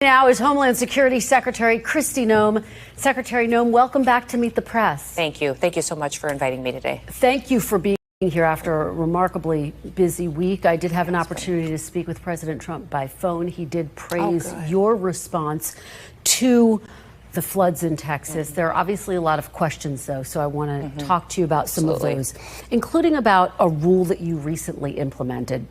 Now is Homeland Security Secretary Kristi Noem. Secretary Noem, welcome back to Meet the Press. Thank you. Thank you so much for inviting me today. Thank you for being here after a remarkably busy week. I did have an opportunity to speak with President Trump by phone. He did praise your response to the floods in Texas. There are obviously a lot of questions, though, so I want to talk to you about some of those, including about a rule that you recently implemented.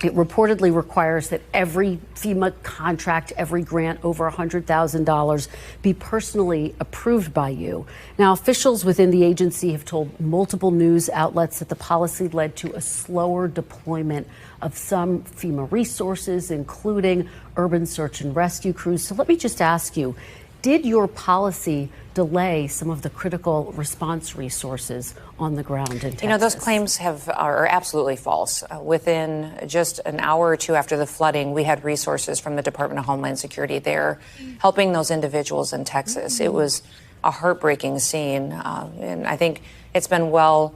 It reportedly requires that every FEMA contract, every grant over $100,000 be personally approved by you. Now, officials within the agency have told multiple news outlets that the policy led to a slower deployment of some FEMA resources, including urban search and rescue crews. So let me just ask you, did your policy delay some of the critical response resources on the ground in Texas? Those claims are absolutely false. Within just an hour or two after the flooding, we had resources from the Department of Homeland Security there helping those individuals in Texas. It was a heartbreaking scene, and I think it's been well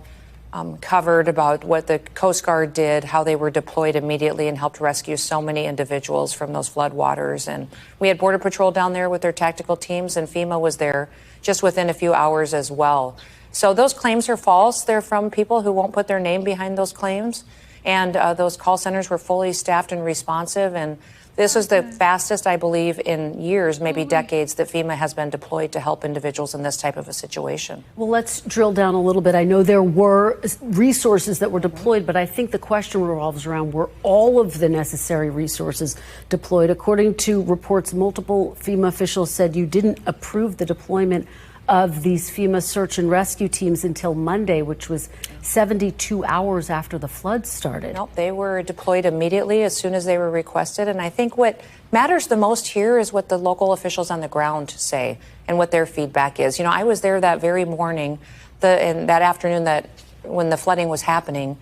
covered about what the Coast Guard did, how they were deployed immediately and helped rescue so many individuals from those floodwaters. And we had Border Patrol down there with their tactical teams, and FEMA was there just within a few hours as well. So those claims are false. They're from people who won't put their name behind those claims. And those call centers were fully staffed and responsive. And This was the fastest, I believe, in years, maybe decades, that FEMA has been deployed to help individuals in this type of a situation. Well, let's drill down a little bit. I know there were resources that were deployed, but I think the question revolves around, were all of the necessary resources deployed? According to reports, multiple FEMA officials said you didn't approve the deployment of these FEMA search and rescue teams until Monday, which was 72 hours after the floods started. Nope, they were deployed immediately as soon as they were requested. And I think what matters the most here is what the local officials on the ground say and what their feedback is. You know, I was there that very morning, and that afternoon that when the flooding was happening,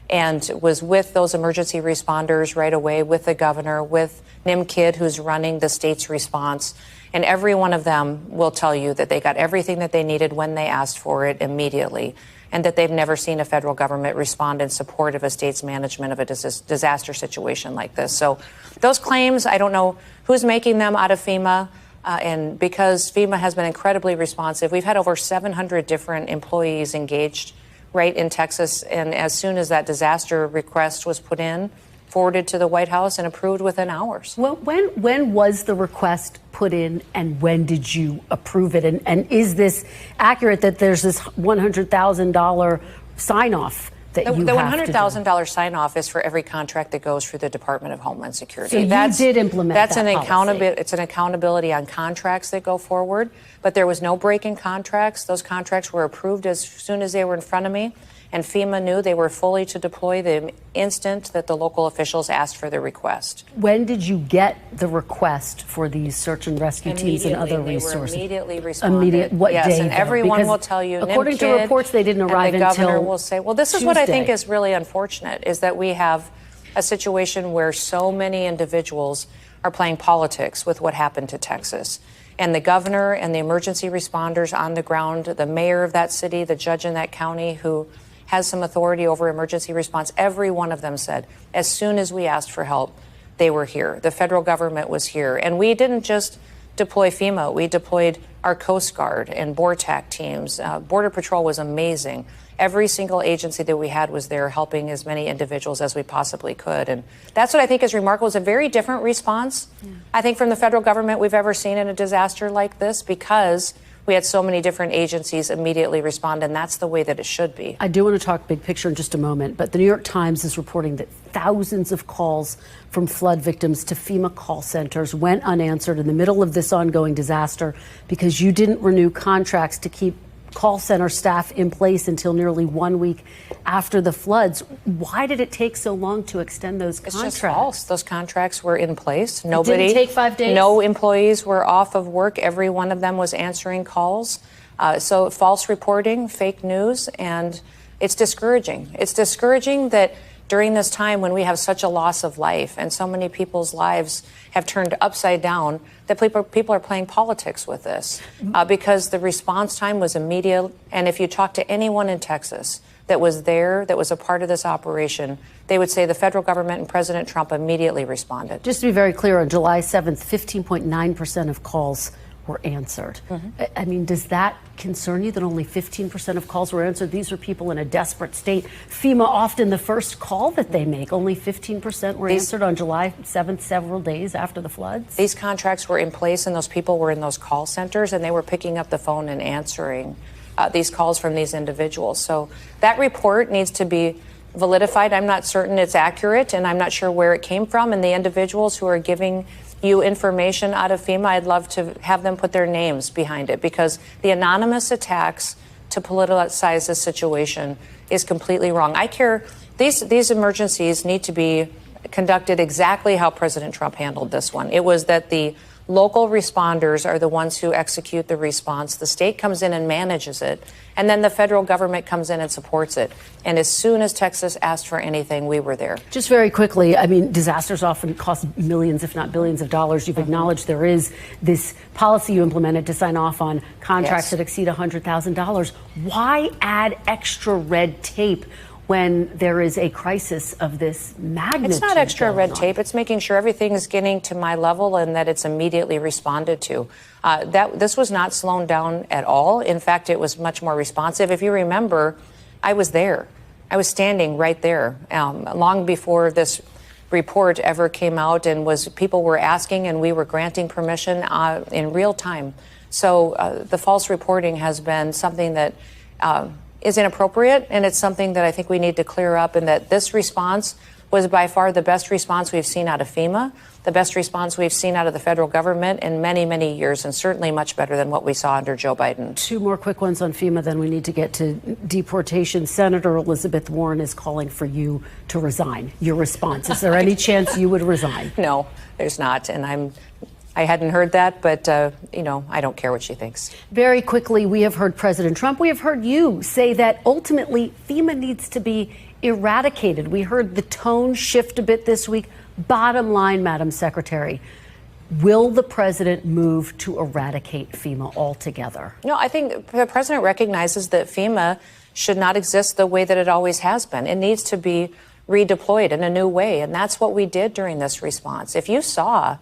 and was with those emergency responders right away, with the governor, with Nim Kidd, who's running the state's response. And every one of them will tell you that they got everything that they needed when they asked for it immediately, and that they've never seen a federal government respond in support of a state's management of a disaster situation like this. So those claims, I don't know who's making them out of FEMA. And because FEMA has been incredibly responsive, we've had over 700 different employees engaged right in Texas. And as soon as that disaster request was put in, forwarded to the White House and approved within hours. Well, when was the request put in, and when did you approve it? And is this accurate that there's this $100,000 sign-off that you have to do? The $100,000 sign-off is for every contract that goes through the Department of Homeland Security. So you did implement that policy. It's an accountability on contracts that go forward, but there was no break in contracts. Those contracts were approved as soon as they were in front of me. And FEMA knew they were fully to deploy the instant that the local officials asked for the request. When did you get the request for these search and rescue teams and other resources? They were immediately responded. What yes, day? And everyone will tell you. According to reports, they didn't arrive until the governor until will say, well, this is what I think is really unfortunate, is that we have a situation where so many individuals are playing politics with what happened to Texas. And the governor and the emergency responders on the ground, the mayor of that city, the judge in that county who has some authority over emergency response, every one of them said, as soon as we asked for help, they were here. The federal government was here. And we didn't just deploy FEMA. We deployed our Coast Guard and BORTAC teams. Border Patrol was amazing. Every single agency that we had was there helping as many individuals as we possibly could. And that's what I think is remarkable. It's a very different response, I think, from the federal government we've ever seen in a disaster like this, because we had so many different agencies immediately respond, and that's the way that it should be. I do want to talk big picture in just a moment, but the New York Times is reporting that thousands of calls from flood victims to FEMA call centers went unanswered in the middle of this ongoing disaster because you didn't renew contracts to keep call center staff in place until nearly 1 week after the floods. Why did it take so long to extend those contracts? It's just false. Those contracts were in place. It didn't take 5 days? No employees were off of work. Every one of them was answering calls. So false reporting, fake news, and it's discouraging. It's discouraging that during this time when we have such a loss of life and so many people's lives have turned upside down, that people are playing politics with this because the response time was immediate. And if you talk to anyone in Texas that was there, that was a part of this operation, they would say the federal government and President Trump immediately responded. Just to be very clear, on July 7th, 15.9% of calls were answered. I mean, does that concern you that only 15% of calls were answered? These are people in a desperate state. FEMA, often the first call that they make, only 15% were answered on July 7th, several days after the floods. These contracts were in place and those people were in those call centers and they were picking up the phone and answering these calls from these individuals. So that report needs to be validified. I'm not certain it's accurate and I'm not sure where it came from. And the individuals who are giving you information out of FEMA, I'd love to have them put their names behind it, because the anonymous attacks to politicize this situation is completely wrong. These emergencies need to be conducted exactly how President Trump handled this one. It was that the local responders are the ones who execute the response. The state comes in and manages it, and then the federal government comes in and supports it. And as soon as Texas asked for anything, we were there. Just very quickly, I mean, disasters often cost millions, if not billions of dollars. You've acknowledged there is this policy you implemented to sign off on contracts that exceed $100,000. Why add extra red tape when there is a crisis of this magnitude? It's not extra red tape. It's making sure everything is getting to my level and that it's immediately responded to. This was not slowed down at all. In fact, it was much more responsive. If you remember, I was there. I was standing right there long before this report ever came out and was people were asking and we were granting permission in real time. So the false reporting has been something that is inappropriate, and it's something that I think we need to clear up, and that this response was by far the best response we've seen out of FEMA, the best response we've seen out of the federal government in many, many years, and certainly much better than what we saw under Joe Biden. Two more quick ones on FEMA, then we need to get to deportation. Senator Elizabeth Warren is calling for you to resign. Your response, is there any chance you would resign? No, there's not, and I hadn't heard that, but, I don't care what she thinks. Very quickly, we have heard President Trump, we have heard you say that ultimately FEMA needs to be eradicated. We heard the tone shift a bit this week. Bottom line, Madam Secretary, will the president move to eradicate FEMA altogether? No, I think the president recognizes that FEMA should not exist the way that it always has been. It needs to be redeployed in a new way, and that's what we did during this response. If you saw,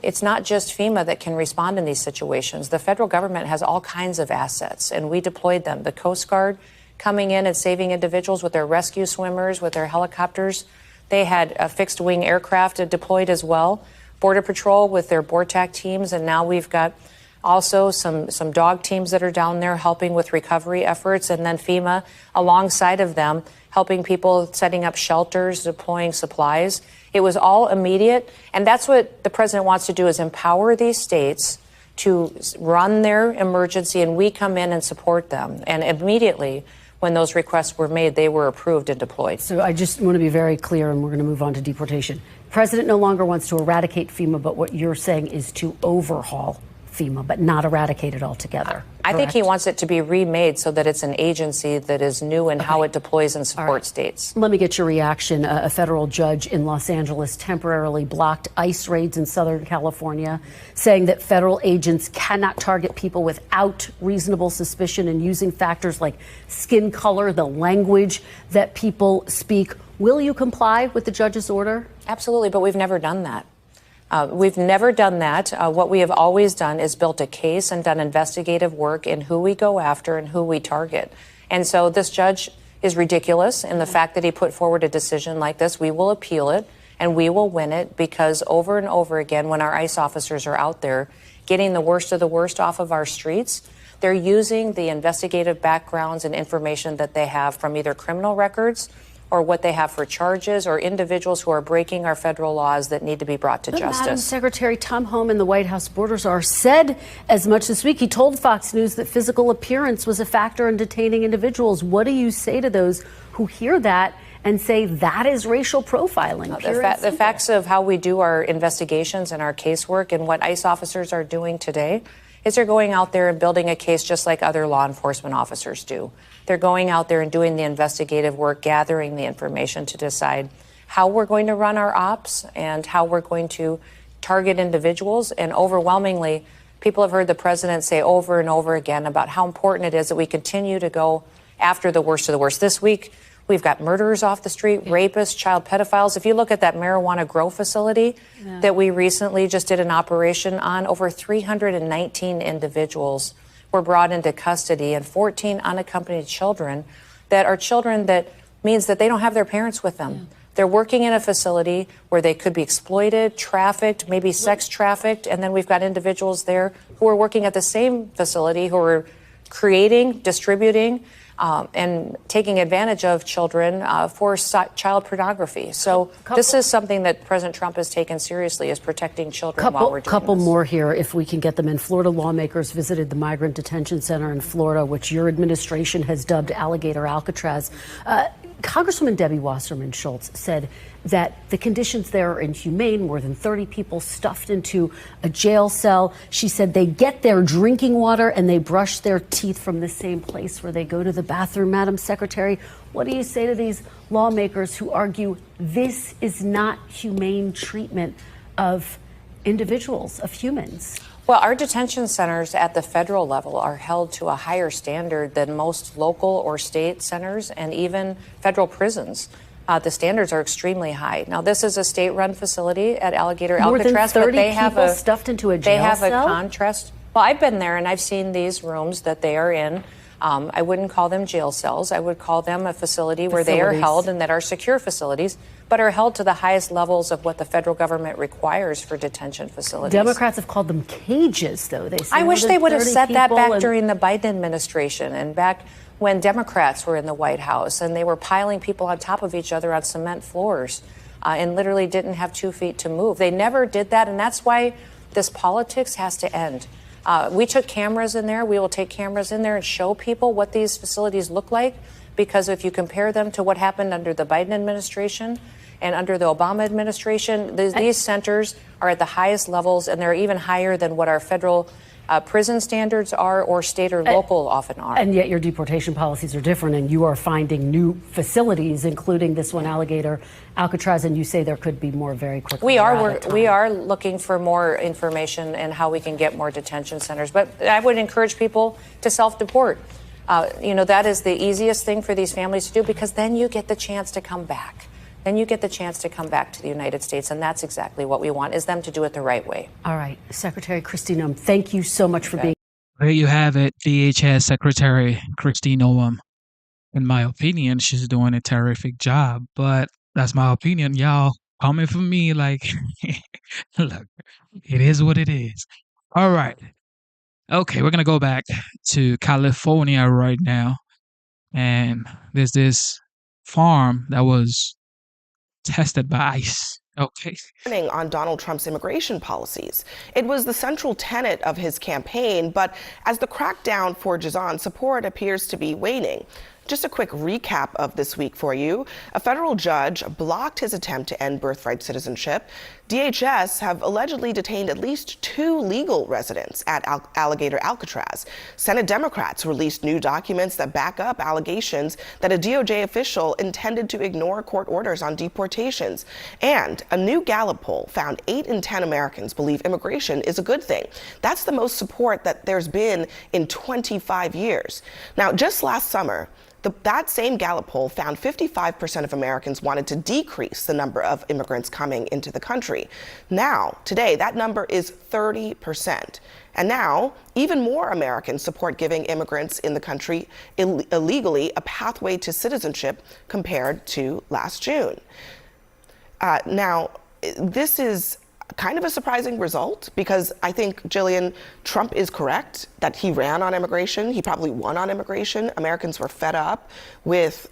it's not just FEMA that can respond in these situations. The federal government has all kinds of assets, and we deployed them. The Coast Guard coming in and saving individuals with their rescue swimmers, with their helicopters. They had fixed-wing aircraft deployed as well. Border Patrol with their BORTAC teams, and now we've got also some dog teams that are down there helping with recovery efforts, and then FEMA alongside of them helping people setting up shelters, deploying supplies. It was all immediate, and that's what the president wants to do, is empower these states to run their emergency, and we come in and support them. And immediately, when those requests were made, they were approved and deployed. So I just want to be very clear, and we're going to move on to deportation. President no longer wants to eradicate FEMA, but what you're saying is to overhaul FEMA, but not eradicate it altogether. I think he wants it to be remade so that it's an agency that is new in how it deploys and supports states. Let me get your reaction. A federal judge in Los Angeles temporarily blocked ICE raids in Southern California, saying that federal agents cannot target people without reasonable suspicion, and using factors like skin color, the language that people speak. Will you comply with the judge's order? Absolutely, but we've never done that. We've never done that. What we have always done is built a case and done investigative work in who we go after and who we target. And so this judge is ridiculous in the fact that he put forward a decision like this. We will appeal it and we will win it, because over and over again, when our ICE officers are out there getting the worst of the worst off of our streets, they're using the investigative backgrounds and information that they have from either criminal records or what they have for charges, or individuals who are breaking our federal laws that need to be brought to justice. Madam Secretary, Tom Homan, the White House border czar, said as much this week. He told Fox News that physical appearance was a factor in detaining individuals. What do you say to those who hear that and say that is racial profiling? The facts of how we do our investigations and our casework and what ICE officers are doing today is they're going out there and building a case just like other law enforcement officers do. They're going out there and doing the investigative work, gathering the information to decide how we're going to run our ops and how we're going to target individuals. And overwhelmingly, people have heard the president say over and over again about how important it is that we continue to go after the worst of the worst. This week, we've got murderers off the street, rapists, child pedophiles. If you look at that marijuana grow facility that we recently just did an operation on, over 319 individuals were brought into custody, and 14 unaccompanied children that means that they don't have their parents with them. Yeah. They're working in a facility where they could be exploited, trafficked, maybe sex trafficked, and then we've got individuals there who are working at the same facility who are creating, distributing, and taking advantage of children for child pornography. So this is something that President Trump has taken seriously, is protecting children while we're doing Couple this. more here, if we can get them in. Florida lawmakers visited the migrant detention center in Florida, which your administration has dubbed Alligator Alcatraz. Congresswoman Debbie Wasserman Schultz said that the conditions there are inhumane, more than 30 people stuffed into a jail cell. She said they get their drinking water and they brush their teeth from the same place where they go to the bathroom. Madam Secretary, what do you say to these lawmakers who argue this is not humane treatment of individuals, of humans? Well, our detention centers at the federal level are held to a higher standard than most local or state centers and even federal prisons. The standards are extremely high. Now, this is a state-run facility at Alligator Alcatraz, but they have a stuffed into a jail They have cell? a contrast. Well, I've been there and I've seen these rooms that they are in. I wouldn't call them jail cells. I would call them a facility where they are held and that are secure facilities, but are held to the highest levels of what the federal government requires for detention facilities. Democrats have called them cages, though. They say I wish they would have said that back and during the Biden administration and back when Democrats were in the White House and they were piling people on top of each other on cement floors and literally didn't have 2 feet to move. They never did that, and that's why this politics has to end. We took cameras in there. We will take cameras in there and show people what these facilities look like, because if you compare them to what happened under the Biden administration and under the Obama administration, these centers are at the highest levels, and they're even higher than what our federal prison standards are, or state or local often are. And yet your deportation policies are different, and you are finding new facilities, including this one, Alligator Alcatraz, and you say there could be more very quickly. We are looking for more information and how we can get more detention centers. But I would encourage people to self-deport. That is the easiest thing for these families to do, because then you get the chance to come back. Then you get the chance to come back to the United States, and that's exactly what we want, is them to do it the right way. All right. Secretary Kristi Noem, thank you so much for being. There you have it, DHS Secretary Kristi Noem. In my opinion, she's doing a terrific job, but that's my opinion. Y'all coming for me like, look, it is what it is. All right. Okay, we're going to go back to California right now. And there's this farm that was tested by ICE. Okay. On Donald Trump's immigration policies. It was the central tenet of his campaign, but as the crackdown for Jazan support appears to be waning. Just a quick recap of this week for you. A federal judge blocked his attempt to end birthright citizenship. DHS have allegedly detained at least 2 legal residents at Alligator Alcatraz. Senate Democrats released new documents that back up allegations that a DOJ official intended to ignore court orders on deportations. And a new Gallup poll found 8 in 10 Americans believe immigration is a good thing. That's the most support that there's been in 25 years. Now, just last summer, that same Gallup poll found 55% of Americans wanted to decrease the number of immigrants coming into the country. Now, today, that number is 30%. And now, even more Americans support giving immigrants in the country illegally a pathway to citizenship compared to last June. Now, this is kind of a surprising result, because I think, Jillian, Trump is correct that he ran on immigration. He probably won on immigration. Americans were fed up with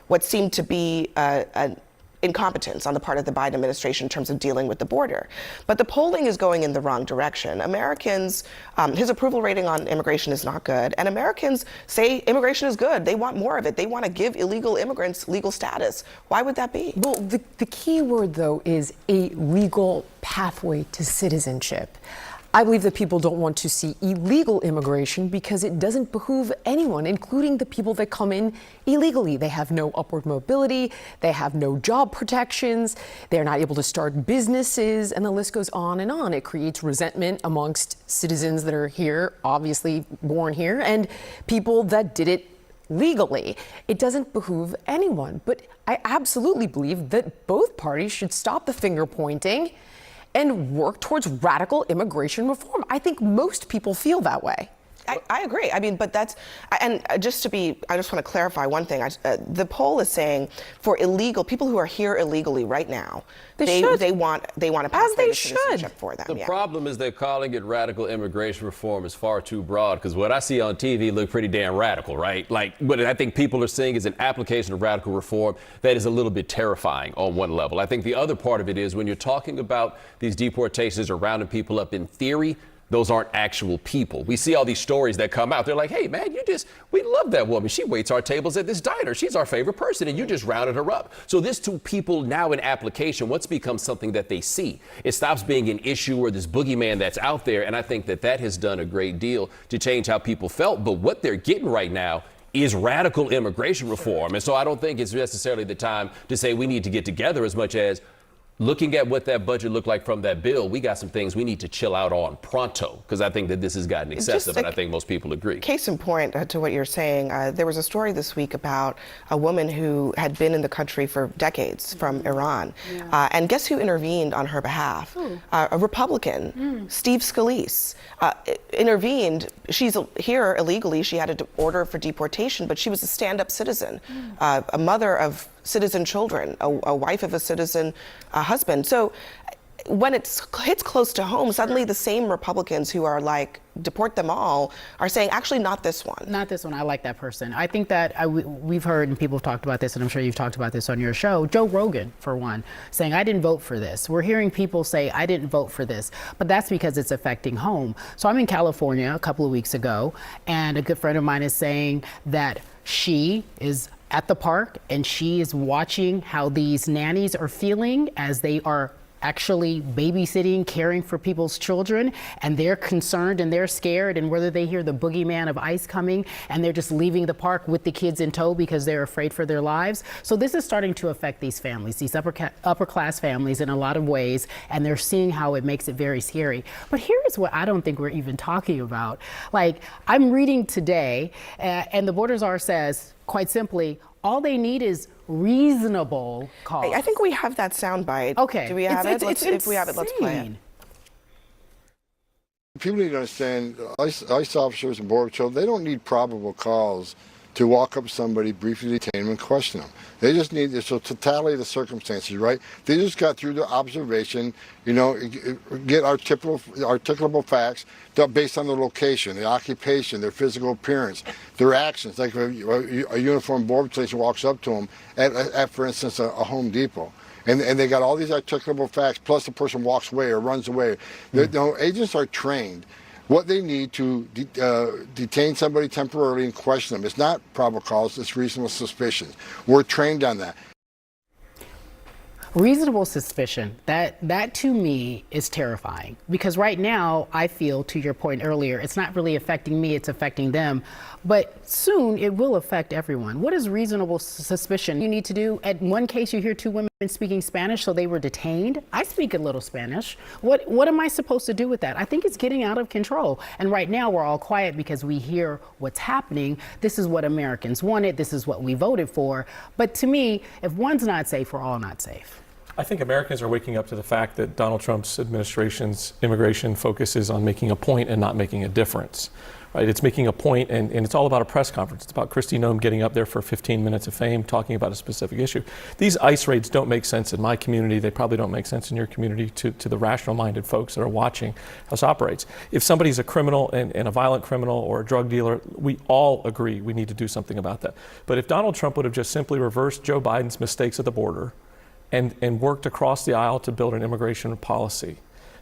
what seemed to be an incompetence on the part of the Biden administration in terms of dealing with the border. But the polling is going in the wrong direction. Americans, his approval rating on immigration is not good, and Americans say immigration is good. They want more of it. They want to give illegal immigrants legal status. Why would that be? Well, the key word, though, is a legal pathway to citizenship. I believe that people don't want to see illegal immigration because it doesn't behoove anyone, including the people that come in illegally. They have no upward mobility, they have no job protections, they're not able to start businesses, and the list goes on and on. It creates resentment amongst citizens that are here, obviously born here, and people that did it legally. It doesn't behoove anyone. But I absolutely believe that both parties should stop the finger pointing and work towards radical immigration reform. I think most people feel that way. I agree. I mean, but that's, and I just want to clarify one thing. The poll is saying for illegal people who are here illegally right now, they want a pathway to citizenship for them. The problem is they're calling it radical immigration reform is far too broad, because what I see on TV look pretty damn radical, right? Like, what I think people are seeing is an application of radical reform that is a little bit terrifying on one level. I think the other part of it is when you're talking about these deportations or rounding people up in theory, those aren't actual people. We see all these stories that come out. They're like, hey, man, we love that woman. She waits our tables at this diner. She's our favorite person, and you just rounded her up. So this to people now in application, what's become something that they see. It stops being an issue or this boogeyman that's out there, and I think that has done a great deal to change how people felt. But what they're getting right now is radical immigration reform. And so I don't think it's necessarily the time to say we need to get together as much as looking at what that budget looked like from that bill, we got some things we need to chill out on pronto, because I think that this has gotten excessive, and I think most people agree. Case in point to what you're saying, there was a story this week about a woman who had been in the country for decades from Iran. And guess who intervened on her behalf? A Republican, Steve Scalise, intervened. She's here illegally. She had an order for deportation, but she was a stand-up citizen, a mother of citizen children, a wife of a citizen husband. So when it hits close to home, suddenly the same Republicans who are like, deport them all, are saying, actually, not this one. Not this one. I like that person. I think that we've heard, and people have talked about this, and I'm sure you've talked about this on your show, Joe Rogan, for one, saying, I didn't vote for this. We're hearing people say, I didn't vote for this, but that's because it's affecting home. So I'm in California a couple of weeks ago, and a good friend of mine is saying that she is at the park and she is watching how these nannies are feeling as they are actually babysitting, caring for people's children, and they're concerned and they're scared, and whether they hear the boogeyman of ICE coming and they're just leaving the park with the kids in tow because they're afraid for their lives. So this is starting to affect these families, these upper class families in a lot of ways, and they're seeing how it makes it very scary. But here is what I don't think we're even talking about. Like, I'm reading today, and the Border Czar says, quite simply, all they need is reasonable cause. I think we have that soundbite. Okay. Do we have it? If we have it, let's play it. People need to understand, ICE officers and Border Patrol, they don't need probable cause to walk up to somebody, briefly detain them, and question them. They just need the totality of the circumstances, right? They just got through the observation, you know, get articulable facts based on the location, the occupation, their physical appearance, their actions. Like a uniformed Border Patrol agent walks up to them at, for instance, a Home Depot. And they got all these articulable facts, plus the person walks away or runs away. Agents are trained. What they need to detain somebody temporarily and question them. It's not probable cause, it's reasonable suspicion. We're trained on that. Reasonable suspicion, that to me is terrifying, because right now I feel, to your point earlier, it's not really affecting me, it's affecting them, but soon it will affect everyone. What is reasonable suspicion you need to do? At one case you hear two women speaking Spanish, so they were detained. I speak a little Spanish. What am I supposed to do with that? I think it's getting out of control, and right now we're all quiet because we hear what's happening. This is what Americans wanted, this is what we voted for, but to me, if one's not safe, we're all not safe. I think Americans are waking up to the fact that Donald Trump's administration's immigration focuses on making a point and not making a difference. Right? It's making a point, and it's all about a press conference. It's about Kristi Noem getting up there for 15 minutes of fame, talking about a specific issue. These ICE raids don't make sense in my community. They probably don't make sense in your community to the rational-minded folks that are watching how this operates. If somebody's a criminal and a violent criminal or a drug dealer, we all agree we need to do something about that. But if Donald Trump would have just simply reversed Joe Biden's mistakes at the border and worked across the aisle to build an immigration policy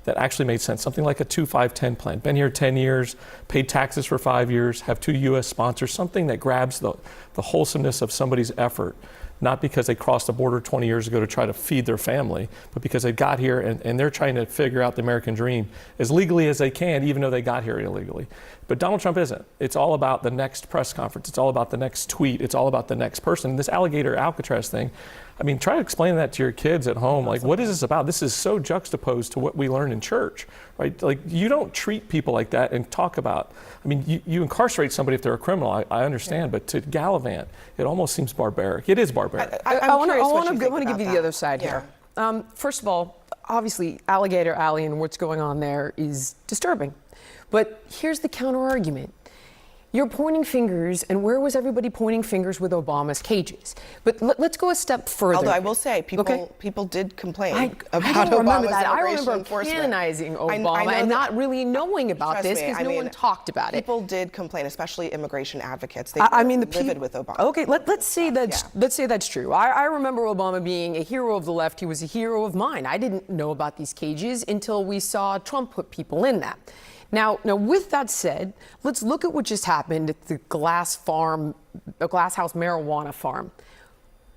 that actually made sense, something like a 2-5-10 plan. Been here 10 years, paid taxes for 5 years, have 2 U.S. sponsors, something that grabs the wholesomeness of somebody's effort, not because they crossed the border 20 years ago to try to feed their family, but because they got here and they're trying to figure out the American dream as legally as they can, even though they got here illegally. But Donald Trump isn't. It's all about the next press conference. It's all about the next tweet. It's all about the next person. This alligator Alcatraz thing, I mean, try to explain that to your kids at home. Like, what is this about? This is so juxtaposed to what we learn in church, right? Like, you don't treat people like that and talk about, I mean, you incarcerate somebody if they're a criminal, I understand, but to gallivant, it almost seems barbaric. It is barbaric. I want to give you the other side here. First of all, obviously, Alligator Alley and what's going on there is disturbing. But here's the counter argument. You're pointing fingers, and where was everybody pointing fingers with Obama's cages? But let's go a step further. Although I will say, people did complain about I don't remember Obama's that. I immigration remember enforcement. canonizing Obama I know and not really knowing about this because no one talked about it. People did complain, especially immigration advocates. They livid with Obama. Okay, let's say that's true. I remember Obama being a hero of the left. He was a hero of mine. I didn't know about these cages until we saw Trump put people in that. Now, with that said, let's look at what just happened at the Glass House marijuana farm.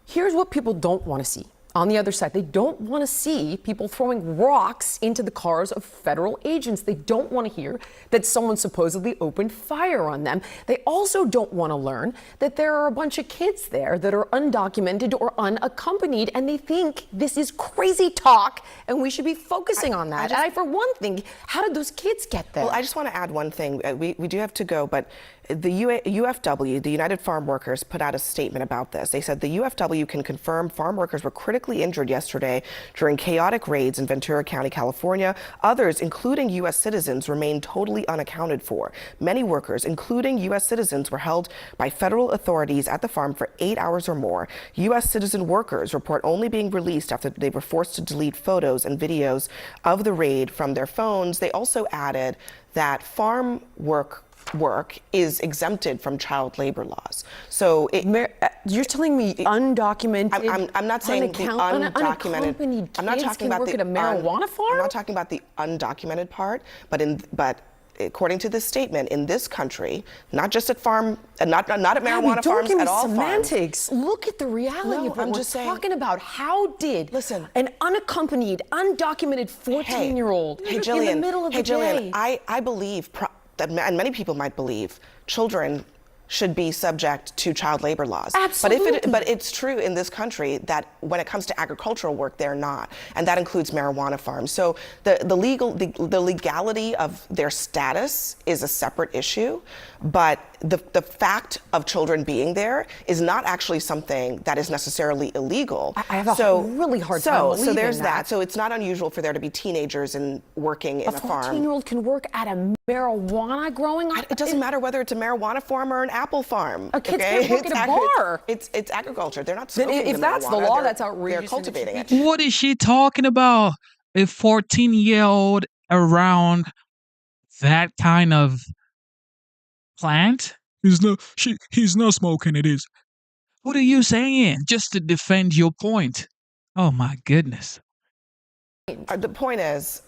Here's what people don't want to see. on the other side. They don't want to see people throwing rocks into the cars of federal agents. They don't want to hear that someone supposedly opened fire on them. They also don't want to learn that there are a bunch of kids there that are undocumented or unaccompanied, and they think this is crazy talk and we should be focusing on that. And I, for one thing, how did those kids get there? Well, I just want to add one thing. We do have to go, but the UFW, the United Farm Workers, put out a statement about this. They said the UFW can confirm farm workers were critically injured yesterday during chaotic raids in Ventura County, California. Others, including U.S. citizens, remain totally unaccounted for. Many workers, including U.S. citizens, were held by federal authorities at the farm for 8 hours or more. U.S. citizen workers report only being released after they were forced to delete photos and videos of the raid from their phones. They also added that farm work is exempted from child labor laws. So you're telling me undocumented? I'm not saying the undocumented. I'm not talking about work at a marijuana farm. I'm not talking about the undocumented part, but according to this statement, in this country, not just at farm, not at marijuana farms, at all semantics. farms. Look at the reality of what I'm we're just saying, talking about. How did an unaccompanied, undocumented 14-year-old in the middle of the day? I believe that, and many people might believe, children should be subject to child labor laws. Absolutely. But it's true in this country that when it comes to agricultural work, they're not, and that includes marijuana farms. So the legality of their status is a separate issue, but the fact of children being there is not actually something that is necessarily illegal. I have a really hard time believing So there's that. So it's not unusual for there to be teenagers working in a farm. A 14-year-old can work at a marijuana growing. It doesn't matter whether it's a marijuana farm or an apple farm. A kid can't work at a bar. It's agriculture. They're not smoking If the that's the marijuana, law, that's outrageous. They're cultivating it. What is she talking about? A 14-year-old around that kind of plant? He's not smoking, it is. What are you saying? Just to defend your point. Oh my goodness. The point is,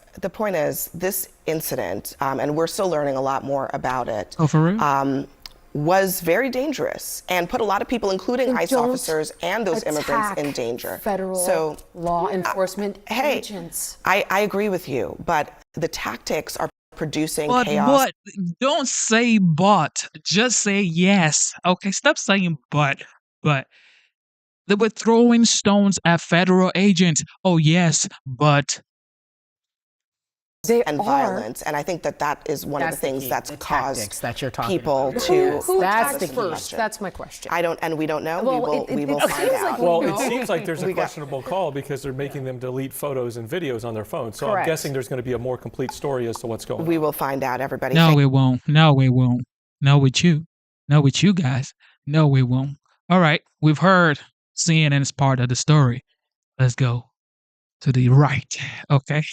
this incident, and we're still learning a lot more about it. Oh, for real? Was very dangerous and put a lot of people, including ICE officers and those immigrants, in danger. Federal law enforcement agents. I agree with you, but the tactics are producing But chaos. what? Don't say but. Just say yes. Okay, stop saying but. But they were throwing stones at federal agents. Oh yes, but. And violence, and I think that is one of the things that's caused people to. Who asked first? That's my question. We don't know. Well, we will find out. Well, it seems like there's a questionable call because they're making them delete photos and videos on their phone. So I'm guessing there's going to be a more complete story as to what's going on. We will find out, everybody. No, it won't. No, it won't. No, with you. No, with you guys. No, it won't. All right, we've heard CNN's part of the story. Let's go to the right. Okay,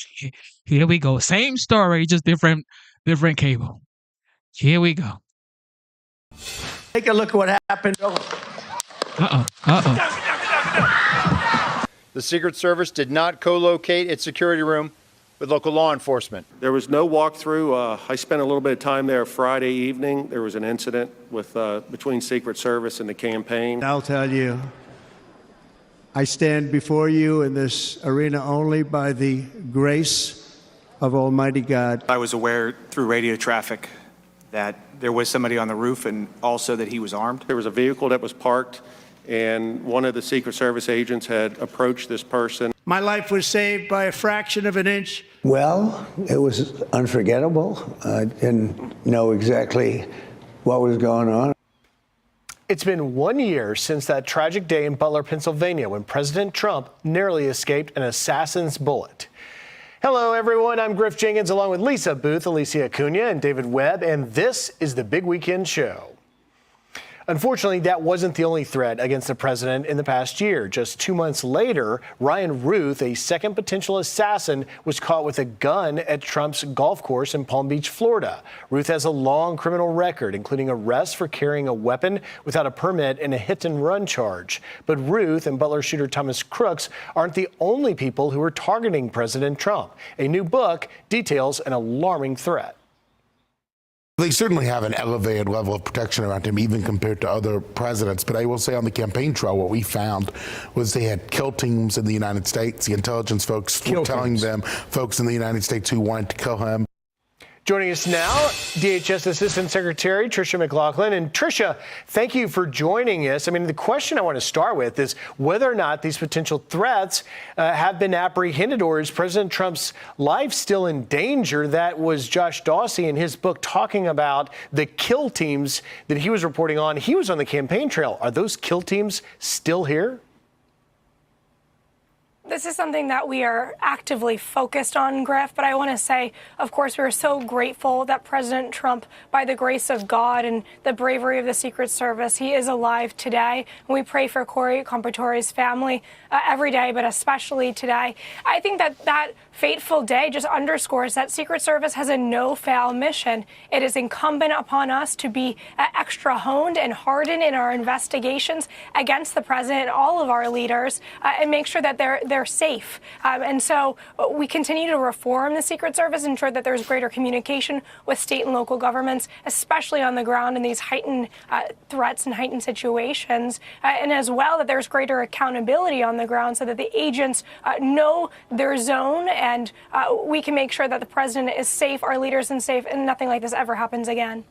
here we go. Same story, just different cable. Here we go. Take a look at what happened. The Secret Service did not co-locate its security room with local law enforcement. There was no walkthrough. I spent a little bit of time there Friday evening. There was an incident between Secret Service and the campaign. I'll tell you, I stand before you in this arena only by the grace of Almighty God. I was aware through radio traffic that there was somebody on the roof and also that he was armed. There was a vehicle that was parked, and one of the Secret Service agents had approached this person. My life was saved by a fraction of an inch. Well, it was unforgettable. I didn't know exactly what was going on. It's been 1 year since that tragic day in Butler, Pennsylvania, when President Trump narrowly escaped an assassin's bullet. Hello, everyone. I'm Griff Jenkins, along with Lisa Booth, Alicia Acuna, and David Webb, and this is the Big Weekend Show. Unfortunately, that wasn't the only threat against the president in the past year. Just 2 months later, Ryan Ruth, a second potential assassin, was caught with a gun at Trump's golf course in Palm Beach, Florida. Ruth has a long criminal record, including arrests for carrying a weapon without a permit and a hit-and-run charge. But Ruth and Butler shooter Thomas Crooks aren't the only people who are targeting President Trump. A new book details an alarming threat. They certainly have an elevated level of protection around him, even compared to other presidents. But I will say on the campaign trail, what we found was they had kill teams in the United States. The intelligence folks were telling them folks in the United States who wanted to kill him. Joining us now, DHS Assistant Secretary Tricia McLaughlin. And Tricia, thank you for joining us. I mean, the question I want to start with is whether or not these potential threats have been apprehended, or is President Trump's life still in danger? That was Josh Dawsey in his book talking about the kill teams that he was reporting on. He was on the campaign trail. Are those kill teams still here? This is something that we are actively focused on, Griff, but I want to say, of course, we are so grateful that President Trump, by the grace of God and the bravery of the Secret Service, he is alive today. And we pray for Corey Compertore's family every day, but especially today. I think that fateful day just underscores that Secret Service has a no-fail mission. It is incumbent upon us to be extra honed and hardened in our investigations against the president and all of our leaders, and make sure that they're safe. And so we continue to reform the Secret Service, ensure that there's greater communication with state and local governments, especially on the ground in these heightened threats and heightened situations, and as well that there's greater accountability on the ground so that the agents know their zone, and we can make sure that the president is safe, our leaders are safe, and nothing like this ever happens again.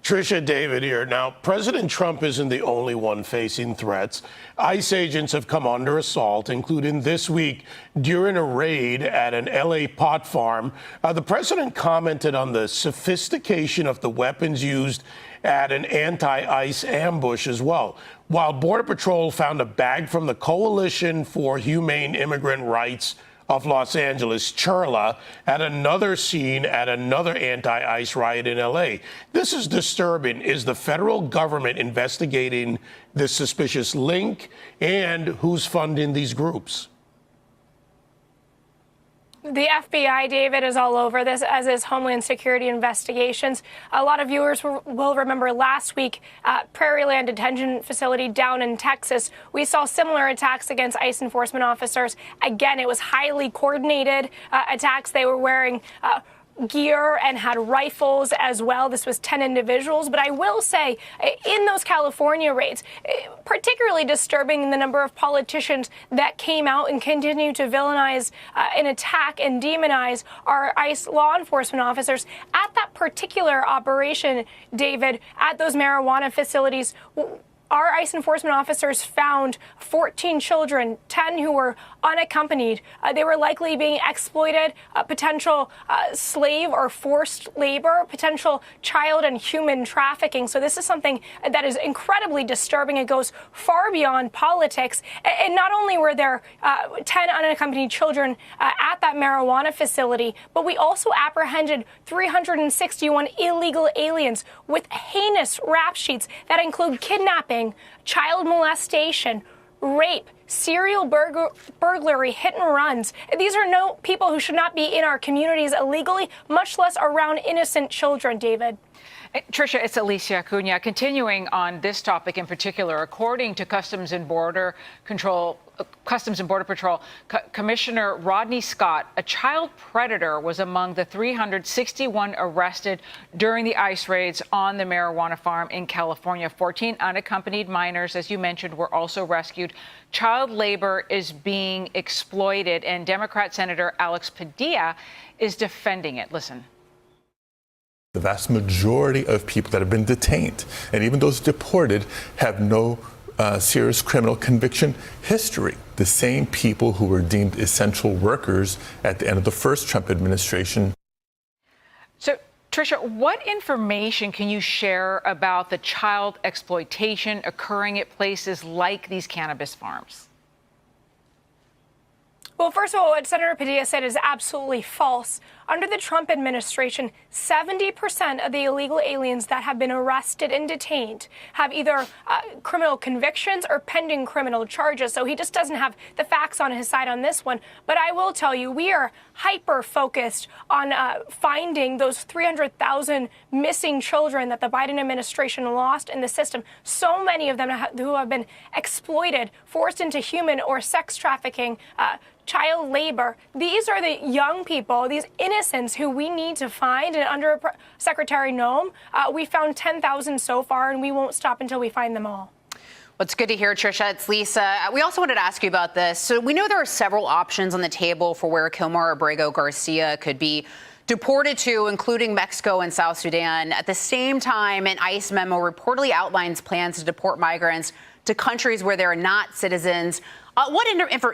Tricia, David here. Now, President Trump isn't the only one facing threats. ICE agents have come under assault, including this week during a raid at an L.A. pot farm. The president commented on the sophistication of the weapons used at an anti-ICE ambush as well. While Border Patrol found a bag from the Coalition for Humane Immigrant Rights of Los Angeles, CHIRLA, at another scene at another anti-ICE riot in L.A. This is disturbing. Is the federal government investigating this suspicious link, and who's funding these groups? The FBI, David, is all over this, as is Homeland Security investigations. A lot of viewers will remember last week at Prairieland Detention Facility down in Texas, we saw similar attacks against ICE enforcement officers. Again, it was highly coordinated attacks. They were wearing gear and had rifles as well. This was 10 individuals. But I will say, in those California raids, particularly disturbing the number of politicians that came out and continue to villainize and attack and demonize our ICE law enforcement officers. At that particular operation, David, at those marijuana facilities, our ICE enforcement officers found 14 children, 10 who were unaccompanied. They were likely being exploited, potential slave or forced labor, potential child and human trafficking. So this is something that is incredibly disturbing. It goes far beyond politics. And not only were there 10 unaccompanied children at that marijuana facility, but we also apprehended 361 illegal aliens with heinous rap sheets that include kidnapping, child molestation, rape, serial burglary, hit and runs. These are no people who should not be in our communities illegally, much less around innocent children, David. Tricia, it's Alicia Acuna. Continuing on this topic in particular, according to Customs and Border Patrol Commissioner Rodney Scott, a child predator was among the 361 arrested during the ICE raids on the marijuana farm in California. 14 unaccompanied minors, as you mentioned, were also rescued. Child labor is being exploited, and Democrat Senator Alex Padilla is defending it. Listen. The vast majority of people that have been detained, and even those deported, have no serious criminal conviction history. The same people who were deemed essential workers at the end of the first Trump administration. So, Tricia, what information can you share about the child exploitation occurring at places like these cannabis farms? Well, first of all, what Senator Padilla said is absolutely false. Under the Trump administration, 70% of the illegal aliens that have been arrested and detained have either criminal convictions or pending criminal charges. So he just doesn't have the facts on his side on this one. But I will tell you, we are hyper-focused on finding those 300,000 missing children that the Biden administration lost in the system. So many of them who have been exploited, forced into human or sex trafficking, child labor. These are the young people, these innocent innocents who we need to find. And under Secretary Noem, we found 10,000 so far, and we won't stop until we find them all. Well, it's good to hear, Tricia. It's Lisa. We also wanted to ask you about this. So we know there are several options on the table for where Kilmar Abrego Garcia could be deported to, including Mexico and South Sudan. At the same time, an ICE memo reportedly outlines plans to deport migrants to countries where they're not citizens. What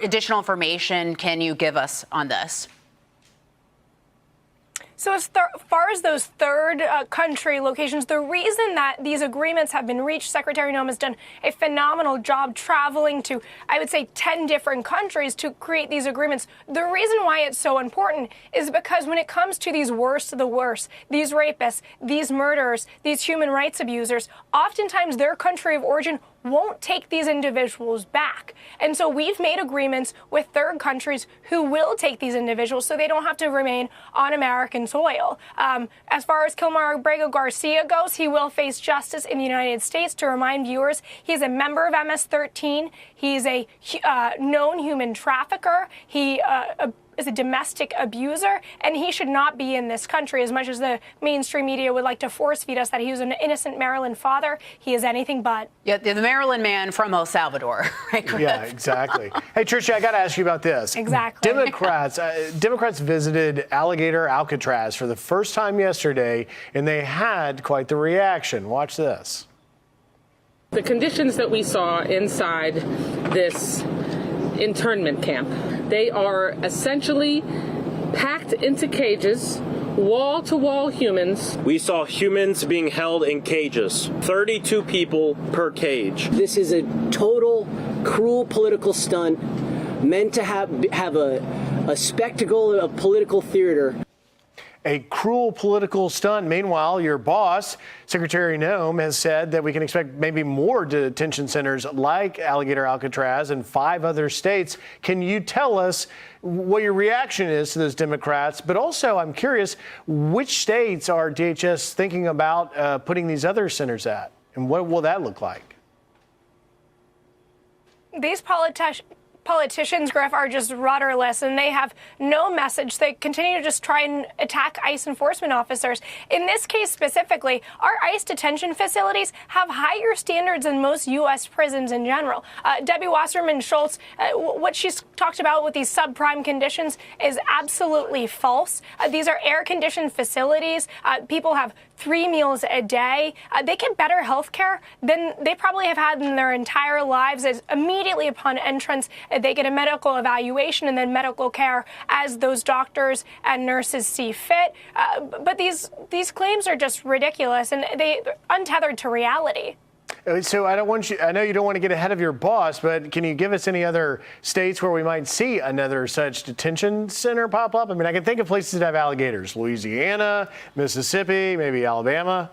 additional information can you give us on this? So as far as those third country locations, the reason that these agreements have been reached, Secretary Noem has done a phenomenal job traveling to, I would say, 10 different countries to create these agreements. The reason why it's so important is because when it comes to these worst of the worst, these rapists, these murderers, these human rights abusers, oftentimes their country of origin won't take these individuals back. And so we've made agreements with third countries who will take these individuals so they don't have to remain on American soil. As far as Kilmar Abrego Garcia goes, he will face justice in the United States. To remind viewers, he's a member of MS-13. He's a known human trafficker. He is a domestic abuser, and he should not be in this country. As much as the mainstream media would like to force feed us that he was an innocent Maryland father, he is anything but. Yeah, the Maryland man from El Salvador, right, Griff? Yeah, exactly. Hey, Tricia, I got to ask you about this. Exactly. Democrats visited Alligator Alcatraz for the first time yesterday, and they had quite the reaction. Watch this. The conditions that we saw inside this internment camp, they are essentially packed into cages, wall-to-wall humans. We saw humans being held in cages, 32 people per cage. This is a total cruel political stunt meant to have a spectacle of political theater. A cruel political stunt. Meanwhile, your boss, Secretary Noem, has said that we can expect maybe more detention centers like Alligator Alcatraz in 5 other states. Can you tell us what your reaction is to those Democrats? But also, I'm curious, which states are DHS thinking about putting these other centers at? And what will that look like? These politicians, Griff, are just rudderless, and they have no message. They continue to just try and attack ICE enforcement officers. In this case specifically, our ICE detention facilities have higher standards than most U.S. prisons in general. Debbie Wasserman Schultz, what she's talked about with these subprime conditions is absolutely false. These are air-conditioned facilities. People have 3 meals a day. They get better health care than they probably have had in their entire lives. As immediately upon entrance, they get a medical evaluation and then medical care as those doctors and nurses see fit. But these claims are just ridiculous, and they're untethered to reality. So I know you don't want to get ahead of your boss, but can you give us any other states where we might see another such detention center pop up? I mean, I can think of places that have alligators: Louisiana, Mississippi, maybe Alabama.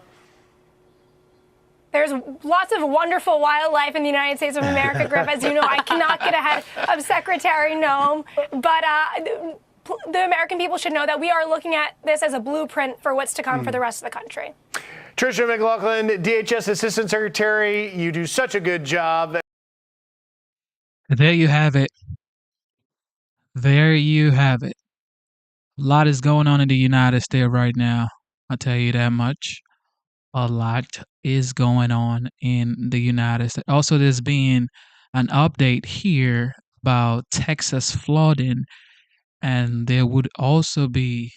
There's lots of wonderful wildlife in the United States of America, Griff. As you know, I cannot get ahead of Secretary Noem, but the American people should know that we are looking at this as a blueprint for what's to come for the rest of the country. Tricia McLaughlin, DHS Assistant Secretary, you do such a good job. There you have it. There you have it. A lot is going on in the United States right now. I'll tell you that much. A lot is going on in the United States. Also, there's been an update here about Texas flooding, and there would also be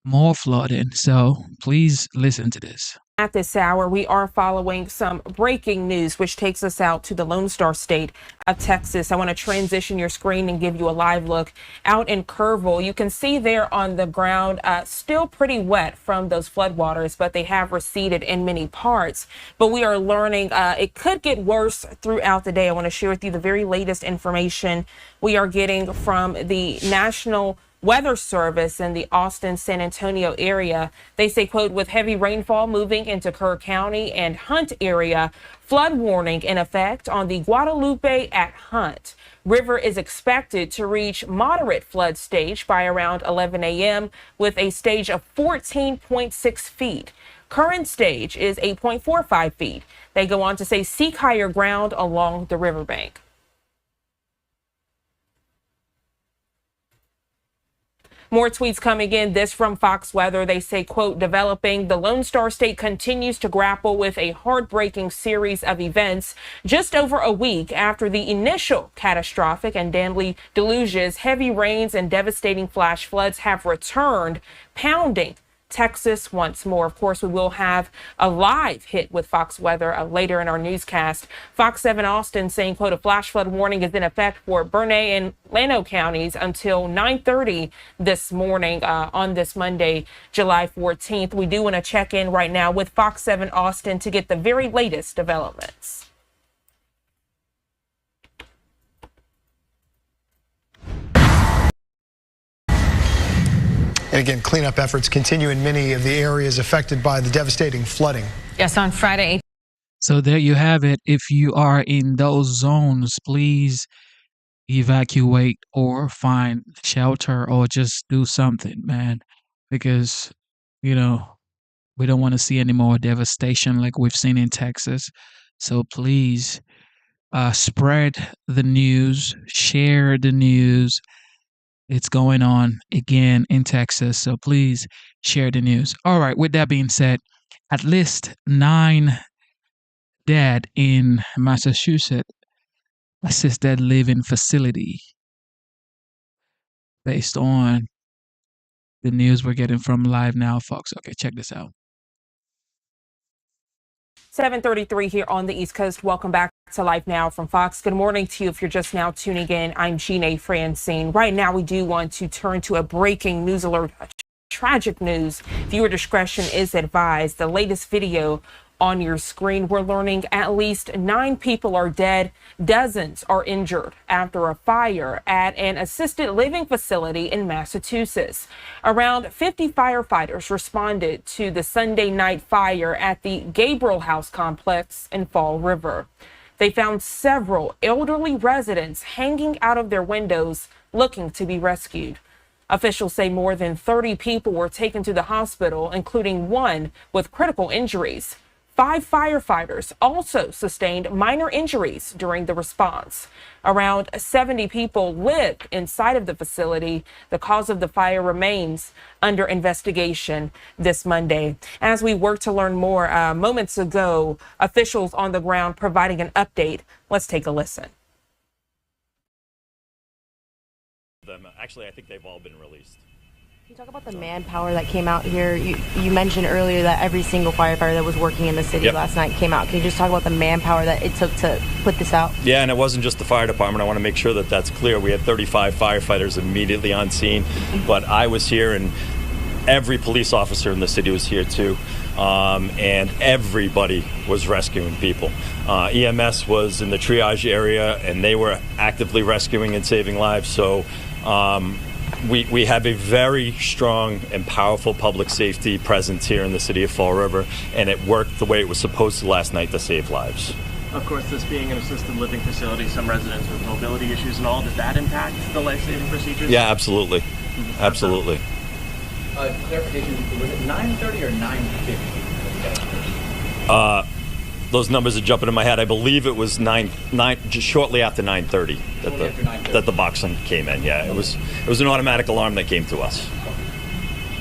more flooding. So please listen to this. At this hour, we are following some breaking news, which takes us out to the Lone Star State of Texas. I want to transition your screen and give you a live look out in Kerrville. You can see there on the ground, still pretty wet from those floodwaters, but they have receded in many parts. But we are learning it could get worse throughout the day. I want to share with you the very latest information we are getting from the National Weather Service in the Austin, San Antonio area. They say, quote, with heavy rainfall moving into Kerr County and Hunt area, flood warning in effect on the Guadalupe at Hunt. River is expected to reach moderate flood stage by around 11 a.m. with a stage of 14.6 feet. Current stage is 8.45 feet. They go on to say seek higher ground along the riverbank. More tweets coming in. This from Fox Weather. They say, quote, developing, the Lone Star State continues to grapple with a heartbreaking series of events just over a week after the initial catastrophic and deadly deluges. Heavy rains and devastating flash floods have returned, pounding Texas once more. Of course, we will have a live hit with Fox Weather later in our newscast. Fox 7 Austin saying, quote, a flash flood warning is in effect for Burnett and Llano counties until 9:30 this morning on this Monday, July 14th. We do want to check in right now with Fox 7 Austin to get the very latest developments. And again, cleanup efforts continue in many of the areas affected by the devastating flooding. Yes, on Friday. So there you have it. If you are in those zones, please evacuate or find shelter or just do something, man. Because, we don't want to see any more devastation like we've seen in Texas. So please spread the news, share the news. It's going on again in Texas, so please share the news. All right, with that being said, at least 9 dead in Massachusetts assisted living facility based on the news we're getting from Live Now, folks. Okay, check this out. 7:33 here on the East Coast. Welcome back to Live Now from Fox. Good morning to you if you're just now tuning in. I'm Jeanne Francine. Right now, we do want to turn to a breaking news alert. Tragic news. Viewer discretion is advised. The latest video on your screen, we're learning at least 9 people are dead. Dozens are injured after a fire at an assisted living facility in Massachusetts. Around 50 firefighters responded to the Sunday night fire at the Gabriel House complex in Fall River. They found several elderly residents hanging out of their windows looking to be rescued. Officials say more than 30 people were taken to the hospital, including one with critical injuries. 5 firefighters also sustained minor injuries during the response. Around 70 people live inside of the facility. The cause of the fire remains under investigation this Monday. As we work to learn more, moments ago, officials on the ground providing an update. Let's take a listen. Actually, I think they've all been released. Can you talk about the manpower that came out here? You mentioned earlier that every single firefighter that was working in the city last night came out. Can you just talk about the manpower that it took to put this out? Yeah, and it wasn't just the fire department. I want to make sure that that's clear. We had 35 firefighters immediately on scene, but I was here and every police officer in the city was here too. And everybody was rescuing people. EMS was in the triage area and they were actively rescuing and saving lives. So we have a very strong and powerful public safety presence here in the city of Fall River, and it worked the way it was supposed to last night to save lives. Of course, this being an assisted living facility, some residents with mobility issues and all, does that impact the life-saving procedures? Yeah, absolutely. Absolutely. Clarification, was it 9:30 or 9:50? Those numbers are jumping in my head. I believe it was just shortly after 9:30 that the boxing came in. Yeah, it was an automatic alarm that came to us.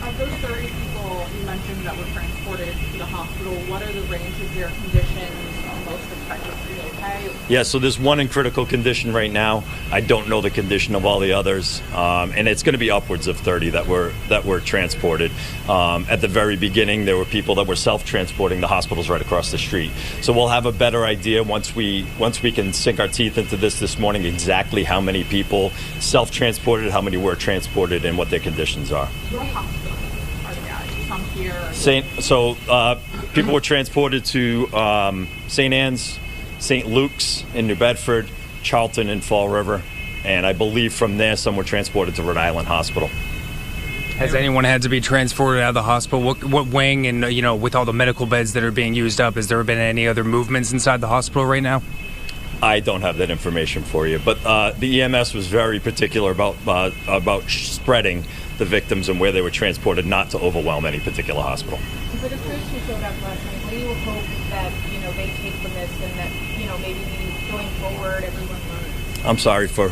Of those 30 people you mentioned that were transported to the hospital, what are the range of their conditions? Most expected to be okay? Yeah, so there's one in critical condition right now. I don't know the condition of all the others, and it's going to be upwards of 30 that were transported. At the very beginning, there were people that were self-transporting. The hospital's right across the street, so we'll have a better idea once we can sink our teeth into this morning exactly how many people self-transported, how many were transported, and what their conditions are. What hospital are they at? Some here. People were transported to St. Anne's, St. Luke's in New Bedford, Charlton in Fall River, and I believe from there some were transported to Rhode Island Hospital. Has anyone had to be transported out of the hospital? What wing and, with all the medical beds that are being used up, has there been any other movements inside the hospital right now? I don't have that information for you, but the EMS was very particular about spreading the victims and where they were transported, not to overwhelm any particular hospital. For the crews who showed up last night, what do you hope that they take from this, and that maybe going forward everyone learns? I'm sorry for.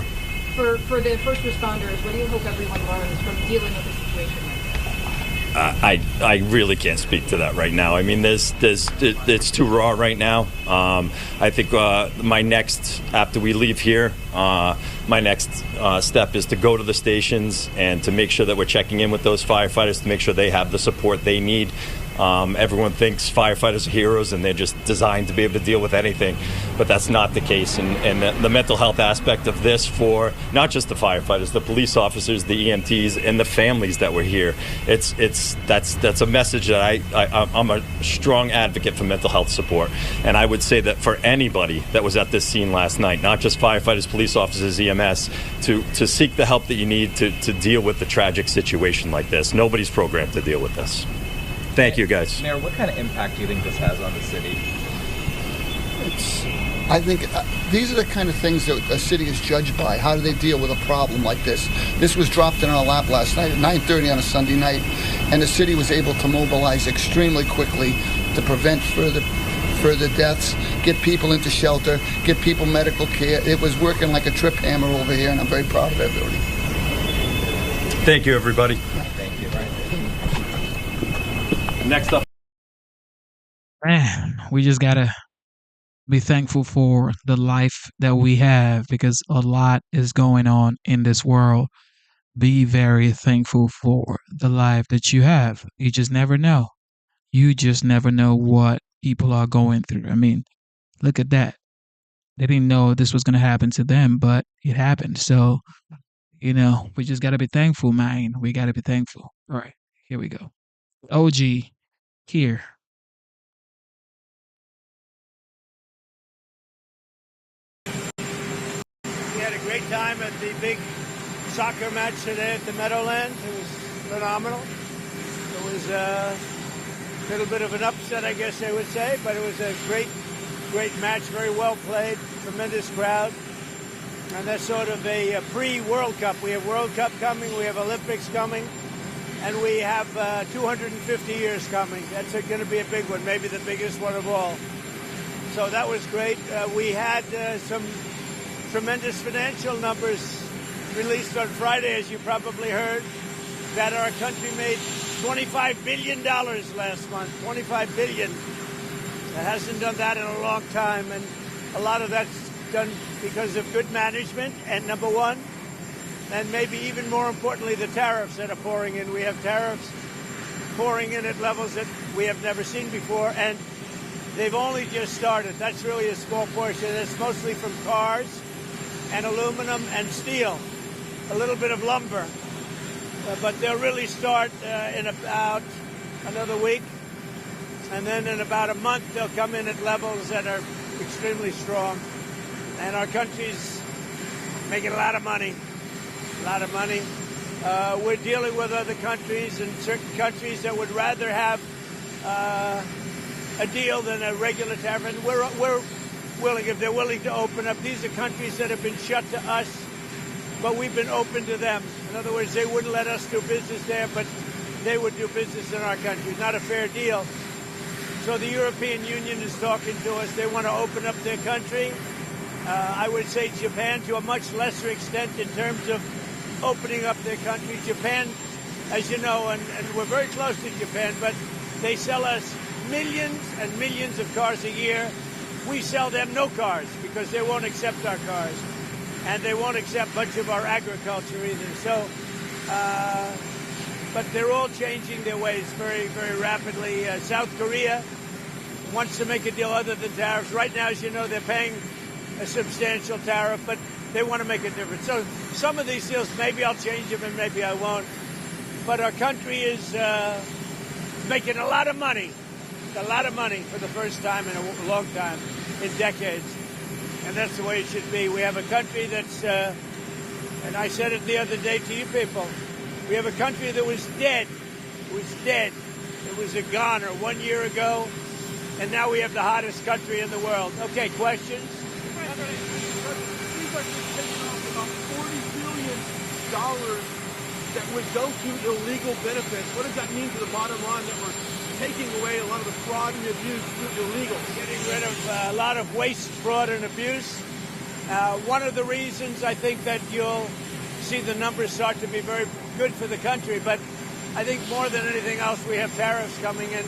For the first responders, what do you hope everyone learns from dealing with a situation like this? I really can't speak to that right now. I mean, it's too raw right now. I think my next, after we leave here, my next step is to go to the stations and to make sure that we're checking in with those firefighters to make sure they have the support they need. Everyone thinks firefighters are heroes and they're just designed to be able to deal with anything, but that's not the case. And the mental health aspect of this for not just the firefighters, the police officers, the EMTs, and the families that were here, that's a message that I'm a strong advocate for mental health support. And I would say that for anybody that was at this scene last night, not just firefighters, police officers, EMS, to seek the help that you need to deal with the tragic situation like this. Nobody's programmed to deal with this. Thank you, guys. Mayor, what kind of impact do you think this has on the city? I think these are the kind of things that a city is judged by. How do they deal with a problem like this? This was dropped in our lap last night at 9:30 on a Sunday night, and the city was able to mobilize extremely quickly to prevent further deaths, get people into shelter, get people medical care. It was working like a trip hammer over here, and I'm very proud of everybody. Thank you, everybody. Thank you. Next up. Man, we just gotta be thankful for the life that we have because a lot is going on in this world. Be very thankful for the life that you have. You just never know. You just never know what people are going through. I mean, look at that. They didn't know this was going to happen to them, but it happened. So, we just got to be thankful, man. We got to be thankful. All right, here we go. OG, here. We had a great time at the big soccer match today at the Meadowlands. It was phenomenal. It was a little bit of an upset, I guess they would say, but it was a great match, very well played, tremendous crowd. And that's sort of a pre-World Cup. We have World Cup coming, we have Olympics coming, and we have 250 years coming. That's going to be a big one, maybe the biggest one of all. So that was great. We had some tremendous financial numbers released on Friday, as you probably heard, that our country made $25 billion last month. $25 billion. It hasn't done that in a long time, and a lot of that's done because of good management, and number one, and maybe even more importantly, the tariffs that are pouring in. We have tariffs pouring in at levels that we have never seen before, and they've only just started. That's really a small portion. It's mostly from cars and aluminum and steel, a little bit of lumber. But they'll really start in about another week. And then in about a month, they'll come in at levels that are extremely strong. And our country's making a lot of money, We're dealing with other countries and certain countries that would rather have a deal than a regular tariff. And we're willing, if they're willing to open up. These are countries that have been shut to us, but we've been open to them. In other words, they wouldn't let us do business there, but they would do business in our country. Not a fair deal. So the European Union is talking to us. They want to open up their country. I would say Japan to a much lesser extent in terms of opening up their country. Japan, as you know, and we're very close to Japan, but they sell us millions and millions of cars a year. We sell them no cars because they won't accept our cars. And they won't accept much of our agriculture either. So, but they're all changing their ways very, very rapidly. South Korea wants to make a deal other than tariffs. Right now, as you know, they're paying a substantial tariff, but they want to make a difference. So some of these deals, maybe I'll change them and maybe I won't. But our country is making a lot of money for the first time in a long time, in decades. And that's the way it should be. We have a country that's, and I said it the other day to you people, we have a country that was dead. It was dead. It was a goner 1 year ago, and now we have the hottest country in the world. Okay, questions? It seems like we're taking off about $40 billion that would go to illegal benefits. What does that mean to the bottom line that we're taking away a lot of the fraud and abuse through illegal? Getting rid of a lot of waste, fraud, and abuse. One of the reasons I think that you'll see the numbers start to be very good for the country, but I think more than anything else, we have tariffs coming in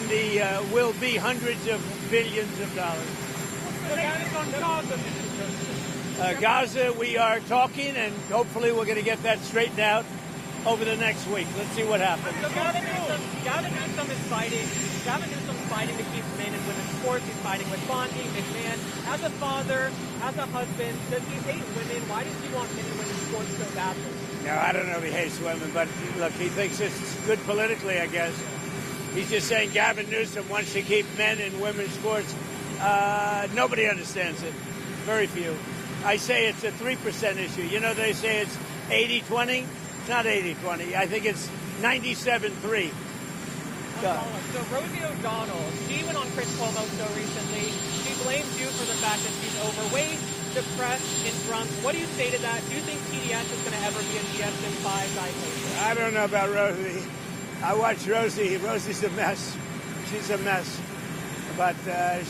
the will be hundreds of billions of dollars. Gaza, we are talking, and hopefully we're going to get that straightened out over the next week. Let's see what happens. So Gavin Newsom is fighting. Gavin Newsom's fighting to keep men and women's sports. He's fighting with Bondi, McMahon. As a father, as a husband, does he hate women? Why does he want men and women's sports so badly? No, I don't know if he hates women, but look, he thinks it's good politically, I guess. He's just saying Gavin Newsom wants to keep men in women's sports. Nobody understands it. Very few. I say it's a 3% issue. You know, they say it's 80-20. It's not 80-20. I think it's 97-3. So Rosie O'Donnell, she went on Chris Cuomo so recently. She blames you for the fact that she's overweight, depressed, and drunk. What do you say to that? Do you think TDS is going to ever be a DSM-5 diagnosis? I don't know about Rosie. I watch Rosie. Rosie's a mess. She's a mess. But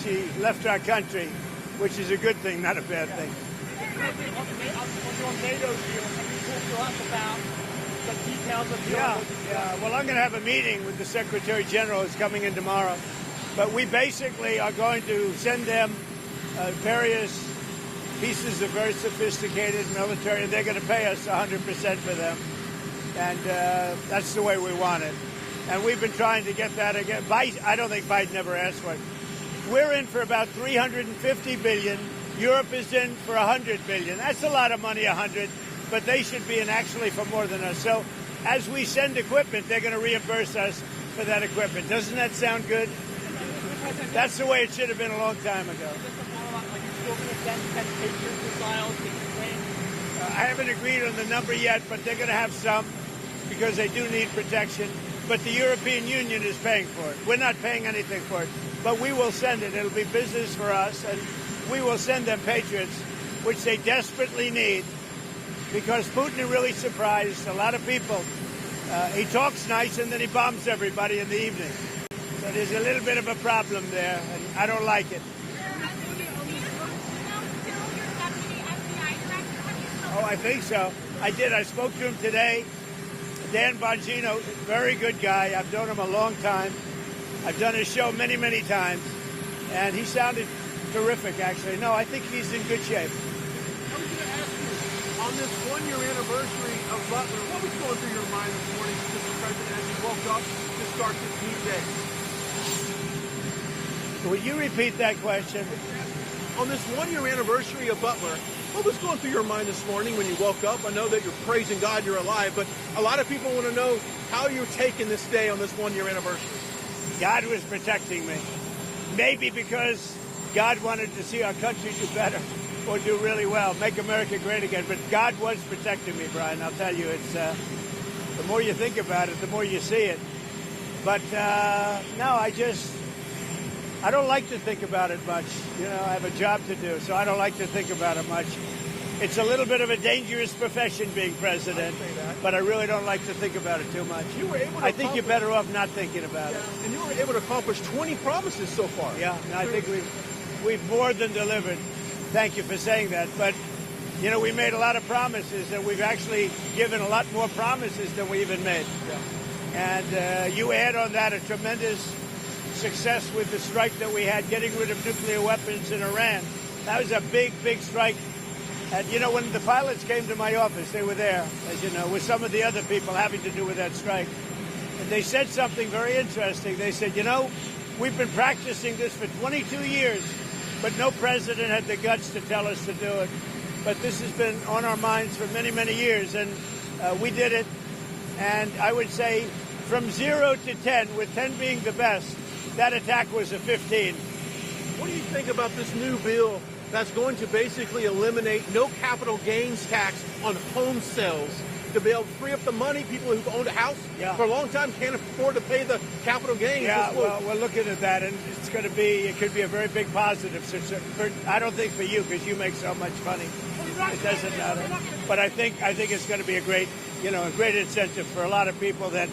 she left our country, which is a good thing, not a bad thing. Yeah. Well, I'm going to have a meeting with the Secretary General who's coming in tomorrow. But we basically are going to send them various pieces of very sophisticated military. They're going to pay us 100% for them. And that's the way we want it. And we've been trying to get that again. I don't think Biden ever asked for it. We're in for about $350 billion. Europe is in for $100 billion. That's a lot of money, 100, but they should be in actually for more than us. So as we send equipment, they're going to reimburse us for that equipment. Doesn't that sound good? That's the way it should have been a long time ago. I haven't agreed on the number yet, but they're going to have some because they do need protection. But the European Union is paying for it. We're not paying anything for it, but we will send it. It'll be business for us, and we will send them Patriots, which they desperately need, because Putin is really surprised a lot of people. He talks nice, and then he bombs everybody in the evening. So there's a little bit of a problem there, and I don't like it. Oh, I think so. I did. I spoke to him today. Dan Bongino, very good guy. I've known him a long time. I've done his show many, many times. And he sounded terrific, actually. No, I think he's in good shape. I was going to ask you, on this one-year anniversary of Butler, what was going through your mind this morning, Mr. President, as you woke up to start this new day? Would you repeat that question? On this one-year anniversary of Butler, what was going through your mind this morning when you woke up? I know that you're praising God you're alive, but a lot of people want to know how you're taking this day on this one-year anniversary. God was protecting me. Maybe because God wanted to see our country do better or do really well, make America great again. But God was protecting me, Brian. I'll tell you, it's the more you think about it, the more you see it. But no, I don't like to think about it much. You know, I have a job to do, so I don't like to think about it much. It's a little bit of a dangerous profession being president, but I really don't like to think about it too much. I think you're better off not thinking about it. And you were able to accomplish 20 promises so far. Yeah, and I think we've more than delivered. Thank you for saying that. But, you know, we made a lot of promises, and we've actually given a lot more promises than we even made. Yeah. And you add on that a tremendous success with the strike that we had, getting rid of nuclear weapons in Iran. That was a big, big strike. And, you know, when the pilots came to my office, they were there, as you know, with some of the other people having to do with that strike. And they said something very interesting. They said, you know, we've been practicing this for 22 years, but no president had the guts to tell us to do it. But this has been on our minds for many, many years, and we did it. And I would say from 0 to 10, with 10 being the best, that attack was a 15. What do you think about this new bill that's going to basically eliminate no capital gains tax on home sales to be able to free up the money? People who've owned a house for a long time can't afford to pay the capital gains. Yeah, well, we're looking at that, and it could be a very big positive. I don't think for you, because you make so much money, it doesn't matter. But I think it's going to be a great incentive for a lot of people that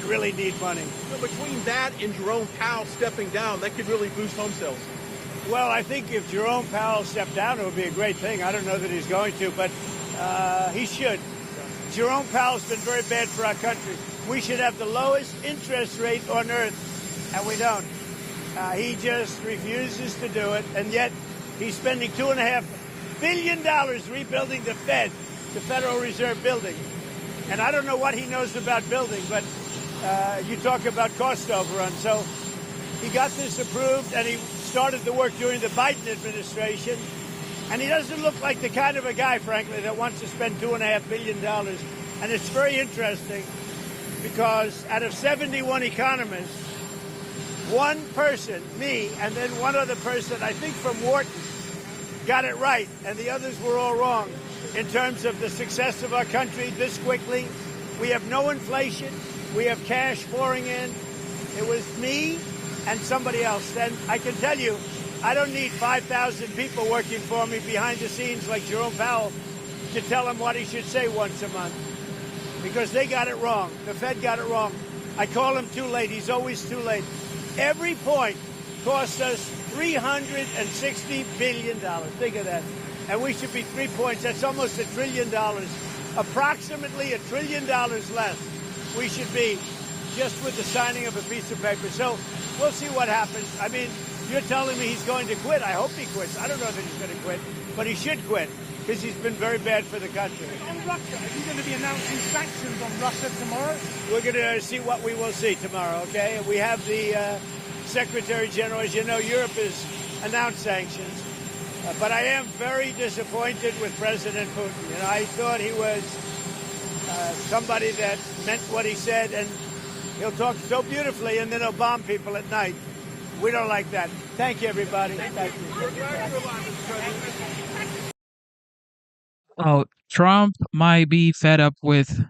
really need money. So between that and Jerome Powell stepping down, that could really boost home sales. Well, I think if Jerome Powell stepped down, it would be a great thing. I don't know that he's going to, but he should. Jerome Powell's been very bad for our country. We should have the lowest interest rate on earth, and we don't. He just refuses to do it, and yet he's spending $2.5 billion rebuilding the Fed, the Federal Reserve building. And I don't know what he knows about building, but you talk about cost overrun. So he got this approved, and he started the work during the Biden administration. And he doesn't look like the kind of a guy, frankly, that wants to spend $2.5 billion. And it's very interesting because out of 71 economists, one person, me, and then one other person, I think from Wharton, got it right, and the others were all wrong in terms of the success of our country this quickly. We have no inflation. We have cash pouring in. It was me and somebody else. And I can tell you, I don't need 5,000 people working for me behind the scenes like Jerome Powell to tell him what he should say once a month, because they got it wrong. The Fed got it wrong. I call him too late. He's always too late. Every point cost us $360 billion. Think of that. And we should be 3 points. That's almost $1 trillion. Approximately $1 trillion less we should be just with the signing of a piece of paper. So we'll see what happens. I mean, you're telling me he's going to quit. I hope he quits. I don't know that he's going to quit, but he should quit because he's been very bad for the country. On Russia, are you going to be announcing sanctions on Russia tomorrow? We're going to see what we will see tomorrow, okay? We have the Secretary General. As you know, Europe has announced sanctions. But I am very disappointed with President Putin. You know, I thought he was somebody that meant what he said, and he'll talk so beautifully, and then he'll bomb people at night. We don't like that. Thank you, everybody. Thank you. Oh, Trump might be fed up with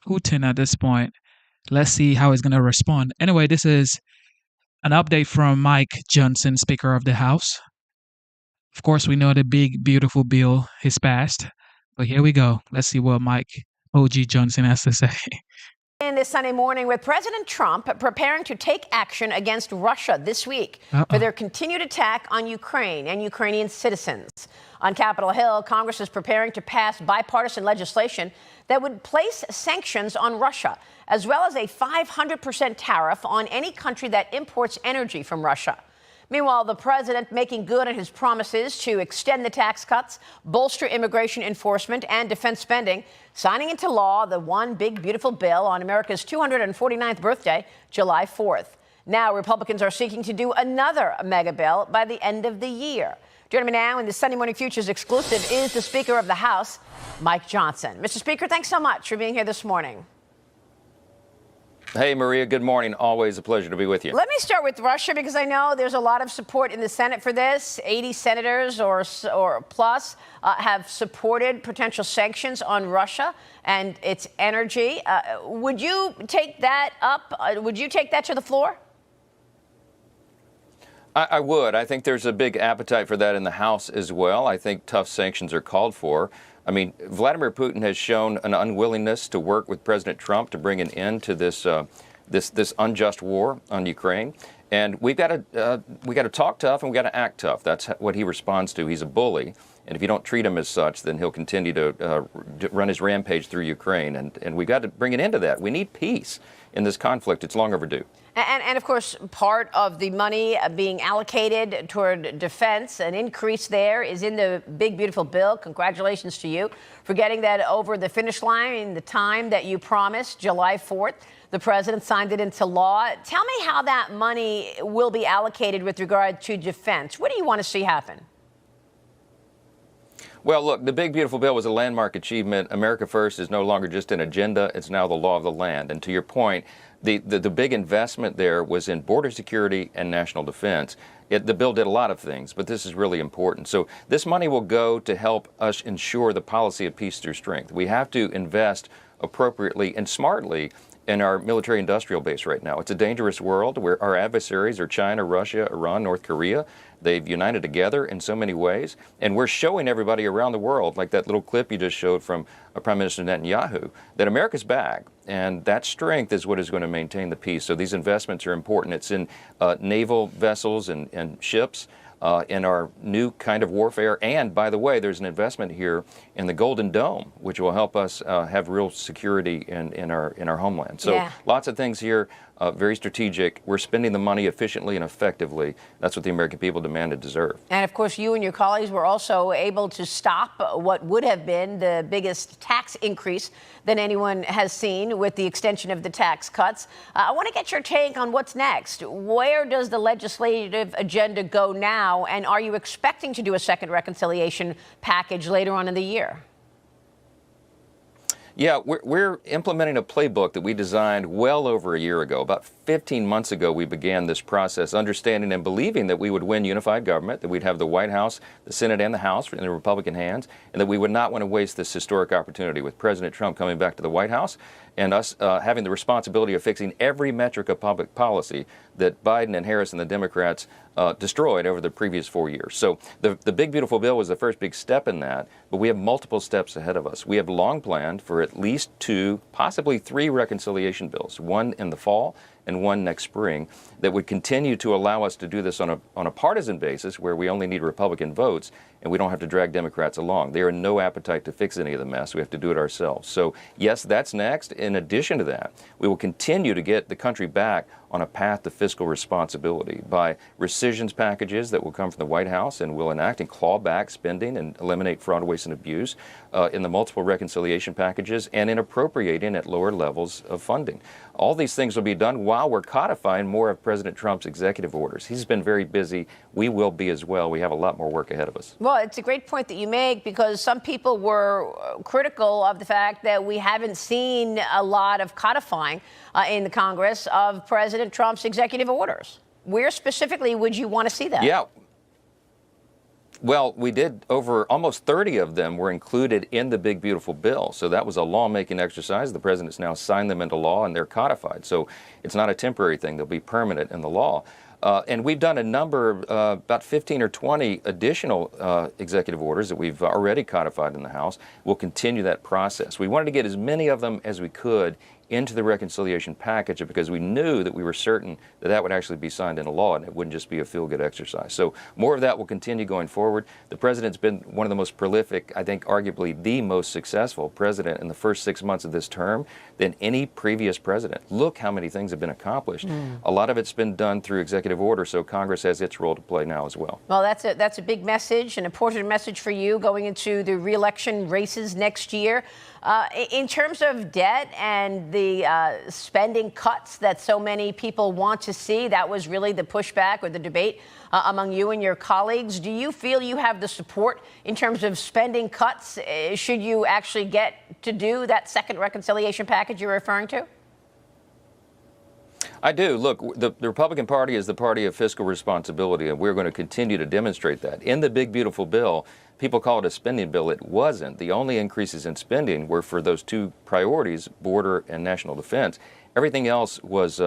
Putin at this point. Let's see how he's going to respond. Anyway, this is an update from Mike Johnson, Speaker of the House. Of course, we know the big, beautiful bill is passed. But here we go. Let's see what Mike O.G. Johnson has to say. In this Sunday morning, with President Trump preparing to take action against Russia this week for their continued attack on Ukraine and Ukrainian citizens. On Capitol Hill, Congress is preparing to pass bipartisan legislation that would place sanctions on Russia, as well as a 500% tariff on any country that imports energy from Russia. Meanwhile, the president making good on his promises to extend the tax cuts, bolster immigration enforcement and defense spending, signing into law the one big, beautiful bill on America's 249th birthday, July 4th. Now, Republicans are seeking to do another mega bill by the end of the year. Joining me now in the Sunday Morning Futures exclusive is the Speaker of the House, Mike Johnson. Mr. Speaker, thanks so much for being here this morning. Hey, Maria, good morning. Always a pleasure to be with you. Let me start with Russia, because I know there's a lot of support in the Senate for this. 80 senators or plus have supported potential sanctions on Russia and its energy. Would you take that up? Would you take that to the floor? I would. I think there's a big appetite for that in the House as well. I think tough sanctions are called for. I mean, Vladimir Putin has shown an unwillingness to work with President Trump to bring an end to this unjust war on Ukraine. And we got to talk tough and we got to act tough. That's what he responds to. He's a bully, and if you don't treat him as such, then he'll continue to run his rampage through Ukraine. And we've got to bring an end to that. We need peace in this conflict. It's long overdue. And of course, part of the money being allocated toward defense, an increase there, is in the big, beautiful bill. Congratulations to you for getting that over the finish line in the time that you promised, July 4th. The president signed it into law. Tell me how that money will be allocated with regard to defense. What do you want to see happen? Well, look, the big, beautiful bill was a landmark achievement. America First is no longer just an agenda. It's now the law of the land. And to your point, the big investment there was in border security and national defense. The bill did a lot of things, but this is really important. So this money will go to help us ensure the policy of peace through strength. We have to invest appropriately and smartly in our military-industrial base right now. It's a dangerous world where our adversaries are China, Russia, Iran, North Korea. They've united together in so many ways, and we're showing everybody around the world, like that little clip you just showed from Prime Minister Netanyahu, that America's back, and that strength is what is going to maintain the peace. So these investments are important. It's in naval vessels and ships. in our new kind of warfare. And by the way, there's an investment here in the Golden Dome, which will help us have real security in our homeland. So lots of things here, very strategic. We're spending the money efficiently and effectively. That's what the American people demand and deserve. And of course, you and your colleagues were also able to stop what would have been the biggest tax increase than anyone has seen with the extension of the tax cuts. I want to get your take on what's next. Where does the legislative agenda go now? And are you expecting to do a second reconciliation package later on in the year? Yeah, we're implementing a playbook that we designed well over a year ago. About 15 months ago, we began this process, understanding and believing that we would win unified government, that we'd have the White House, the Senate, and the House in the Republican hands, and that we would not want to waste this historic opportunity with President Trump coming back to the White House and us having the responsibility of fixing every metric of public policy that Biden and Harris and the Democrats destroyed over the previous 4 years. So the big, beautiful bill was the first big step in that, but we have multiple steps ahead of us. We have long planned for at least 2, possibly 3 reconciliation bills, one in the fall and one next spring, that would continue to allow us to do this on a partisan basis where we only need Republican votes and we don't have to drag Democrats along. They are no appetite to fix any of the mess. We have to do it ourselves. So yes, that's next. In addition to that, we will continue to get the country back on a path to fiscal responsibility by rescissions packages that will come from the White House and will enact and claw back spending and eliminate fraud, waste, and abuse in the multiple reconciliation packages and in appropriating at lower levels of funding. All these things will be done while we're codifying more of President Trump's executive orders. He's been very busy. We will be as well. We have a lot more work ahead of us. Well, it's a great point that you make, because some people were critical of the fact that we haven't seen a lot of codifying in the Congress of President Trump's executive orders. Where specifically would you want to see that? Yeah. Well, we did over almost 30 of them were included in the big, beautiful bill. So that was a lawmaking exercise. The president's now signed them into law and they're codified. So it's not a temporary thing. They'll be permanent in the law. And we've done a number, about 15 or 20 additional executive orders that we've already codified in the House. We'll continue that process. We wanted to get as many of them as we could into the reconciliation package because we knew that we were certain that that would actually be signed into law and it wouldn't just be a feel-good exercise. So more of that will continue going forward. The president's been one of the most prolific, I think arguably the most successful president in the first 6 months of this term than any previous president. Look how many things have been accomplished. A lot of it's been done through executive order, so Congress has its role to play now as well. Well, that's a big message, an important message for you going into the re-election races next year. In terms of debt and the spending cuts that so many people want to see, that was really the pushback or the debate among you and your colleagues. Do you feel you have the support in terms of spending cuts should you actually get to do that second reconciliation package you're referring to? I do. Look, the Republican Party is the party of fiscal responsibility, and we're going to continue to demonstrate that. In the big, beautiful bill, people call it a spending bill. It wasn't. The only increases in spending were for those 2 priorities, border and national defense. Everything else was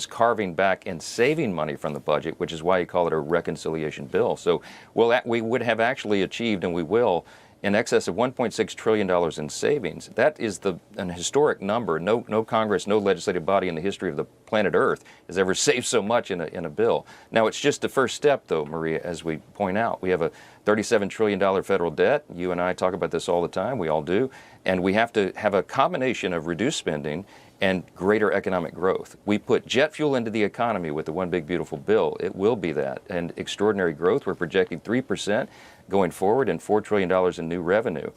carving back and saving money from the budget, which is why you call it a reconciliation bill. So we would have actually achieved, and we will, in excess of $1.6 trillion in savings. That is an historic number. No Congress, no legislative body in the history of the planet Earth has ever saved so much in a bill. Now, it's just the first step, though, Maria, as we point out. We have a $37 trillion federal debt. You and I talk about this all the time. We all do. And we have to have a combination of reduced spending and greater economic growth. We put jet fuel into the economy with the One Big Beautiful Bill. It will be that. And extraordinary growth. We're projecting 3% going forward and $4 trillion in new revenue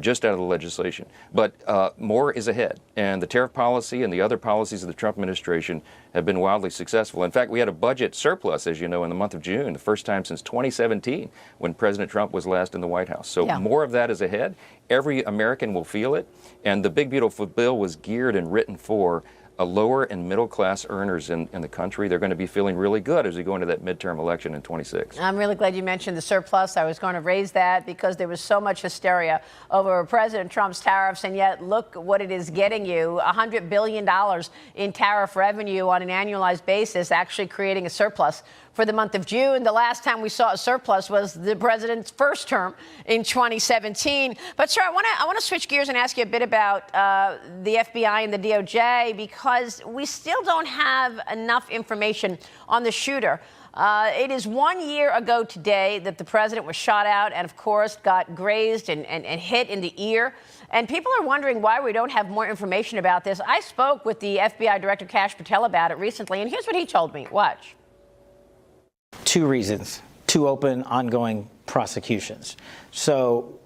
just out of the legislation. But more is ahead. And the tariff policy and the other policies of the Trump administration have been wildly successful. In fact, we had a budget surplus, as you know, in the month of June, the first time since 2017 when President Trump was last in the White House. So more of that is ahead. Every American will feel it. And the Big Beautiful Bill was geared and written for lower and middle class earners in the country. They're going to be feeling really good as we go into that midterm election in 26. I'm really glad you mentioned the surplus. I was going to raise that because there was so much hysteria over President Trump's tariffs, and yet look what it is getting you. $100 billion in tariff revenue on an annualized basis, actually creating a surplus for the month of June. The last time we saw a surplus was the president's first term in 2017. But, sir, I want to switch gears and ask you a bit about the FBI and the DOJ, because we still don't have enough information on the shooter. It is 1 year ago today that the president was shot out and, of course, got grazed and hit in the ear. And people are wondering why we don't have more information about this. I spoke with the FBI Director Kash Patel about it recently, and here's what he told me. Watch. 2 reasons, 2 open, ongoing prosecutions. So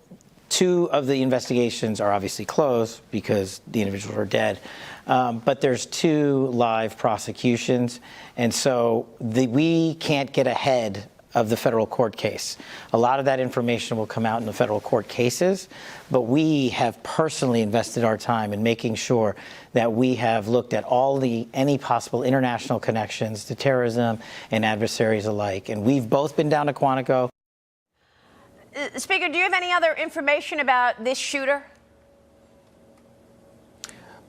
2 of the investigations are obviously closed because the individuals are dead. But there's 2 live prosecutions. And so we can't get ahead of the federal court case. A lot of that information will come out in the federal court cases, but we have personally invested our time in making sure that we have looked at any possible international connections to terrorism and adversaries alike. And we've both been down to Quantico. Speaker, do you have any other information about this shooter?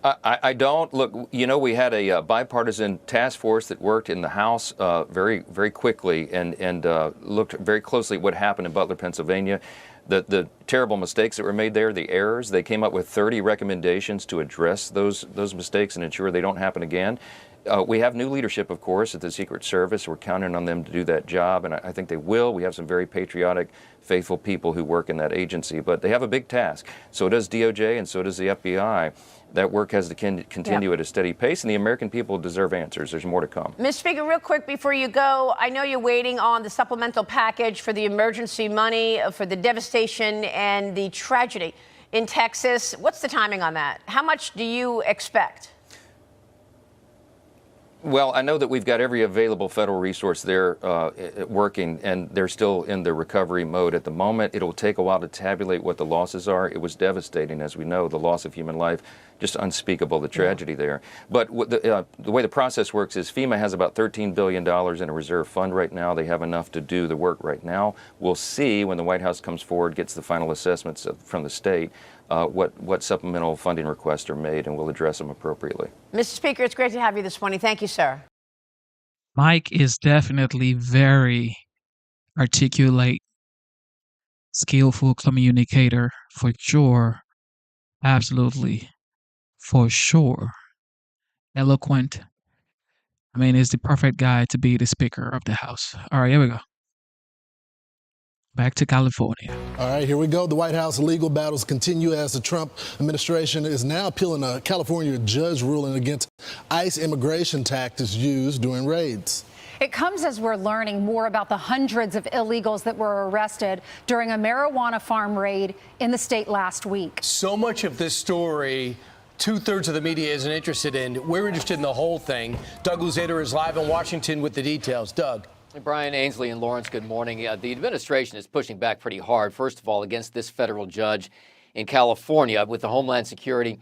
I don't. Look, you know, we had a bipartisan task force that worked in the House very, very quickly and looked very closely at what happened in Butler, Pennsylvania. The terrible mistakes that were made there, the errors. They came up with 30 recommendations to address those mistakes and ensure they don't happen again. We have new leadership, of course, at the Secret Service. We're counting on them to do that job, and I think they will. We have some very patriotic, faithful people who work in that agency, but they have a big task. So does DOJ and so does the FBI. That work has to continue at a steady pace, and the American people deserve answers. There's more to come. Mr. Speaker, real quick before you go, I know you're waiting on the supplemental package for the emergency money for the devastation and the tragedy in Texas. What's the timing on that? How much do you expect? Well, I know that we've got every available federal resource there working, and they're still in the recovery mode at the moment. It'll take a while to tabulate what the losses are. It was devastating, as we know, the loss of human life, just unspeakable, the tragedy there. But the way the process works is FEMA has about $13 billion in a reserve fund right now. They have enough to do the work right now. We'll see when the White House comes forward, gets the final assessments from the state, what supplemental funding requests are made, and we'll address them appropriately. Mr. Speaker, it's great to have you this morning. Thank you, sir. Mike is definitely very articulate, skillful communicator for sure. Absolutely. For sure. Eloquent. I mean, is the perfect guy to be the Speaker of the House. All right, here we go. Back to California. All right, here we go. The White House legal battles continue as the Trump administration is now appealing a California judge ruling against ICE immigration tactics used during raids. It comes as we're learning more about the hundreds of illegals that were arrested during a marijuana farm raid in the state last week. So much of this story, 2/3 of the media isn't interested in. We're interested in the whole thing. Doug Luzader is live in Washington with the details. Doug. Brian, Ainsley, and Lawrence, good morning. The administration is pushing back pretty hard, first of all, against this federal judge in California with the Homeland Security,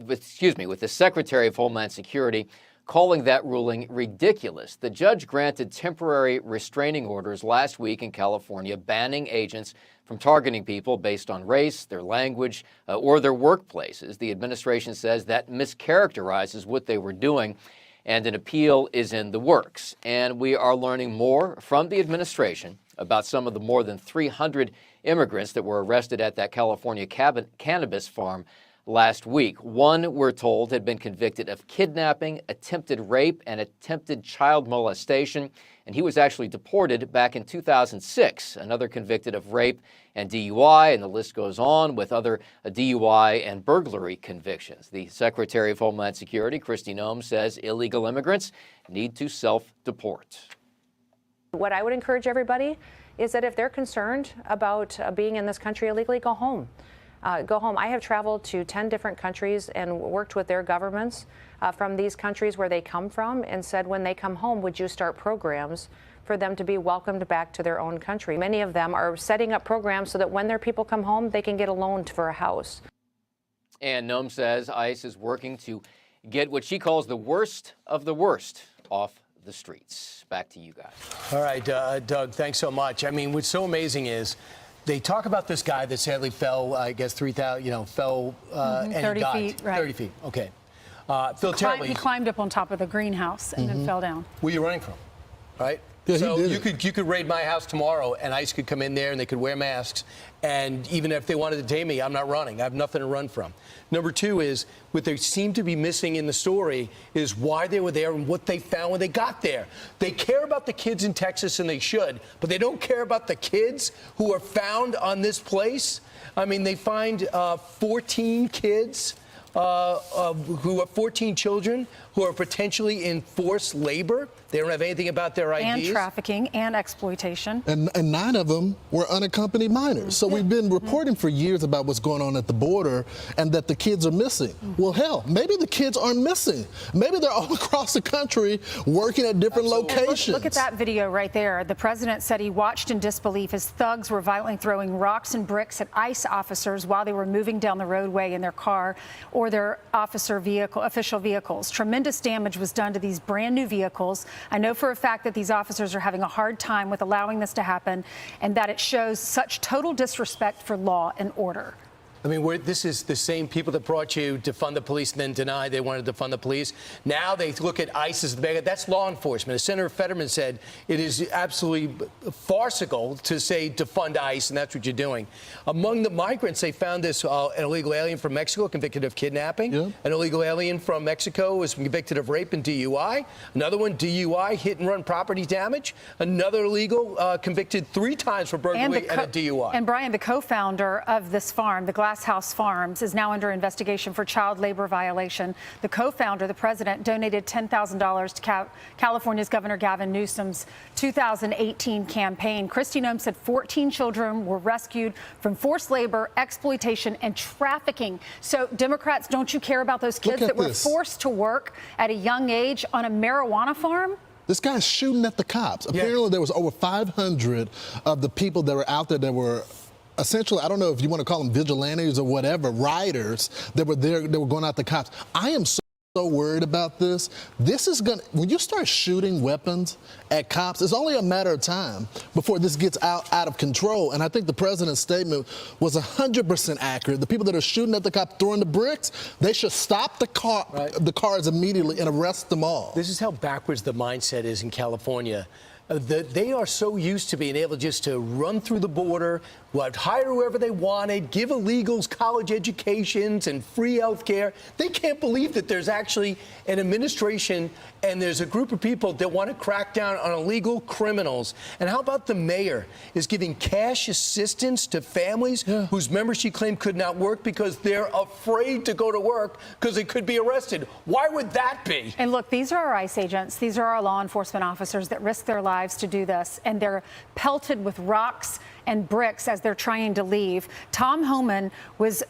with the Secretary of Homeland Security calling that ruling ridiculous. The judge granted temporary restraining orders last week in California, banning agents from targeting people based on race, their language, or their workplaces. The administration says that mischaracterizes what they were doing, and an appeal is in the works. And we are learning more from the administration about some of the more than 300 immigrants that were arrested at that California cannabis farm last week. One, we're told, had been convicted of kidnapping, attempted rape, and attempted child molestation, and he was actually deported back in 2006. Another convicted of rape and DUI, and the list goes on with other DUI and burglary convictions. The Secretary of Homeland Security, Kristi Noem, says illegal immigrants need to self-deport. What I would encourage everybody is that if they're concerned about being in this country illegally, go home. Go home. I have traveled to 10 different countries and worked with their governments from these countries where they come from and said, when they come home, would you start programs for them to be welcomed back to their own country? Many of them are setting up programs so that when their people come home, they can get a loan for a house. And Noem says ICE is working to get what she calls the worst of the worst off the streets. Back to you guys. All right, Doug, thanks so much. I mean, what's so amazing is they talk about this guy that sadly fell, I guess, 3,000, fell and 30 died. feet, right. 30 feet, okay. Phil Terribly. He climbed up on top of the greenhouse and then fell down. Where are you running from, right? Yeah, so he did you could raid my house tomorrow, and ICE could come in there, and they could wear masks. And even if they wanted to detain me, I'm not running. I have nothing to run from. Number two is, what they seem to be missing in the story is why they were there and what they found when they got there. They care about the kids in Texas, and they should, but they don't care about the kids who are found on this place. I mean, they find 14 kids, who are 14 children who are potentially in forced labor. They don't have anything about their IDs. And trafficking and exploitation. And 9 of them were unaccompanied minors. So we've been reporting for years about what's going on at the border and that the kids are missing. Well, hell, maybe the kids aren't missing. Maybe they're all across the country working at different locations. Look at that video right there. The president said he watched in disbelief as thugs were violently throwing rocks and bricks at ICE officers while they were moving down the roadway in their car or their official vehicles. Tremendous damage was done to these brand new vehicles. I know for a fact that these officers are having a hard time with allowing this to happen, and that it shows such total disrespect for law and order. I mean, this is the same people that brought you to fund the police and then denied they wanted to fund the police. Now they look at ICE as the bad guy. That's law enforcement. As Senator Fetterman said, it is absolutely farcical to say defund ICE, and that's what you're doing. Among the migrants, they found this an illegal alien from Mexico convicted of kidnapping. Yeah. An illegal alien from Mexico was convicted of rape and DUI. Another one, DUI, hit-and-run property damage. Another illegal convicted 3 times for burglary and a DUI. And Brian, the co-founder of this farm, the Glass House Farms, is now under investigation for child labor violation. The co-founder, the president, donated $10,000 to California's Governor Gavin Newsom's 2018 campaign. Kristi Noem said 14 children were rescued from forced labor, exploitation, and trafficking. So, Democrats, don't you care about those kids that were forced to work at a young age on a marijuana farm? This guy's shooting at the cops. Apparently, there was over 500 of the people that were out there that were essentially, I don't know if you want to call them vigilantes or whatever, rioters that were there, that were going out the cops. I am so worried about this. This is going to, when you start shooting weapons at cops, it's only a matter of time before this gets out of control. And I think the president's statement was 100% accurate. The people that are shooting at the cops, throwing the bricks, they should stop the cars immediately and arrest them all. This is how backwards the mindset is in California. They are so used to being able just to run through the border, hire whoever they wanted, give illegals college educations and free health care. They can't believe that there's actually an administration and there's a group of people that want to crack down on illegal criminals. And how about the mayor is giving cash assistance to families whose membership claim could not work because they're afraid to go to work because they could be arrested? Why would that be? And look, these are our ICE agents. These are our law enforcement officers that risk their lives to do this, and they're pelted with rocks and bricks as they're trying to leave. Tom Homan was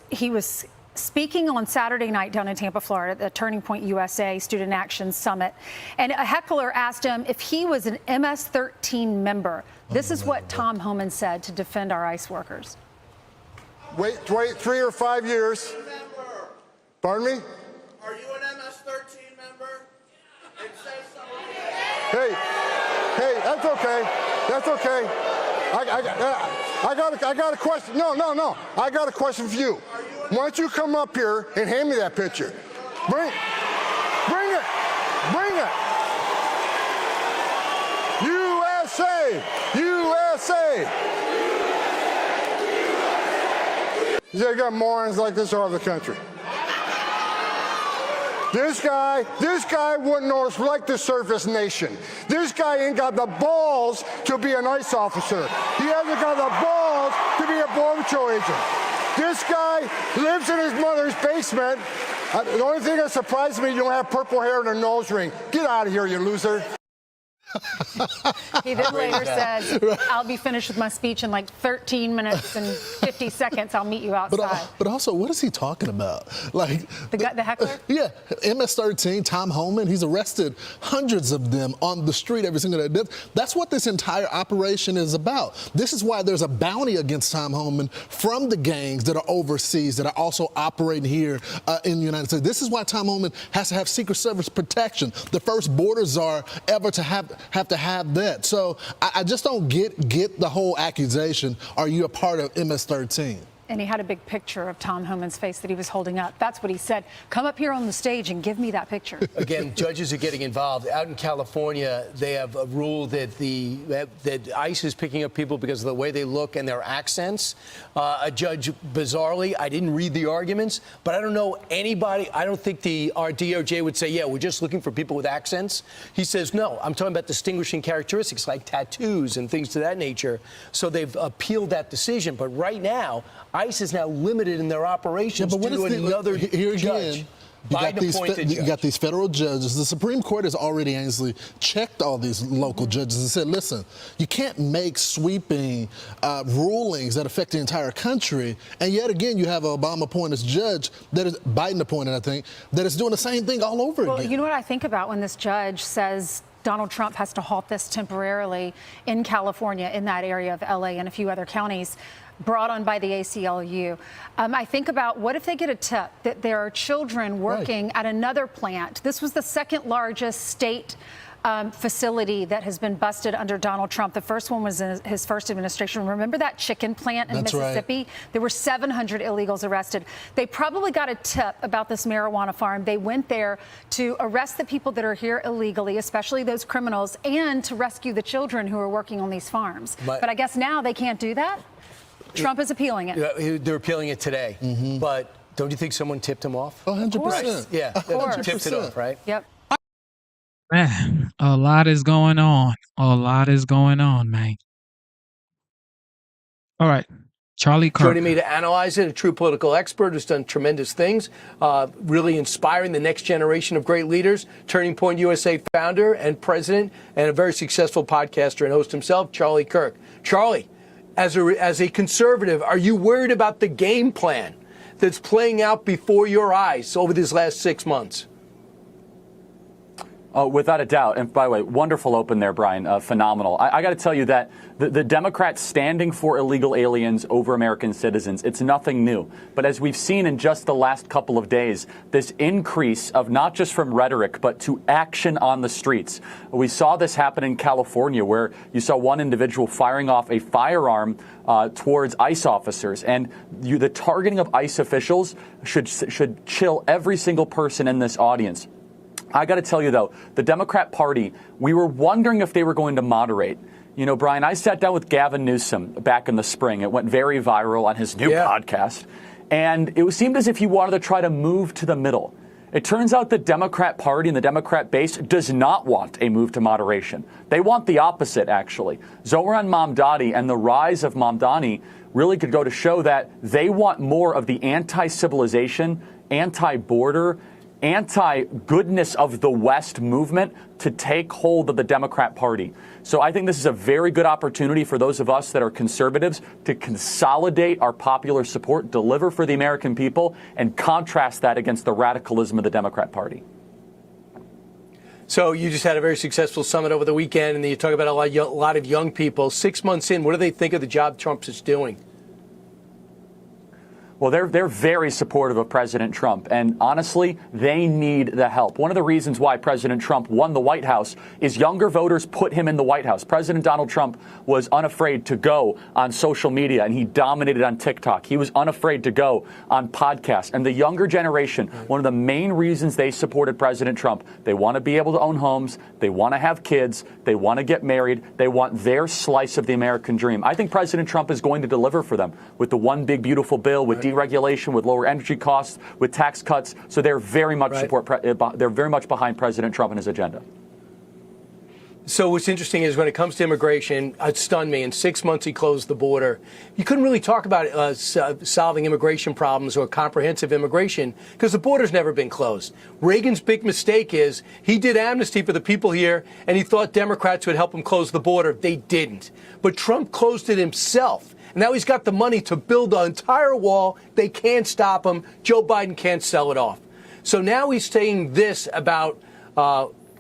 speaking on Saturday night down in Tampa, Florida, at the Turning Point USA Student Action Summit, and a heckler asked him if he was an MS-13 member. This is what Tom Homan said to defend our ICE workers. Wait 3 or 5 years. Pardon me? Are you an MS-13 member? It says so. Hey, that's okay. That's okay. I got a question. No. I got a question for you. Why don't you come up here and hand me that picture? Bring it. USA. You got morons like this all over the country. This guy wouldn't like the surface nation. This guy ain't got the balls to be an ICE officer. He hasn't got the balls to be a Border Patrol agent. This guy lives in his mother's basement. The only thing that surprises me, you don't have purple hair and a nose ring. Get out of here, you loser. He then later says, I'll be finished with my speech in like 13 minutes and 50 seconds. I'll meet you outside. But also, what is he talking about? Like the heckler? Yeah, MS-13, Tom Homan, he's arrested hundreds of them on the street every single day. That's what this entire operation is about. This is why there's a bounty against Tom Homan from the gangs that are overseas, that are also operating here in the United States. This is why Tom Homan has to have Secret Service protection. The first border czar ever to have that. So I just don't get the whole accusation. Are you a part of MS-13? And he had a big picture of Tom Homan's face that he was holding up. That's what he said. Come up here on the stage and give me that picture. Again, judges are getting involved. Out in California, they have a rule that that ICE is picking up people because of the way they look and their accents. A judge, bizarrely, I didn't read the arguments, but I don't know anybody. I don't think our DOJ would say, yeah, we're just looking for people with accents. He says, no, I'm talking about distinguishing characteristics like tattoos and things to that nature. So they've appealed that decision. But right now, ICE is now limited in their operations to another here judge. Again, you got these federal judges. The Supreme Court has already, Ainsley, checked all these local judges and said, listen, you can't make sweeping rulings that affect the entire country. And yet again, you have an Obama-appointed judge, that is Biden-appointed, I think, that is doing the same thing all over again. Well, you know what I think about when this judge says Donald Trump has to halt this temporarily in California, in that area of LA and a few other counties, brought on by the ACLU. I think about, what if they get a tip that there are children working at another plant? This was the second largest state facility that has been busted under Donald Trump. The first one was in his first administration. Remember that chicken plant in Mississippi? Right. There were 700 illegals arrested. They probably got a tip about this marijuana farm. They went there to arrest the people that are here illegally, especially those criminals, and to rescue the children who are working on these farms. But I guess now they can't do that? Trump is appealing it. They're appealing it today. But don't you think someone tipped him off? 100%. Yeah, tipped it off, right? Yep. Man, a lot is going on. A lot is going on, man. All right. Charlie Kirk. Joining me to analyze it, a true political expert who's done tremendous things, really inspiring the next generation of great leaders, Turning Point USA founder and president, and a very successful podcaster and host himself, Charlie Kirk. Charlie, as a conservative, are you worried about the game plan that's playing out before your eyes over these last 6 months? Oh, without a doubt. And by the way, wonderful open there, Brian. Phenomenal. I got to tell you that the Democrats standing for illegal aliens over American citizens, it's nothing new. But as we've seen in just the last couple of days, this increase of not just from rhetoric, but to action on the streets. We saw this happen in California, where you saw one individual firing off a firearm towards ICE officers. And the targeting of ICE officials should chill every single person in this audience. I got to tell you, though, the Democrat Party, we were wondering if they were going to moderate. You know, Brian, I sat down with Gavin Newsom back in the spring. It went very viral on his new podcast. And it seemed as if he wanted to try to move to the middle. It turns out the Democrat Party and the Democrat base does not want a move to moderation. They want the opposite, actually. Zohran Mamdani and the rise of Mamdani really could go to show that they want more of the anti-civilization, anti-border, anti-goodness of the West movement to take hold of the Democrat Party. So I think this is a very good opportunity for those of us that are conservatives to consolidate our popular support, deliver for the American people, and contrast that against the radicalism of the Democrat Party. So you just had a very successful summit over the weekend, and you talk about a lot of young people. 6 months in, what do they think of the job Trump is doing? Well, they're very supportive of President Trump, and honestly, they need the help. One of the reasons why President Trump won the White House is younger voters put him in the White House. President Donald Trump was unafraid to go on social media, and he dominated on TikTok. He was unafraid to go on podcasts. And the younger generation, one of the main reasons they supported President Trump, they want to be able to own homes, they want to have kids, they want to get married, they want their slice of the American dream. I think President Trump is going to deliver for them with the one big beautiful bill, with deregulation, with lower energy costs, with tax cuts. So they're very much they're very much behind President Trump and his agenda. So what's interesting is when it comes to immigration, it stunned me. In 6 months, he closed the border. You couldn't really talk about solving immigration problems or comprehensive immigration because the border's never been closed. Reagan's big mistake is he did amnesty for the people here, and he thought Democrats would help him close the border. They didn't. But Trump closed it himself. And now he's got the money to build an entire wall. They can't stop him. Joe Biden can't sell it off. So now he's saying this about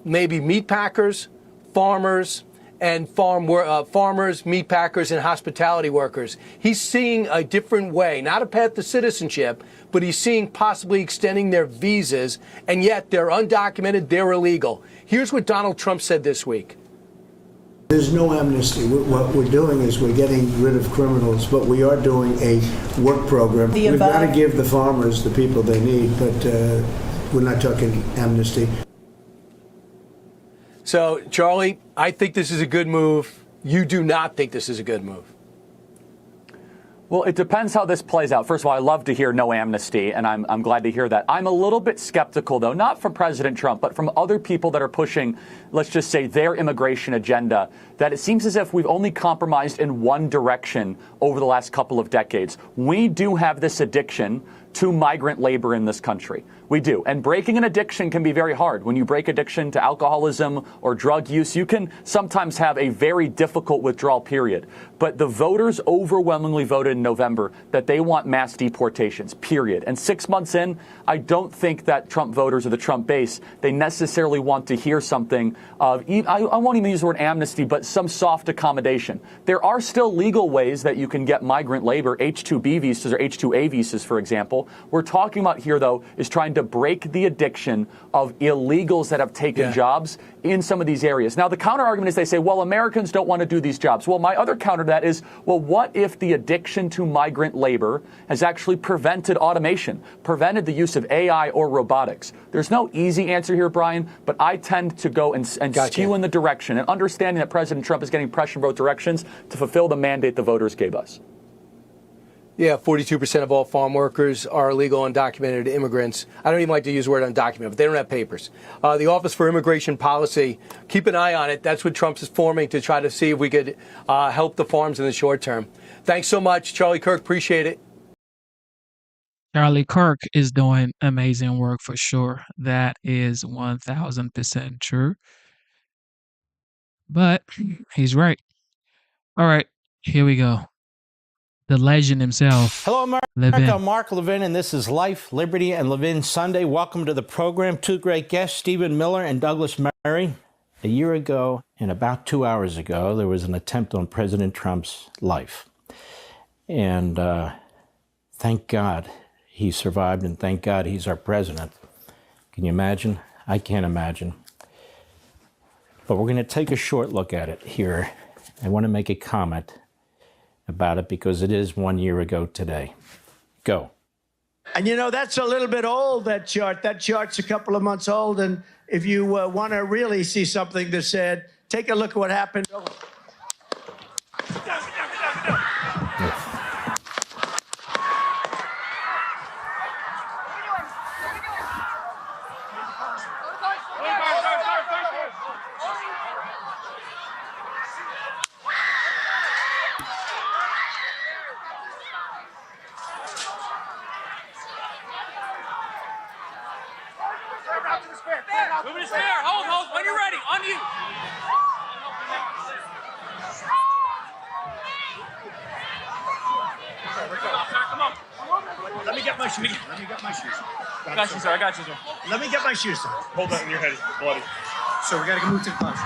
maybe meat packers, farmers, and farmers, meat packers, and hospitality workers. He's seeing a different way, not a path to citizenship, but he's seeing possibly extending their visas, and yet they're undocumented, they're illegal. Here's what Donald Trump said this week. There's no amnesty. What we're doing is we're getting rid of criminals, but we are doing a work program. We've got to give the farmers the people they need, but we're not talking amnesty. So, Charlie, I think this is a good move. You do not think this is a good move. Well, it depends how this plays out. First of all, I love to hear no amnesty, and I'm glad to hear that. I'm a little bit skeptical, though, not from President Trump, but from other people that are pushing, let's just say, their immigration agenda, that it seems as if we've only compromised in one direction over the last couple of decades. We do have this addiction to migrant labor in this country. We do. And breaking an addiction can be very hard. When you break addiction to alcoholism or drug use, you can sometimes have a very difficult withdrawal period. But the voters overwhelmingly voted in November that they want mass deportations, period. And 6 months in, I don't think that Trump voters or the Trump base, they necessarily want to hear something of, I won't even use the word amnesty, but some soft accommodation. There are still legal ways that you can get migrant labor, H-2B visas or H-2A visas, for example. We're talking about here, though, is trying to break the addiction of illegals that have taken jobs in some of these areas. Now, the counter argument is they say, well, Americans don't want to do these jobs. Well, my other counter to that is, well, what if the addiction to migrant labor has actually prevented automation, prevented the use of AI or robotics? There's no easy answer here, Brian, but I tend to go and skew in the direction and understanding that President Trump is getting pressure in both directions to fulfill the mandate the voters gave us. Yeah, 42% of all farm workers are illegal undocumented immigrants. I don't even like to use the word undocumented, but they don't have papers. The Office for Immigration Policy, keep an eye on it. That's what Trump is forming to try to see if we could help the farms in the short term. Thanks so much, Charlie Kirk. Appreciate it. Charlie Kirk is doing amazing work for sure. That is 1000% true. But he's right. All right, here we go. The legend himself. Hello, America. Levin. I'm Mark Levin, and this is Life, Liberty, and Levin Sunday. Welcome to the program. Two great guests, Stephen Miller and Douglas Murray. A year ago, and about 2 hours ago, there was an attempt on President Trump's life. And thank God he survived, and thank God he's our president. Can you imagine? I can't imagine. But we're going to take a short look at it here. I want to make a comment about it because it is 1 year ago today. Go. And you know, that's a little bit old, that chart. That chart's a couple of months old. And if you want to really see something that's said, take a look at what happened. Moving to spare. Hold. When you're ready. On you. Come on. Let me get my shoes. I got you, sir. Let me get my shoes. Hold that in your head. It's bloody. So we got to move to the bus.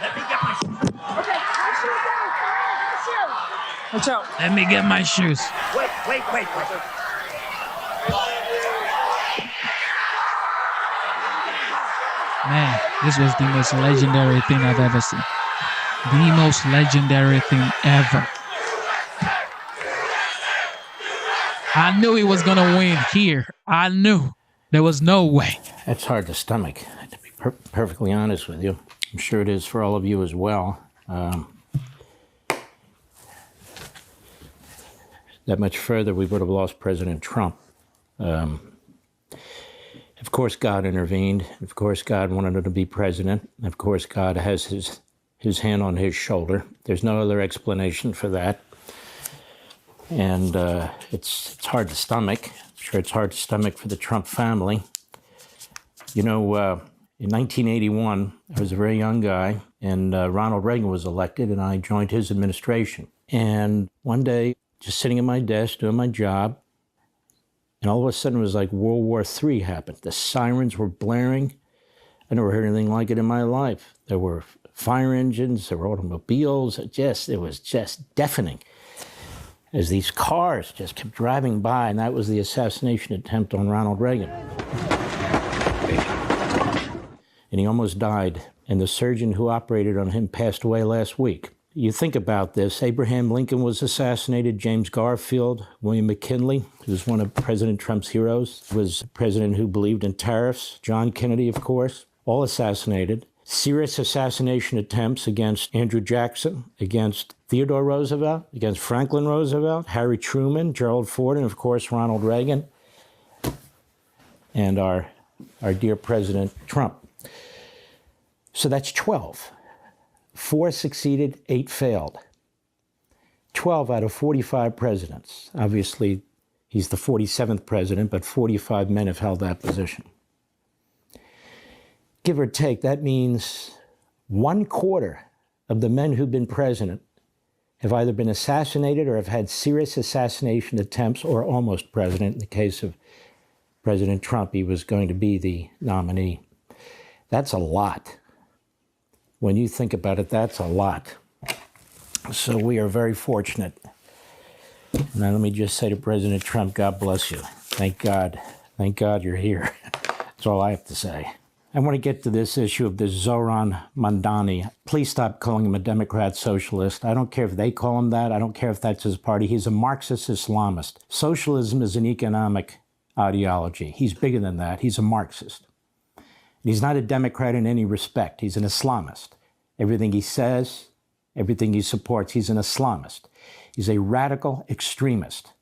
Let me get my shoes. Okay, my shoes out. Watch out. Let me get my shoes. Wait. Man, this was the most legendary thing I've ever seen. The most legendary thing ever. I knew he was going to win here. I knew. There was no way. That's hard to stomach, to be perfectly honest with you. I'm sure it is for all of you as well. That much further, we would have lost President Trump. Of course, God intervened. Of course, God wanted him to be president. Of course, God has his hand on his shoulder. There's no other explanation for that. And it's hard to stomach. I'm sure it's hard to stomach for the Trump family. You know, in 1981, I was a very young guy, and Ronald Reagan was elected, and I joined his administration. And one day, just sitting at my desk, doing my job, and all of a sudden it was like World War III happened. The sirens were blaring. I never heard anything like it in my life. There were fire engines, there were automobiles. It was just deafening as these cars just kept driving by, and that was the assassination attempt on Ronald Reagan. And he almost died and the surgeon who operated on him passed away last week. You think about this, Abraham Lincoln was assassinated, James Garfield, William McKinley, who was one of President Trump's heroes, was a president who believed in tariffs, John Kennedy, of course, all assassinated. Serious assassination attempts against Andrew Jackson, against Theodore Roosevelt, against Franklin Roosevelt, Harry Truman, Gerald Ford, and of course Ronald Reagan, and our dear President Trump. So that's 12. 4 succeeded, 8 failed. 12 out of 45 presidents. Obviously, he's the 47th president, but 45 men have held that position. Give or take, that means 1/4 of the men who've been president have either been assassinated or have had serious assassination attempts or almost president. In the case of President Trump, he was going to be the nominee. That's a lot. When you think about it, that's a lot. So we are very fortunate. Now let me just say to President Trump, God bless you. Thank God. Thank God you're here. That's all I have to say. I want to get to this issue of this Zohran Mamdani. Please stop calling him a Democrat socialist. I don't care if they call him that. I don't care if that's his party. He's a Marxist Islamist. Socialism is an economic ideology. He's bigger than that. He's a Marxist. He's not a Democrat in any respect. He's an Islamist. Everything he says, everything he supports, he's an Islamist. He's a radical extremist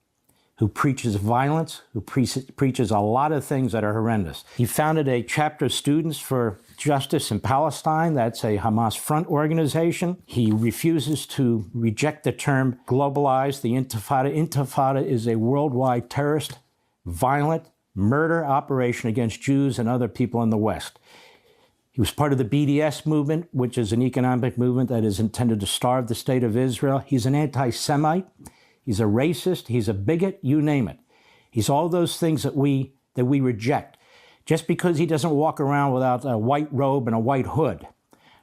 who preaches violence, who preaches a lot of things that are horrendous. He founded a chapter of Students for Justice in Palestine. That's a Hamas front organization. He refuses to reject the term globalized, the Intifada. Intifada is a worldwide terrorist, violent, murder operation against Jews and other people in the West. He was part of the BDS movement, which is an economic movement that is intended to starve the state of Israel. He's an anti-Semite. He's a racist. He's a bigot. You name it. He's all those things that we reject. Just because he doesn't walk around without a white robe and a white hood,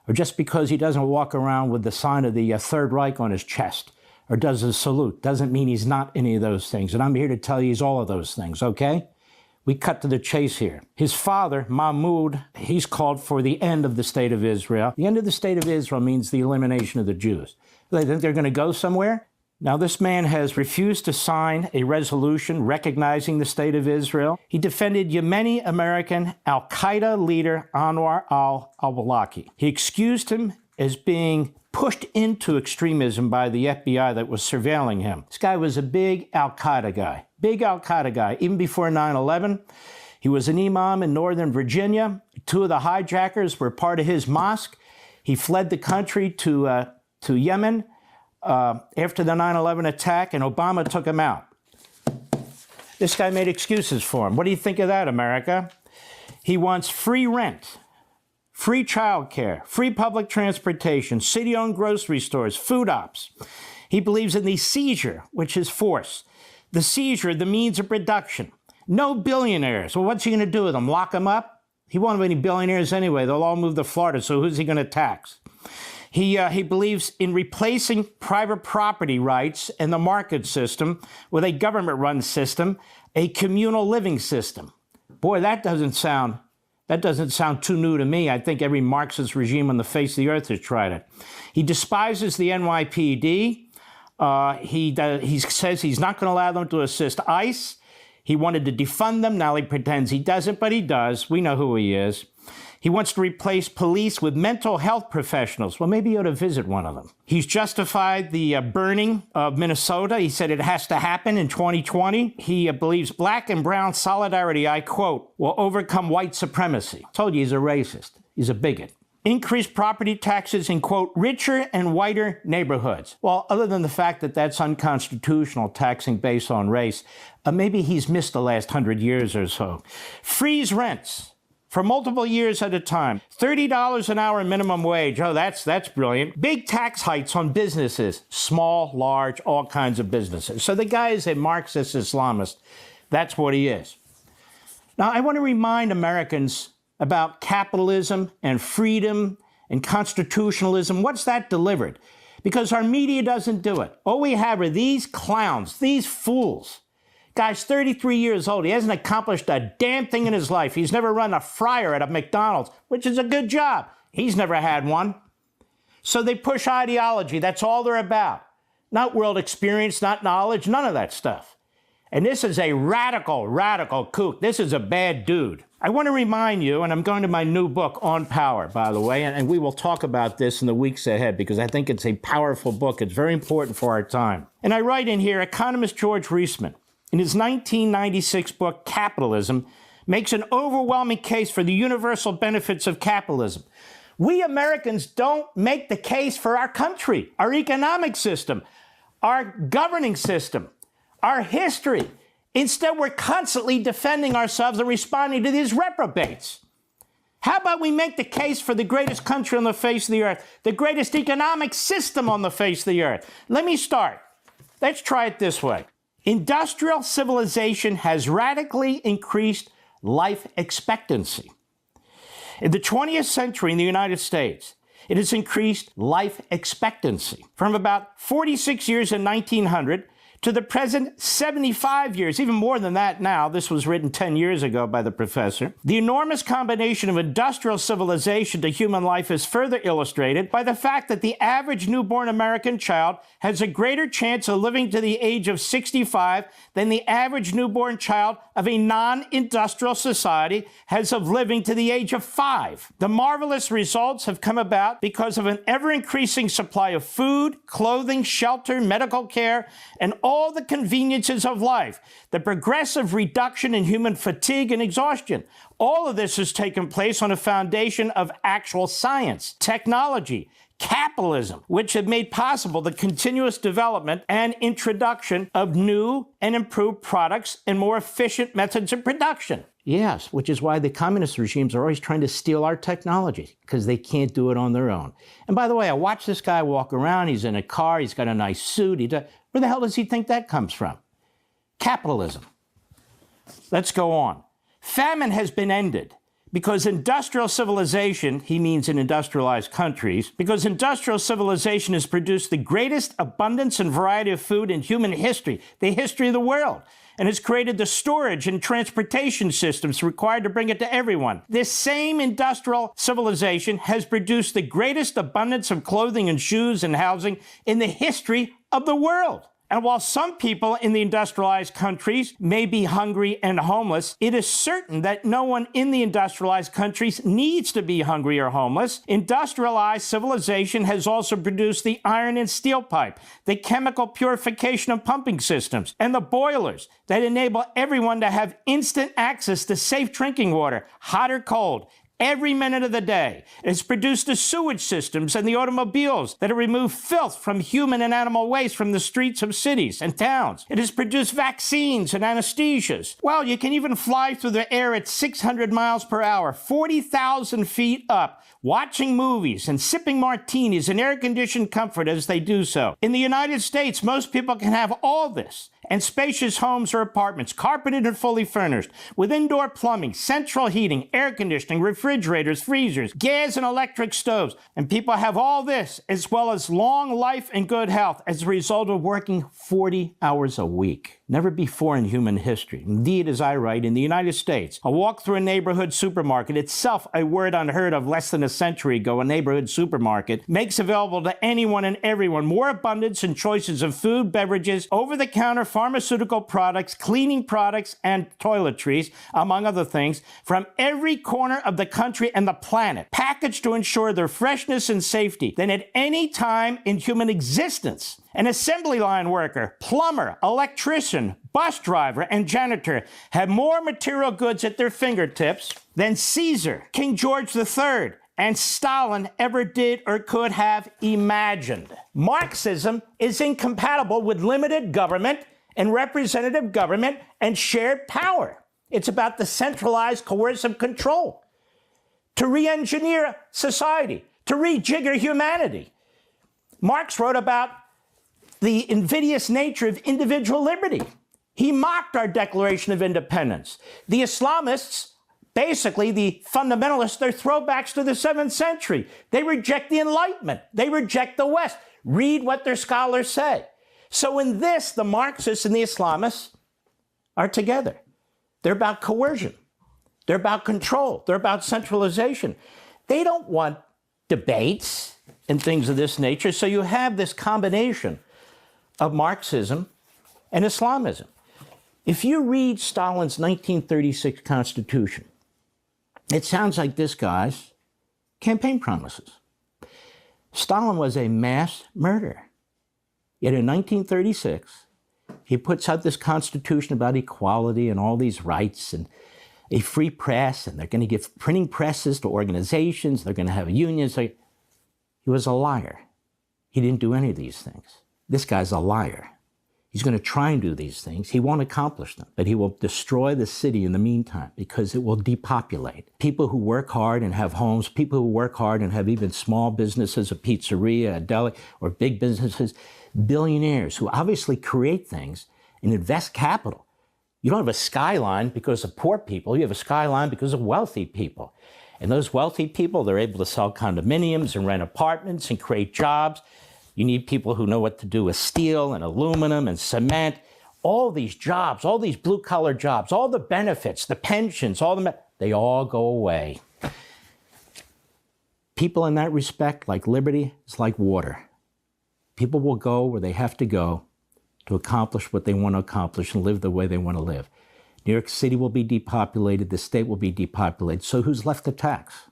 or just because he doesn't walk around with the sign of the Third Reich on his chest, or does a salute, doesn't mean he's not any of those things. And I'm here to tell you he's all of those things, okay? We cut to the chase here. His father, Mahmoud, he's called for the end of the state of Israel. The end of the state of Israel means the elimination of the Jews. They think they're going to go somewhere? Now, this man has refused to sign a resolution recognizing the state of Israel. He defended Yemeni-American al-Qaeda leader Anwar al-Awlaki. He excused him as being pushed into extremism by the FBI that was surveilling him. This guy was a big al-Qaeda guy, even before 9/11. He was an imam in Northern Virginia. 2 of the hijackers were part of his mosque. He fled the country to Yemen after the 9/11 attack, and Obama took him out. This guy made excuses for him. What do you think of that, America? He wants free rent, free childcare, free public transportation, city-owned grocery stores, food ops. He believes in the seizure, which is force. The seizure, the means of production. No billionaires. Well, what's he going to do with them? Lock them up? He won't have any billionaires anyway. They'll all move to Florida, so who's he going to tax? He believes in replacing private property rights and the market system with a government-run system, a communal living system. Boy, that doesn't sound too new to me. I think every Marxist regime on the face of the earth has tried it. He despises the NYPD. He says he's not going to allow them to assist ICE. He wanted to defund them. Now he pretends he doesn't, but he does. We know who he is. He wants to replace police with mental health professionals. Well, maybe you ought to visit one of them. He's justified the burning of Minnesota. He said it has to happen in 2020. He believes black and brown solidarity, I quote, will overcome white supremacy. I told you he's a racist. He's a bigot. Increase property taxes in, quote, richer and whiter neighborhoods. Well, other than the fact that that's unconstitutional, taxing based on race, maybe he's missed the last 100 years or so. Freeze rents for multiple years at a time. $30 an hour minimum wage. Oh, that's brilliant. Big tax hikes on businesses, small, large, all kinds of businesses. So the guy is a Marxist Islamist. That's what he is. Now, I want to remind Americans about capitalism and freedom and constitutionalism. What's that delivered? Because our media doesn't do it. All we have are these clowns, these fools. Guy's 33 years old. He hasn't accomplished a damn thing in his life. He's never run a fryer at a McDonald's, which is a good job. He's never had one. So they push ideology. That's all they're about. Not world experience, not knowledge, none of that stuff. And this is a radical, radical kook. This is a bad dude. I want to remind you, and I'm going to my new book, On Power, by the way, and we will talk about this in the weeks ahead because I think it's a powerful book. It's very important for our time. And I write in here, economist George Reisman, in his 1996 book, Capitalism, makes an overwhelming case for the universal benefits of capitalism. We Americans don't make the case for our country, our economic system, our governing system, our history. Instead, we're constantly defending ourselves and responding to these reprobates. How about we make the case for the greatest country on the face of the earth, the greatest economic system on the face of the earth? Let me start. Let's try it this way. Industrial civilization has radically increased life expectancy. In the 20th century in the United States, it has increased life expectancy from about 46 years in 1900 to the present 75 years, even more than that now. This was written 10 years ago by the professor. The enormous combination of industrial civilization to human life is further illustrated by the fact that the average newborn American child has a greater chance of living to the age of 65 than the average newborn child of a non-industrial society has of living to the age of 5. The marvelous results have come about because of an ever-increasing supply of food, clothing, shelter, medical care, and all the conveniences of life, the progressive reduction in human fatigue and exhaustion. All of this has taken place on a foundation of actual science, technology, capitalism, which have made possible the continuous development and introduction of new and improved products and more efficient methods of production. Yes, which is why the communist regimes are always trying to steal our technology, because they can't do it on their own. And by the way, I watch this guy walk around. He's in a car. He's got a nice suit. Where the hell does he think that comes from? Capitalism. Let's go on. Famine has been ended because industrial civilization, he means in industrialized countries, because industrial civilization has produced the greatest abundance and variety of food in human history, the history of the world, and has created the storage and transportation systems required to bring it to everyone. This same industrial civilization has produced the greatest abundance of clothing and shoes and housing in the history of the world. And while some people in the industrialized countries may be hungry and homeless, it is certain that no one in the industrialized countries needs to be hungry or homeless. Industrialized civilization has also produced the iron and steel pipe, the chemical purification of pumping systems, and the boilers that enable everyone to have instant access to safe drinking water, hot or cold, every minute of the day. It has produced the sewage systems and the automobiles that have removed filth from human and animal waste from the streets of cities and towns. It has produced vaccines and anesthesias. Well, you can even fly through the air at 600 miles per hour, 40,000 feet up, watching movies and sipping martinis in air-conditioned comfort as they do so. In the United States, most people can have all this, and spacious homes or apartments, carpeted and fully furnished, with indoor plumbing, central heating, air conditioning, refrigerators, freezers, gas and electric stoves. And people have all this, as well as long life and good health, as a result of working 40 hours a week. Never before in human history. Indeed, as I write, in the United States, a walk through a neighborhood supermarket, itself a word unheard of less than a century ago, a neighborhood supermarket, makes available to anyone and everyone more abundance and choices of food, beverages, over-the-counter pharmaceutical products, cleaning products, and toiletries, among other things, from every corner of the country and the planet, packaged to ensure their freshness and safety than at any time in human existence. An assembly line worker, plumber, electrician, bus driver, and janitor have more material goods at their fingertips than Caesar, King George III, and Stalin ever did or could have imagined. Marxism is incompatible with limited government and representative government and shared power. It's about the centralized coercive control to re-engineer society, to rejigger humanity. Marx wrote about the invidious nature of individual liberty. He mocked our Declaration of Independence. The Islamists, basically the fundamentalists, they're throwbacks to the 7th century. They reject the Enlightenment. They reject the West. Read what their scholars say. So in this, the Marxists and the Islamists are together. They're about coercion. They're about control. They're about centralization. They don't want debates and things of this nature. So you have this combination of Marxism and Islamism. If you read Stalin's 1936 Constitution, it sounds like this guy's campaign promises. Stalin was a mass murderer. Yet in 1936, he puts out this constitution about equality and all these rights and a free press, and they're going to give printing presses to organizations, they're going to have unions. He was a liar. He didn't do any of these things. This guy's a liar. He's going to try and do these things. He won't accomplish them, but he will destroy the city in the meantime because it will depopulate. People who work hard and have homes, people who work hard and have even small businesses, a pizzeria, a deli, or big businesses, billionaires who obviously create things and invest capital. You don't have a skyline because of poor people. You have a skyline because of wealthy people. And those wealthy people, they're able to sell condominiums and rent apartments and create jobs. You need people who know what to do with steel and aluminum and cement. All these jobs, all these blue-collar jobs, all the benefits, the pensions, they all go away. People in that respect, like liberty, is like water. People will go where they have to go to accomplish what they want to accomplish and live the way they want to live. New York City will be depopulated, the state will be depopulated, so who's left to tax?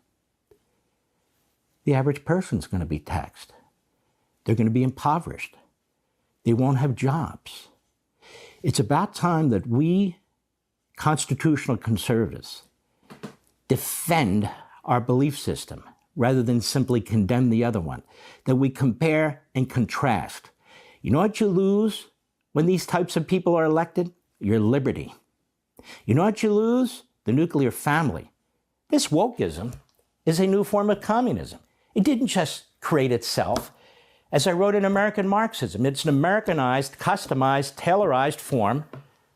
The average person's going to be taxed. They're going to be impoverished. They won't have jobs. It's about time that we, constitutional conservatives, defend our belief system rather than simply condemn the other one, that we compare and contrast. You know what you lose when these types of people are elected? Your liberty. You know what you lose? The nuclear family. This wokeism is a new form of communism. It didn't just create itself. As I wrote in American Marxism, it's an Americanized, customized, tailorized form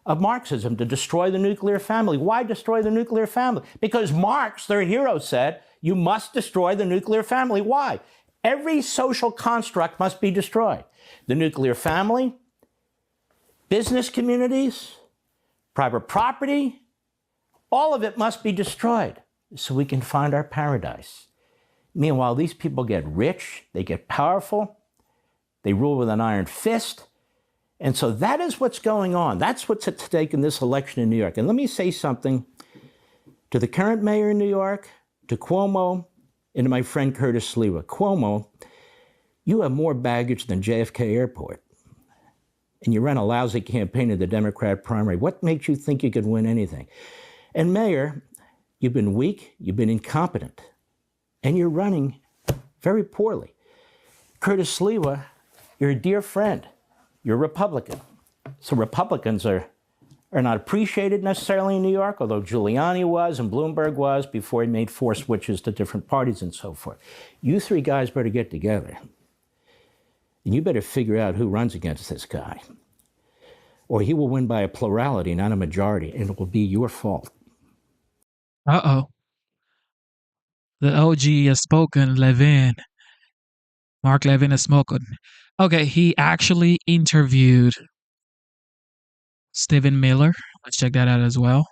of Marxism to destroy the nuclear family. Why destroy the nuclear family? Because Marx, their hero, said, you must destroy the nuclear family. Why? Every social construct must be destroyed. The nuclear family, business communities, private property, all of it must be destroyed so we can find our paradise. Meanwhile, these people get rich, they get powerful, they rule with an iron fist. And so that is what's going on. That's what's at stake in this election in New York. And let me say something to the current mayor in New York, to Cuomo, and to my friend Curtis Sliwa. Cuomo, you have more baggage than JFK Airport. And you ran a lousy campaign in the Democrat primary. What makes you think you could win anything? And Mayor, you've been weak, you've been incompetent, and you're running very poorly. Curtis Sliwa, you're a dear friend. You're a Republican. So Republicans are not appreciated necessarily in New York, although Giuliani was and Bloomberg was before he made 4 switches to different parties and so forth. You 3 guys better get together. And you better figure out who runs against this guy. Or he will win by a plurality, not a majority, and it will be your fault. Uh-oh. The OG has spoken, Levin. Mark Levin has spoken. Okay, he actually interviewed Stephen Miller. Let's check that out as well.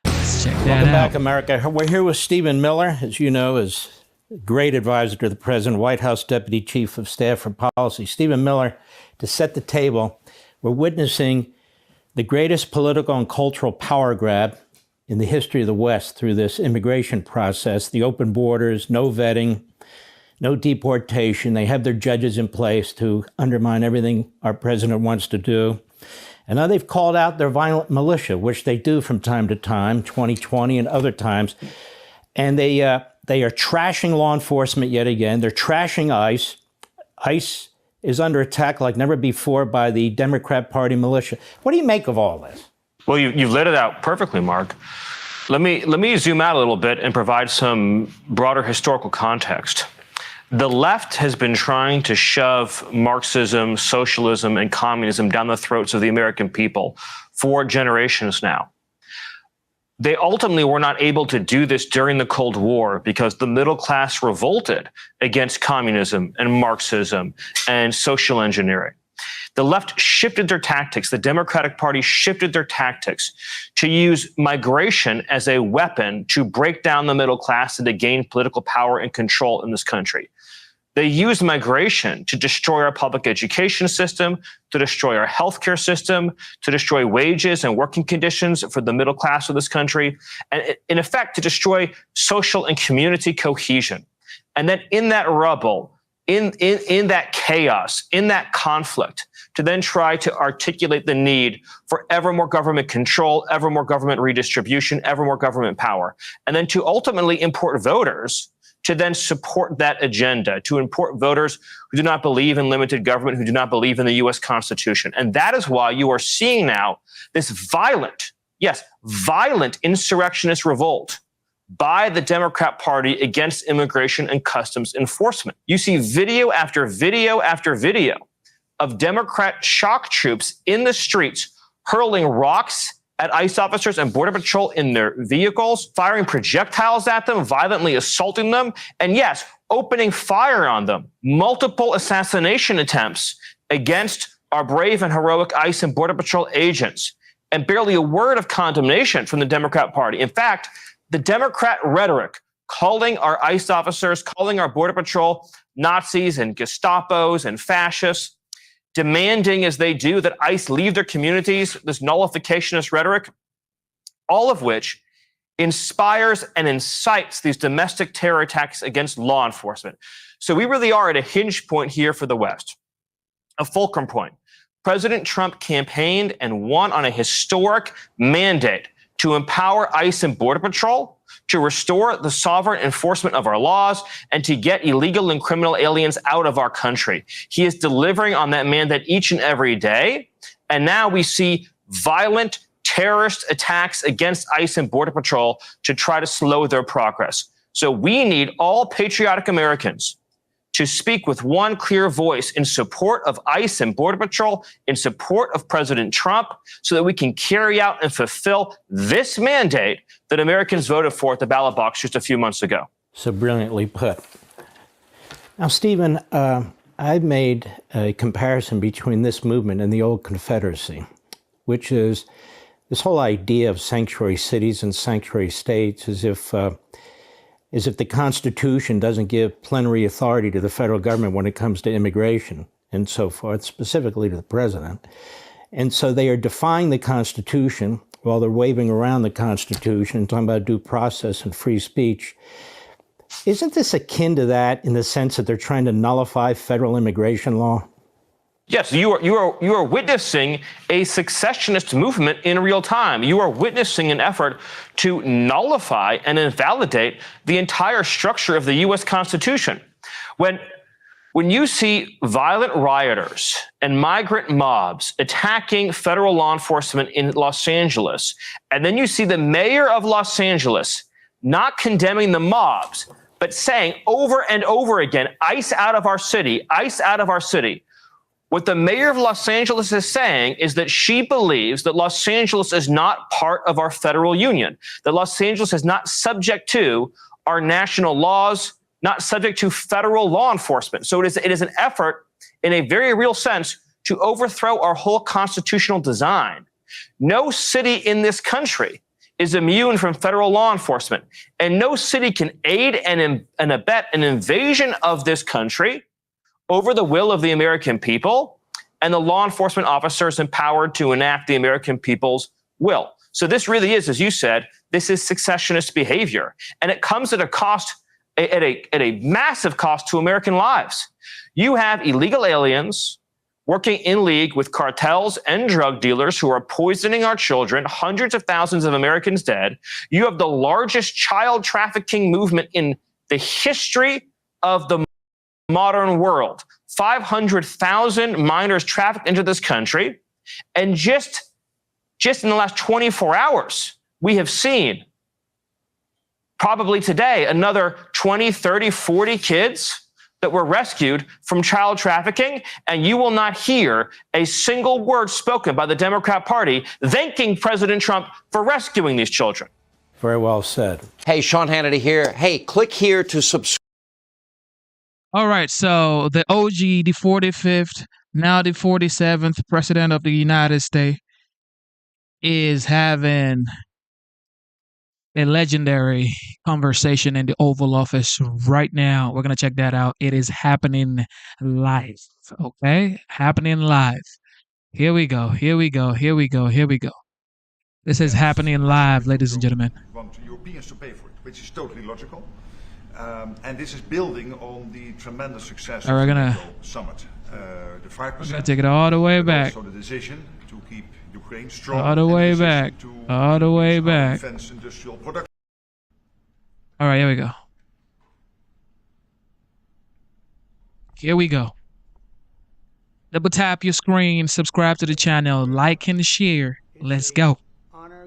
Let's check that Welcome out. back, America. We're here with Stephen Miller, as you know, is a great advisor to the President, White House Deputy Chief of Staff for Policy. Stephen Miller, to set the table, we're witnessing the greatest political and cultural power grab in the history of the West through this immigration process, the open borders, no vetting, no deportation. They have their judges in place to undermine everything our president wants to do. And now they've called out their violent militia, which they do from time to time, 2020 and other times. And they are trashing law enforcement yet again. They're trashing ICE. ICE is under attack like never before by the Democrat Party militia. What do you make of all this? Well, you've laid it out perfectly, Mark. Let me zoom out a little bit and provide some broader historical context. The left has been trying to shove Marxism, socialism, and communism down the throats of the American people for generations now. They ultimately were not able to do this during the Cold War because the middle class revolted against communism and Marxism and social engineering. The left shifted their tactics. The Democratic Party shifted their tactics to use migration as a weapon to break down the middle class and to gain political power and control in this country. They used migration to destroy our public education system, to destroy our healthcare system, to destroy wages and working conditions for the middle class of this country, and in effect, to destroy social and community cohesion. And then in that rubble, in that chaos, in that conflict, to then try to articulate the need for ever more government control, ever more government redistribution, ever more government power, and then to ultimately import voters to then support that agenda, to import voters who do not believe in limited government, who do not believe in the U.S. Constitution. And that is why you are seeing now this violent insurrectionist revolt by the Democrat Party against immigration and customs enforcement. You see video after video after video of Democrat shock troops in the streets hurling rocks at ICE officers and Border Patrol in their vehicles, firing projectiles at them, violently assaulting them, and yes, opening fire on them. Multiple assassination attempts against our brave and heroic ICE and Border Patrol agents, and barely a word of condemnation from the Democrat Party. In fact, the Democrat rhetoric calling our ICE officers, calling our Border Patrol Nazis and Gestapos and fascists, demanding as they do that ICE leave their communities, this nullificationist rhetoric, all of which inspires and incites these domestic terror attacks against law enforcement. So we really are at a hinge point here for the West, a fulcrum point. President Trump campaigned and won on a historic mandate to empower ICE and Border Patrol, to restore the sovereign enforcement of our laws, and to get illegal and criminal aliens out of our country. He is delivering on that mandate each and every day. And now we see violent terrorist attacks against ICE and Border Patrol to try to slow their progress. So we need all patriotic Americans to speak with one clear voice in support of ICE and Border Patrol, in support of President Trump, so that we can carry out and fulfill this mandate that Americans voted for at the ballot box just a few months ago. So brilliantly put. Now, Stephen, I've made a comparison between this movement and the old Confederacy, which is this whole idea of sanctuary cities and sanctuary states, as if the Constitution doesn't give plenary authority to the federal government when it comes to immigration and so forth, specifically to the president. And so they are defying the Constitution while they're waving around the Constitution and talking about due process and free speech. Isn't this akin to that in the sense that they're trying to nullify federal immigration law? Yes, you are witnessing a secessionist movement in real time. You are witnessing an effort to nullify and invalidate the entire structure of the U.S. Constitution. When you see violent rioters and migrant mobs attacking federal law enforcement in Los Angeles, and then you see the mayor of Los Angeles not condemning the mobs, but saying over and over again, ICE out of our city, ICE out of our city. What the mayor of Los Angeles is saying is that she believes that Los Angeles is not part of our federal union, that Los Angeles is not subject to our national laws, not subject to federal law enforcement. So it is an effort in a very real sense to overthrow our whole constitutional design. No city in this country is immune from federal law enforcement, and no city can aid and abet an invasion of this country over the will of the American people, and the law enforcement officers empowered to enact the American people's will. So this really is, as you said, this is secessionist behavior, and it comes at a cost, at a massive cost to American lives. You have illegal aliens working in league with cartels and drug dealers who are poisoning our children, hundreds of thousands of Americans dead. You have the largest child trafficking movement in the history of the modern world. 500,000 minors trafficked into this country. And just in the last 24 hours, we have seen probably today another 20, 30, 40 kids that were rescued from child trafficking. And you will not hear a single word spoken by the Democrat Party thanking President Trump for rescuing these children. Very well said. Hey, Sean Hannity here. Hey, click here to subscribe. All right, so the OG, the 45th Now the 47th President of the United States is having a legendary conversation in the Oval Office right now. We're going to check that out. It is happening live, okay? Happening live. Here we go. Here we go. Here we go. Here we go. This is happening live, ladies and gentlemen. Want Europeans to pay for it, which is totally logical. And this is building on the tremendous success of the NATO summit. The 5%. We're going to take it all the way back. Also the decision to keep Ukraine strong. All the way back. All the way back. Defense industrial production. All right, here we go. Here we go. Double tap your screen, subscribe to the channel, like and share. Let's go.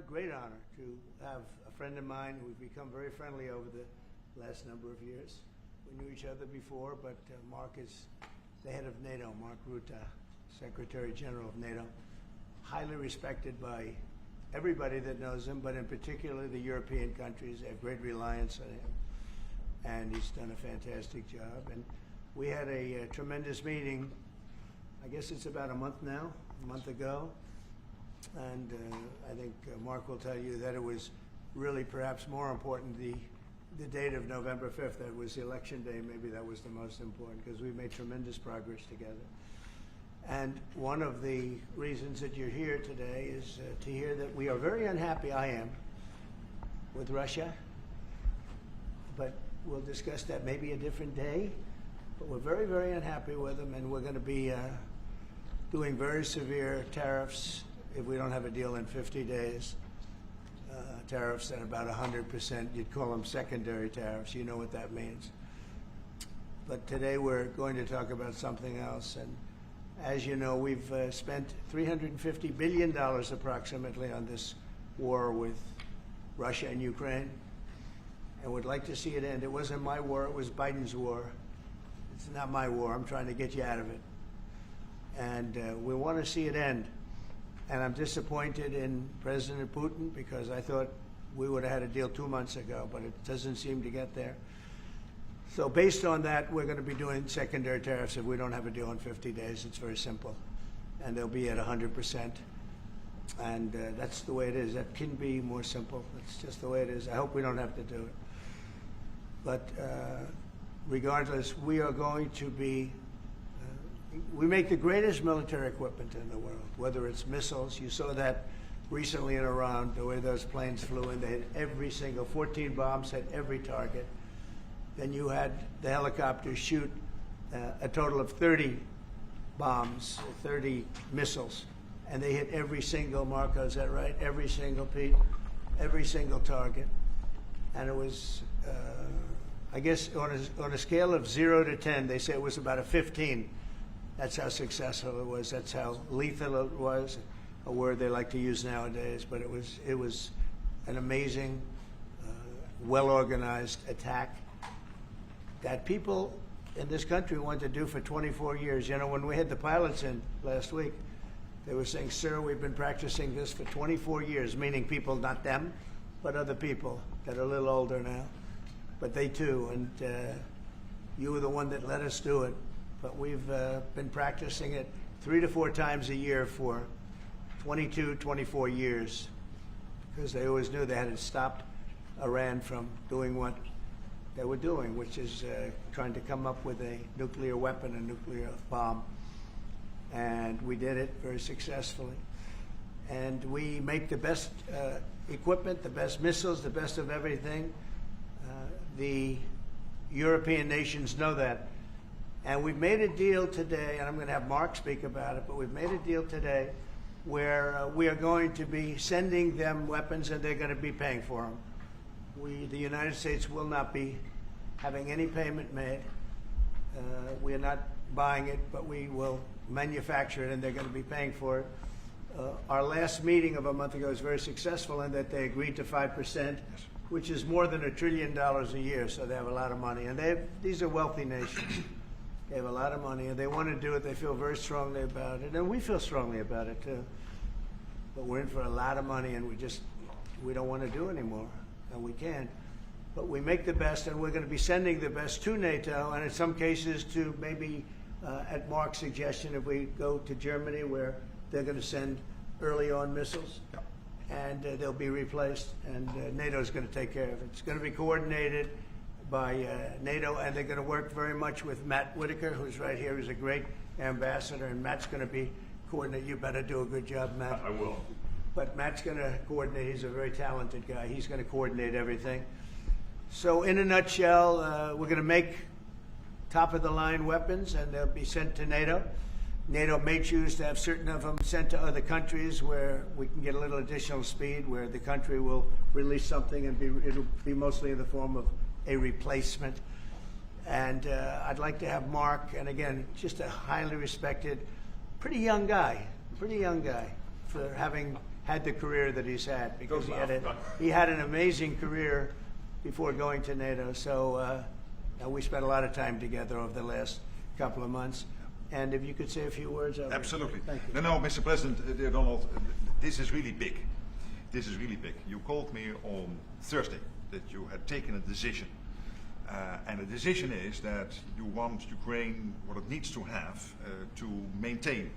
Great honor to have a friend of mine who's become very friendly over the last number of years. We knew each other before, but Mark is the head of NATO, Mark Rutte, Secretary General of NATO. Highly respected by everybody that knows him, but in particular the European countries. They have great reliance on him, and he's done a fantastic job. And we had a tremendous meeting, I guess it's about a month ago. And I think Mark will tell you that it was really perhaps more important the date of November 5th. That was the election day. Maybe that was the most important because we made tremendous progress together. And one of the reasons that you're here today is to hear that we are very unhappy, I am, with Russia. But we'll discuss that maybe a different day. But we're very, very unhappy with them, and we're going to be doing very severe tariffs if we don't have a deal in 50 days. Tariffs at about 100%. You'd call them secondary tariffs. You know what that means. But today we're going to talk about something else. And as you know, we've spent $350 billion approximately on this war with Russia and Ukraine. And would like to see it end. It wasn't my war, it was Biden's war. It's not my war. I'm trying to get you out of it. And we want to see it end. And I'm disappointed in President Putin because I thought we would have had a deal 2 months ago, but it doesn't seem to get there. So based on that, we're going to be doing secondary tariffs if we don't have a deal in 50 days. It's very simple. And they'll be at 100%. And that's the way it is. That can be more simple. It's just the way it is. I hope we don't have to do it. But regardless, we are going to be we make the greatest military equipment in the world, whether it's missiles. You saw that recently in Iran, the way those planes flew in. They had every single, 14 bombs hit every target. Then you had the helicopters shoot a total of 30 bombs, 30 missiles, and they hit every single, Marco, is that right? Every single, Pete? Every single target. And it was, I guess, on a scale of 0 to 10, they say it was about a 15. That's how successful it was. That's how lethal it was, a word they like to use nowadays. But it was an amazing, well-organized attack that people in this country wanted to do for 24 years. You know, when we had the pilots in last week, they were saying, sir, we've been practicing this for 24 years, meaning people, not them, but other people that are a little older now. But they too, and you were the one that let us do it. But we've been practicing it 3 to 4 times a year for 22, 24 years because they always knew they had to stop Iran from doing what they were doing, which is trying to come up with a nuclear weapon, a nuclear bomb. And we did it very successfully. And we make the best equipment, the best missiles, the best of everything. The European nations know that. And we've made a deal today, and I'm going to have Mark speak about it, but we've made a deal today where we are going to be sending them weapons and they're going to be paying for them. The United States will not be having any payment made. We are not buying it, but we will manufacture it and they're going to be paying for it. Our last meeting of a month ago was very successful in that they agreed to 5%, which is more than $1 trillion a year, so they have a lot of money. And these are wealthy nations. They have a lot of money, and they want to do it. They feel very strongly about it, and we feel strongly about it, too. But we're in for a lot of money, and we don't want to do anymore, and we can't. But we make the best, and we're going to be sending the best to NATO, and in some cases to maybe at Mark's suggestion, if we go to Germany, where they're going to send early on missiles, and they'll be replaced, and NATO is going to take care of it. It's going to be coordinated by NATO, and they're going to work very much with Matt Whitaker, who's right here, who's a great ambassador, and Matt's going to be coordinated. You better do a good job, Matt. I will. But Matt's going to coordinate. He's a very talented guy. He's going to coordinate everything. So in a nutshell, we're going to make top-of-the-line weapons, and they'll be sent to NATO. NATO may choose to have certain of them sent to other countries where we can get a little additional speed, where the country will release something and it'll be mostly in the form of a replacement. And I'd like to have Mark, and again, just a highly respected, pretty young guy for having had the career that he's had, because he had an amazing career before going to NATO. So we spent a lot of time together over the last couple of months. And if you could say a few words. Absolutely. Thank you. No, Mr. President, dear Donald, this is really big. This is really big. You called me on Thursday that you had taken a decision. And the decision is that you want Ukraine what it needs to have to maintain,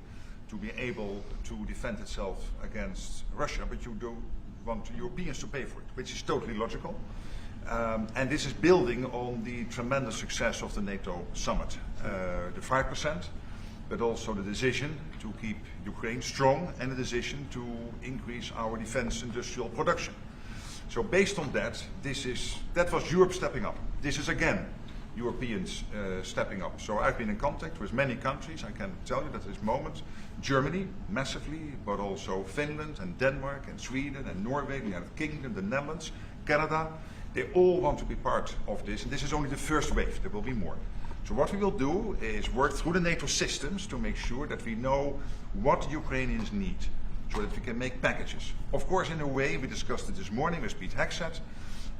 to be able to defend itself against Russia, but you don't want Europeans to pay for it, which is totally logical. And this is building on the tremendous success of the NATO summit. The 5%, but also the decision to keep Ukraine strong and the decision to increase our defense industrial production. So based on that, that was Europe stepping up. This is again Europeans stepping up. So I've been in contact with many countries. I can tell you that at this moment, Germany massively, but also Finland and Denmark and Sweden and Norway, the United Kingdom, the Netherlands, Canada, they all want to be part of this. And this is only the first wave. There will be more. So what we will do is work through the NATO systems to make sure that we know what Ukrainians need, so that we can make packages. Of course, in a way, we discussed it this morning with Pete Hegseth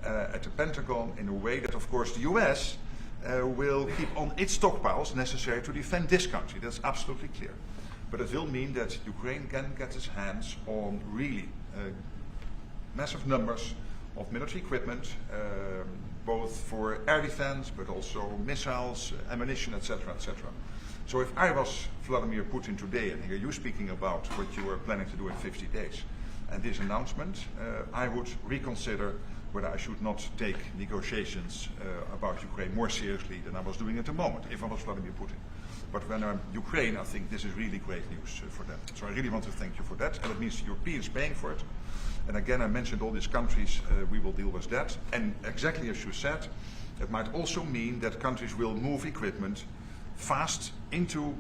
at the Pentagon, in a way that, of course, the US will keep on its stockpiles necessary to defend this country. That's absolutely clear. But it will mean that Ukraine can get its hands on really massive numbers of military equipment, both for air defense, but also missiles, ammunition, etc., etc. So if I was Vladimir Putin today and hear you speaking about what you are planning to do in 50 days and this announcement, I would reconsider whether I should not take negotiations about Ukraine more seriously than I was doing at the moment, if I was Vladimir Putin. But when I'm Ukraine, I think this is really great news for them. So I really want to thank you for that, and it means the Europeans paying for it. And again, I mentioned all these countries, we will deal with that. And exactly as you said, it might also mean that countries will move equipment fast into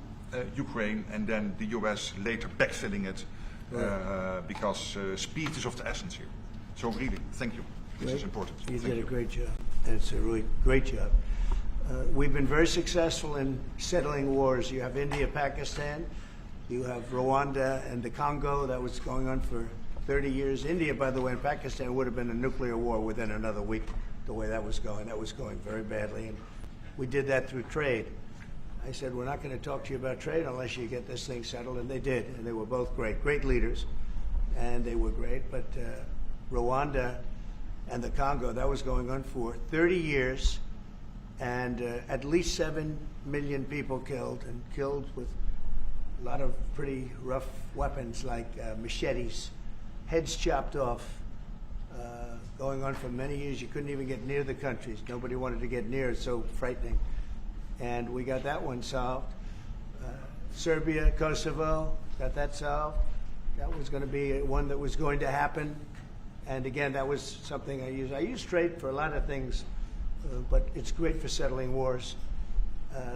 Ukraine, and then the US later backfilling it, because speed is of the essence here. So really, thank you. This is important. You did a great job. It's a really great job. We've been very successful in settling wars. You have India, Pakistan, you have Rwanda and the Congo. That was going on for 30 years. India, by the way, and Pakistan would have been a nuclear war within another week, the way that was going. That was going very badly. And we did that through trade. I said, we're not going to talk to you about trade unless you get this thing settled. And they did. And they were both great leaders. And they were great. But Rwanda and the Congo, that was going on for 30 years. And at least 7 million people killed, and killed with a lot of pretty rough weapons like machetes, heads chopped off, going on for many years. You couldn't even get near the countries. Nobody wanted to get near. It's so frightening. And we got that one solved. Serbia, Kosovo, got that solved. That was going to be one that was going to happen. And again, that was something I used. I use trade for a lot of things, but it's great for settling wars.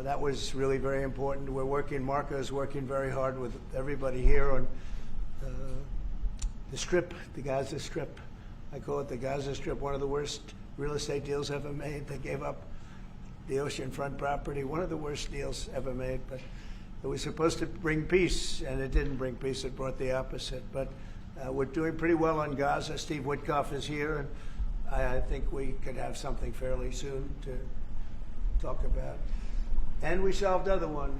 That was really very important. We're working, Marco is working very hard with everybody here on the Strip, the Gaza Strip. I call it the Gaza Strip, one of the worst real estate deals ever made. They gave up the oceanfront property, one of the worst deals ever made. But it was supposed to bring peace, and it didn't bring peace. It brought the opposite. But we're doing pretty well on Gaza. Steve Witkoff is here, and I think we could have something fairly soon to talk about. And we solved other one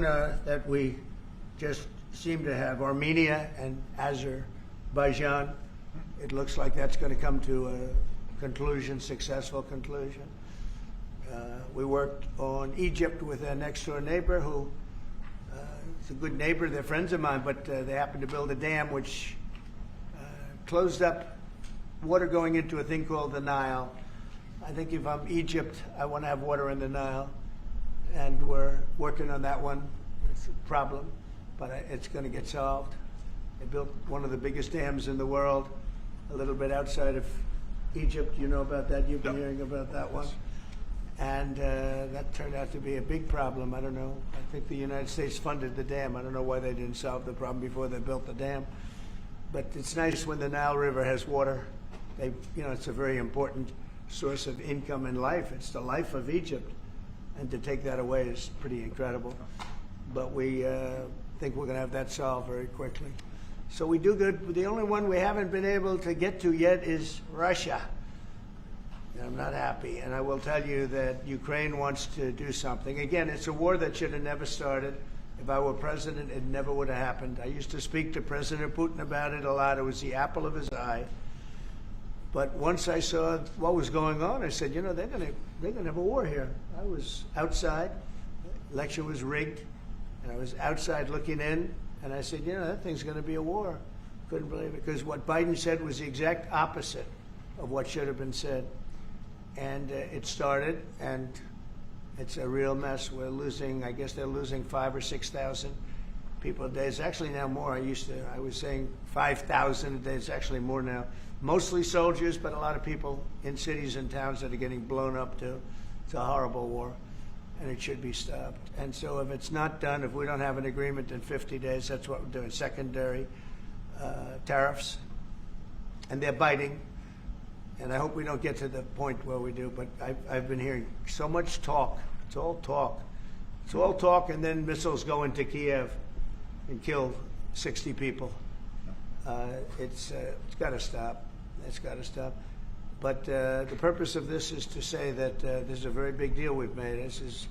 that we just seem to have, Armenia and Azerbaijan. It looks like that's going to come to a conclusion, successful conclusion. We worked on Egypt with our next door neighbor who is a good neighbor. They're friends of mine, but they happened to build a dam which closed up water going into a thing called the Nile. I think if I'm Egypt, I want to have water in the Nile, and we're working on that one. It's a problem, but it's going to get solved. They built one of the biggest dams in the world, a little bit outside of Egypt. You know about that? You've been hearing about that one. And that turned out to be a big problem. I don't know. I think the United States funded the dam. I don't know why they didn't solve the problem before they built the dam. But it's nice when the Nile River has water. It's a very important source of income and life. It's the life of Egypt. And to take that away is pretty incredible. But we think we're going to have that solved very quickly. So we do good. The only one we haven't been able to get to yet is Russia. And I'm not happy. And I will tell you that Ukraine wants to do something. Again, it's a war that should have never started. If I were president, it never would have happened. I used to speak to President Putin about it a lot. It was the apple of his eye. But once I saw what was going on, I said, they're gonna have a war here. I was outside. The election was rigged. And I was outside looking in. And I said, that thing's going to be a war. Couldn't believe it. Because what Biden said was the exact opposite of what should have been said. And it started, and it's a real mess. We're losing, I guess they're losing 5,000 or 6,000 people a day. It's actually now more. I was saying 5,000 a day. It's actually more now. Mostly soldiers, but a lot of people in cities and towns that are getting blown up too. It's a horrible war, and it should be stopped. And so if it's not done, if we don't have an agreement in 50 days, that's what we're doing. Secondary tariffs, and they're biting. And I hope we don't get to the point where we do, but I've been hearing so much talk. It's all talk. It's all talk, and then missiles go into Kiev and kill 60 people. It's got to stop. It's got to stop. But the purpose of this is to say that this is a very big deal we've made. This is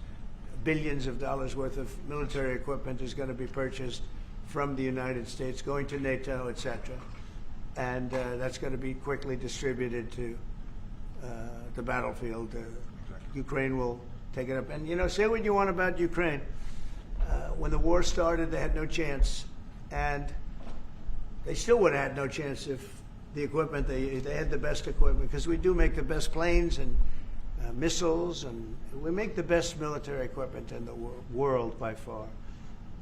billions of dollars worth of military equipment is going to be purchased from the United States, going to NATO, et cetera. And that's going to be quickly distributed to the battlefield. Ukraine will take it up. And, say what you want about Ukraine. When the war started, they had no chance. And they still would have had no chance if the equipment, they had the best equipment. Because we do make the best planes and missiles, and we make the best military equipment in the world by far.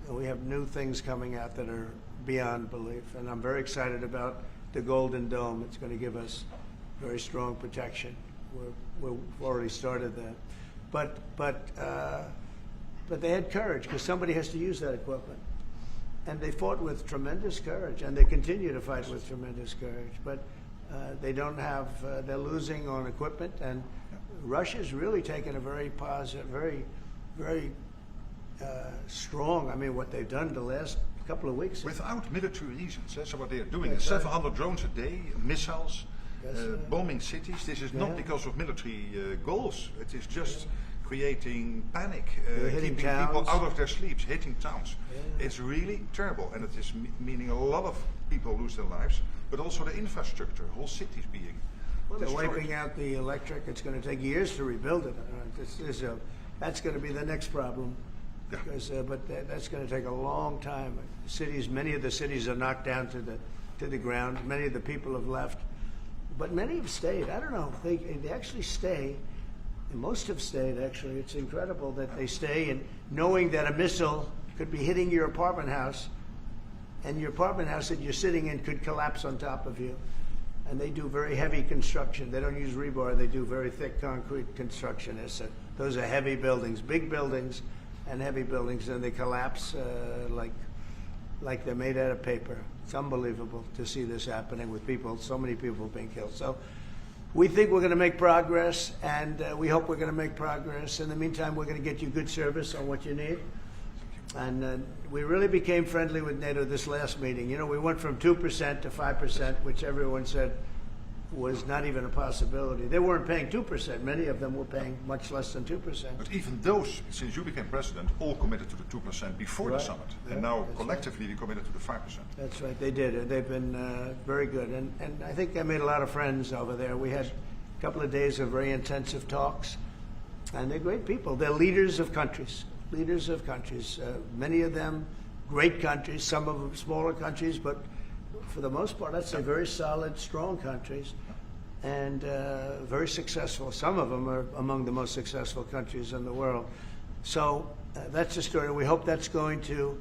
And we have new things coming out that are beyond belief. And I'm very excited about the Golden Dome. It's going to give us very strong protection. We've already started that. But they had courage, because somebody has to use that equipment. And they fought with tremendous courage, and they continue to fight with tremendous courage. But they don't have, they're losing on equipment, and Russia's really taken a very positive, very strong, what they've done the last couple of weeks. Without military reasons. So what they are doing is 700 drones a day, missiles, bombing cities. This is not because of military goals. It is just creating panic, keeping people out of their sleeps, hitting towns. It's really terrible, and it is meaning a lot of people lose their lives, but also the infrastructure, whole cities being they're wiping out the electric. It's going to take years to rebuild it. That's going to be the next problem. Because, but that's going to take a long time. Many of the cities are knocked down to the ground. Many of the people have left, but many have stayed. I don't know. They actually stay. And most have stayed. Actually, it's incredible that they stay, and knowing that a missile could be hitting your apartment house, and your apartment house that you're sitting in could collapse on top of you. And they do very heavy construction. They don't use rebar. They do very thick concrete construction. Those are heavy buildings, big buildings. And heavy buildings, and they collapse like they're made out of paper. It's unbelievable to see this happening with people, so many people being killed. So we think we're going to make progress, and we hope we're going to make progress. In the meantime, we're going to get you good service on what you need. And we really became friendly with NATO this last meeting. We went from 2% to 5%, which everyone said was not even a possibility. They weren't paying 2%. Many of them were paying much less than 2%. But even those, since you became president, all committed to the 2% before the summit. And now collectively we committed to the 5%. That's right, they did. They've been very good. And I think I made a lot of friends over there. We had a couple of days of very intensive talks. And they're great people. They're leaders of countries. Leaders of countries. Many of them great countries, some of them smaller countries, but for the most part, I'd say very solid, strong countries, and very successful. Some of them are among the most successful countries in the world. So that's the story. We hope that's going to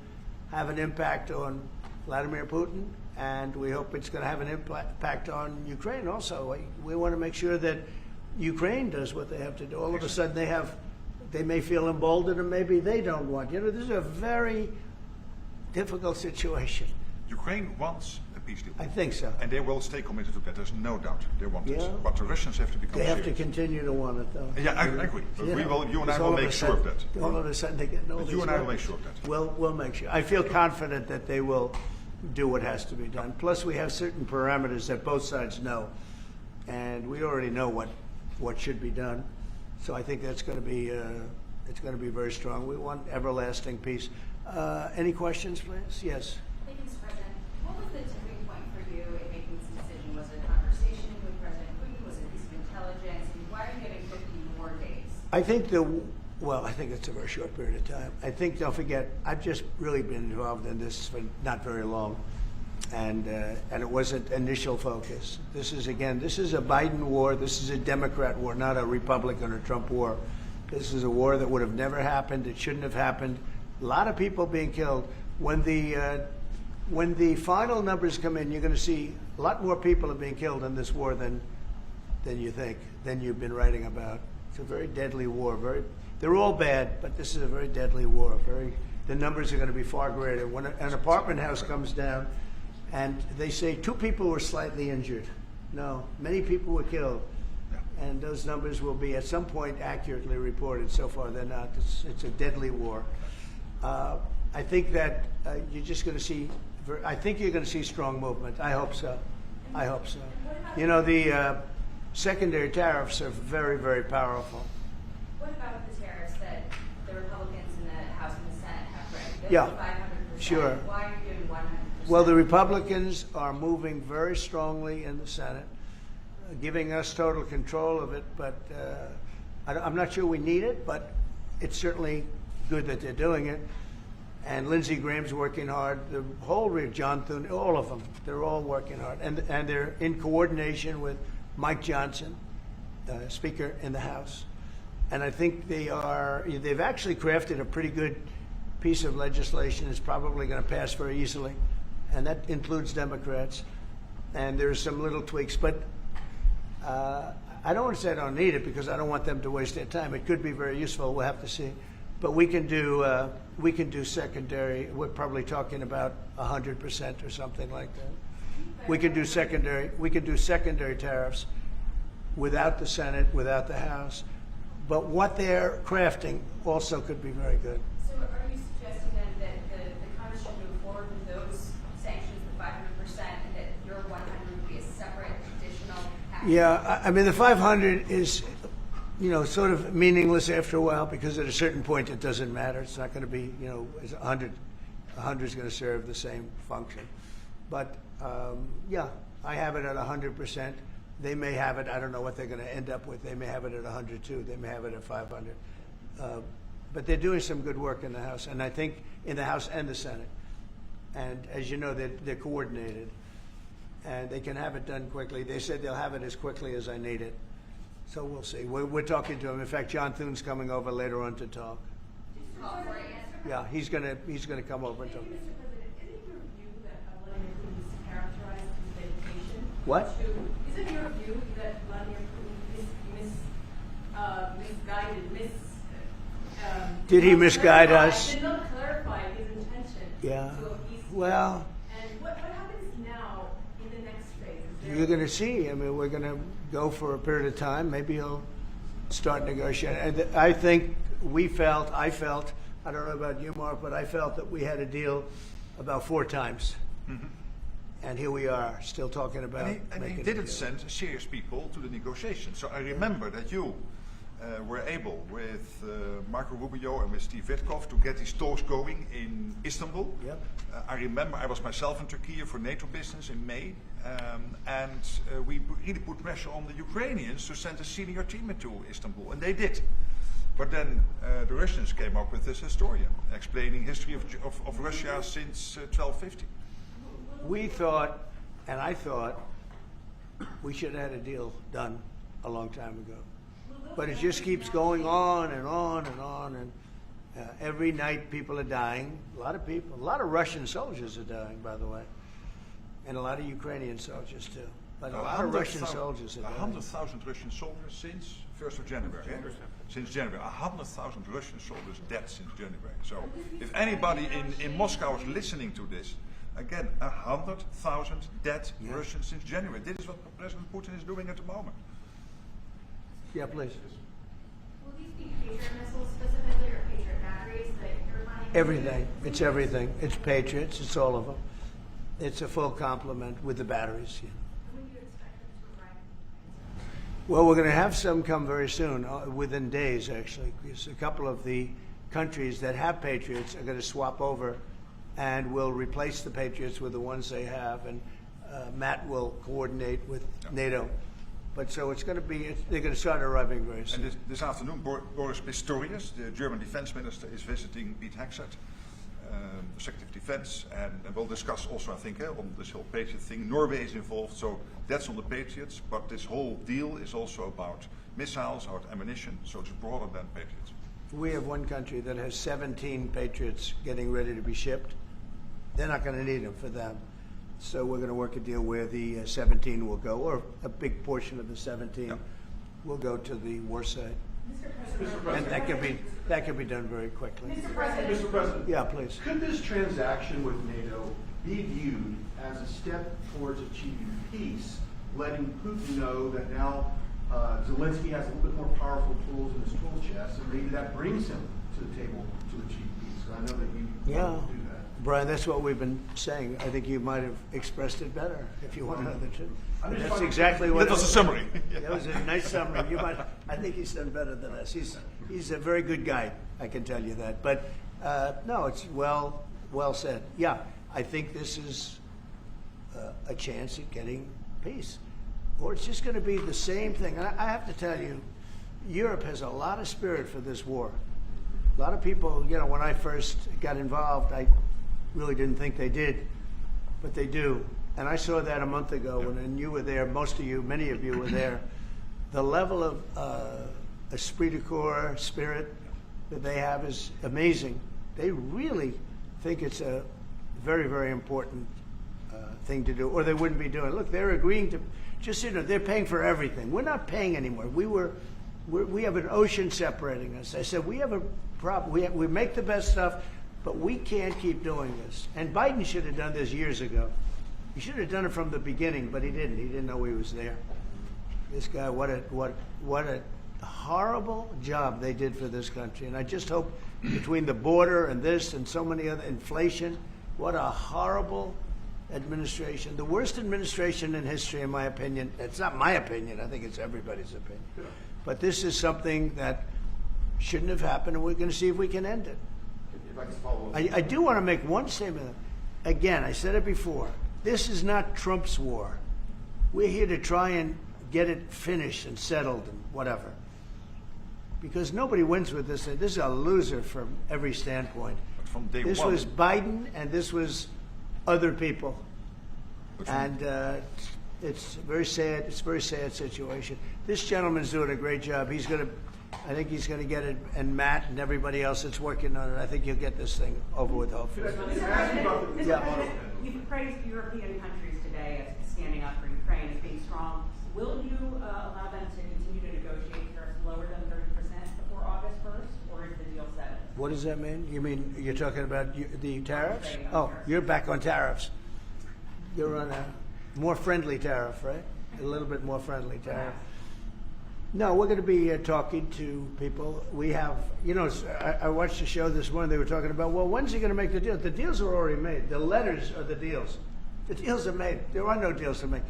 have an impact on Vladimir Putin, and we hope it's going to have an impact on Ukraine also. We want to make sure that Ukraine does what they have to do. All of a sudden they may feel emboldened, or maybe they don't want. You know, this is a very difficult situation. Ukraine wants a peace deal. I think so. And they will stay committed to that. There's no doubt they want it. But the Russians have to become They have serious. to continue to want it, though. Yeah, I agree. But you and I will make sure of that. All of a sudden they get no. You and I will make sure of that. We'll make sure. I feel confident that they will do what has to be done. Plus, we have certain parameters that both sides know, and we already know what should be done. So I think that's going to be it's going to be very strong. We want everlasting peace. Any questions, please? Yes. Thank you, Mr. President. What was the tipping point for you in making this decision? Was it a conversation with President Putin? Was it a piece of intelligence? And why are you giving 50 more days? I think I think it's a very short period of time. I think, don't forget, I've just really been involved in this for not very long, and it wasn't initial focus. This is a Biden war. This is a Democrat war, not a Republican or Trump war. This is a war that would have never happened. It shouldn't have happened. A lot of people being killed. When the final numbers come in, you're going to see a lot more people are being killed in this war than you think, than you've been writing about. It's a very deadly war. They're all bad, but this is a very deadly war. The numbers are going to be far greater. When an apartment house comes down, and they say 2 people were slightly injured. No, many people were killed. And those numbers will be at some point accurately reported. So far, they're not. It's a deadly war. I think that you're just going to see. I think you're going to see strong movement. I hope so. I hope so. You know, the secondary tariffs are very, very powerful. What about the tariffs that the Republicans in the House and the Senate have read? Yeah, 500%. sure. Why are you doing 100%? Well, the Republicans are moving very strongly in the Senate, giving us total control of it. But I'm not sure we need it, but it's certainly good that they're doing it. And Lindsey Graham's working hard. The whole John Thune, all of them, they're all working hard. And they're in coordination with Mike Johnson, Speaker in the House. And I think they've actually crafted a pretty good piece of legislation. It's probably going to pass very easily. And that includes Democrats. And there's some little tweaks. But I don't want to say I don't need it, because I don't want them to waste their time. It could be very useful. We'll have to see. But we can do secondary. We're probably talking about 100% or something like that. We can do secondary tariffs without the Senate, without the House. But what they're crafting also could be very good. So are you suggesting then that the Congress should move forward with those sanctions, the 500%, and that your 100 would be a separate additional action? Yeah, I mean, the 500 is, sort of meaningless after a while, because at a certain point it doesn't matter. It's not going to be, 100. 100 is going to serve the same function. But yeah, I have it at 100%. They may have it. I don't know what they're going to end up with. They may have it at 100 too. They may have it at 500. But they're doing some good work in the House, and I think in the House and the Senate. And as you know, they're coordinated, and they can have it done quickly. They said they'll have it as quickly as I need it. So we'll see. We're talking to him. In fact, John Thune's coming over later on to talk. Yeah, he's gonna come over and talk. Mr. President, isn't your view that Vladimir Putin is characterized his dedication? What? Isn't your view that Vladimir Putin misguided, Did he misguide us? Did not clarify his intention. Yeah. To appease Well. And what happens now in the next phase? You're going to see. I mean, we're going to go for a period of time. Maybe he'll start negotiating. And I think I felt, I don't know about you, Mark, but I felt that we had a deal about 4 times. Mm-hmm. And here we are, still talking about And he didn't send serious people to the negotiations. So I remember that you were able, with Marco Rubio and with Steve Witkoff, to get these talks going in Istanbul. Yep. I remember I was myself in Turkey for NATO business in May, and we really put pressure on the Ukrainians to send a senior team into Istanbul, and they did. But then the Russians came up with this historian explaining history of Russia since 1250. We thought, and I thought, we should have had a deal done a long time ago. But it just keeps going on and on and on, and every night people are dying. A lot of people, a lot of Russian soldiers are dying, by the way, and a lot of Ukrainian soldiers too. But a lot of Russian soldiers are dying. 100,000 Russian soldiers since 1st of January. Since January, 100,000 Russian soldiers dead since January. So if anybody in Moscow is listening to this, again, 100,000 dead Russians since January. This is what President Putin is doing at the moment. Yeah, please. Will these be Patriot missiles specifically or Patriot batteries that you're planning? Everything. It's everything. It's Patriots. It's all of them. It's a full complement with the batteries. Yeah. When do you expect them to arrive? Well, we're going to have some come very soon, within days, actually, because a couple of the countries that have Patriots are going to swap over and will replace the Patriots with the ones they have, and Matt will coordinate with NATO. But so it's going to be, they're going to start arriving very soon. And this afternoon, Boris Pistorius, the German defense minister, is visiting Pete Hegseth, the Secretary of Defense, and we'll discuss also, I think, on this whole Patriot thing. Norway is involved, so that's on the Patriots, but this whole deal is also about missiles, about ammunition, so it's broader than Patriots. We have one country that has 17 Patriots getting ready to be shipped. They're not going to need them for them. So we're going to work a deal where the 17 will go, or a big portion of the 17 will go to the war site. Mr. President. And that can be done very quickly. Mr. President. Yeah, please. Could this transaction with NATO be viewed as a step towards achieving peace, letting Putin know that now Zelensky has a little bit more powerful tools in his tool chest, and maybe that brings him to the table to achieve peace? I know that you want to do that. Brian, that's what we've been saying. I think you might have expressed it better if you want another two. That's exactly what. That was a summary. That was a nice summary. You might. I think he's done better than us. He's a very good guy. I can tell you that. But no, it's well said. Yeah, I think this is a chance at getting peace, or it's just going to be the same thing. And I have to tell you, Europe has a lot of spirit for this war. A lot of people, you know, when I first got involved, I really didn't think they did, but they do. And I saw that a month ago when you were there, most of you, many of you were there. The level of esprit de corps, spirit that they have is amazing. They really think it's a very, very important thing to do, or they wouldn't be doing it. Look, they're agreeing to, just, you know, they're paying for everything. We're not paying anymore. We have an ocean separating us. I said, we have a problem. We make the best stuff, but we can't keep doing this. And Biden should have done this years ago. He should have done it from the beginning, but he didn't. He didn't know he was there. This guy, what a horrible job they did for this country. And I just hope between the border and this and so many other, inflation, what a horrible administration. The worst administration in history, in my opinion. It's not my opinion. I think it's everybody's opinion. But this is something that shouldn't have happened, and we're going to see if we can end it. I do want to make one statement. Again, I said it before. This is not Trump's war. We're here to try and get it finished and settled and whatever. Because nobody wins with this. This is a loser from every standpoint. From day this one. was Biden, and this was other people. And it's very sad. It's a very sad situation. This gentleman's doing a great job. He's going to. I think he's going to get it, and Matt and everybody else that's working on it. I think he'll get this thing over with, hopefully. Mr. President, you've praised European countries today as standing up for Ukraine as being strong. Will you allow them to continue to negotiate tariffs lower than 30% before August 1st, or is the deal set? What does that mean? You mean you're talking about the tariffs? Oh, you're back on tariffs. You're on a more friendly tariff, right? A little bit more friendly tariff. No, we're going to be talking to people. We have, you know, I watched the show this morning. They were talking about, well, when's he going to make the deal? The deals are already made. The letters are the deals. The deals are made. There are no deals to make.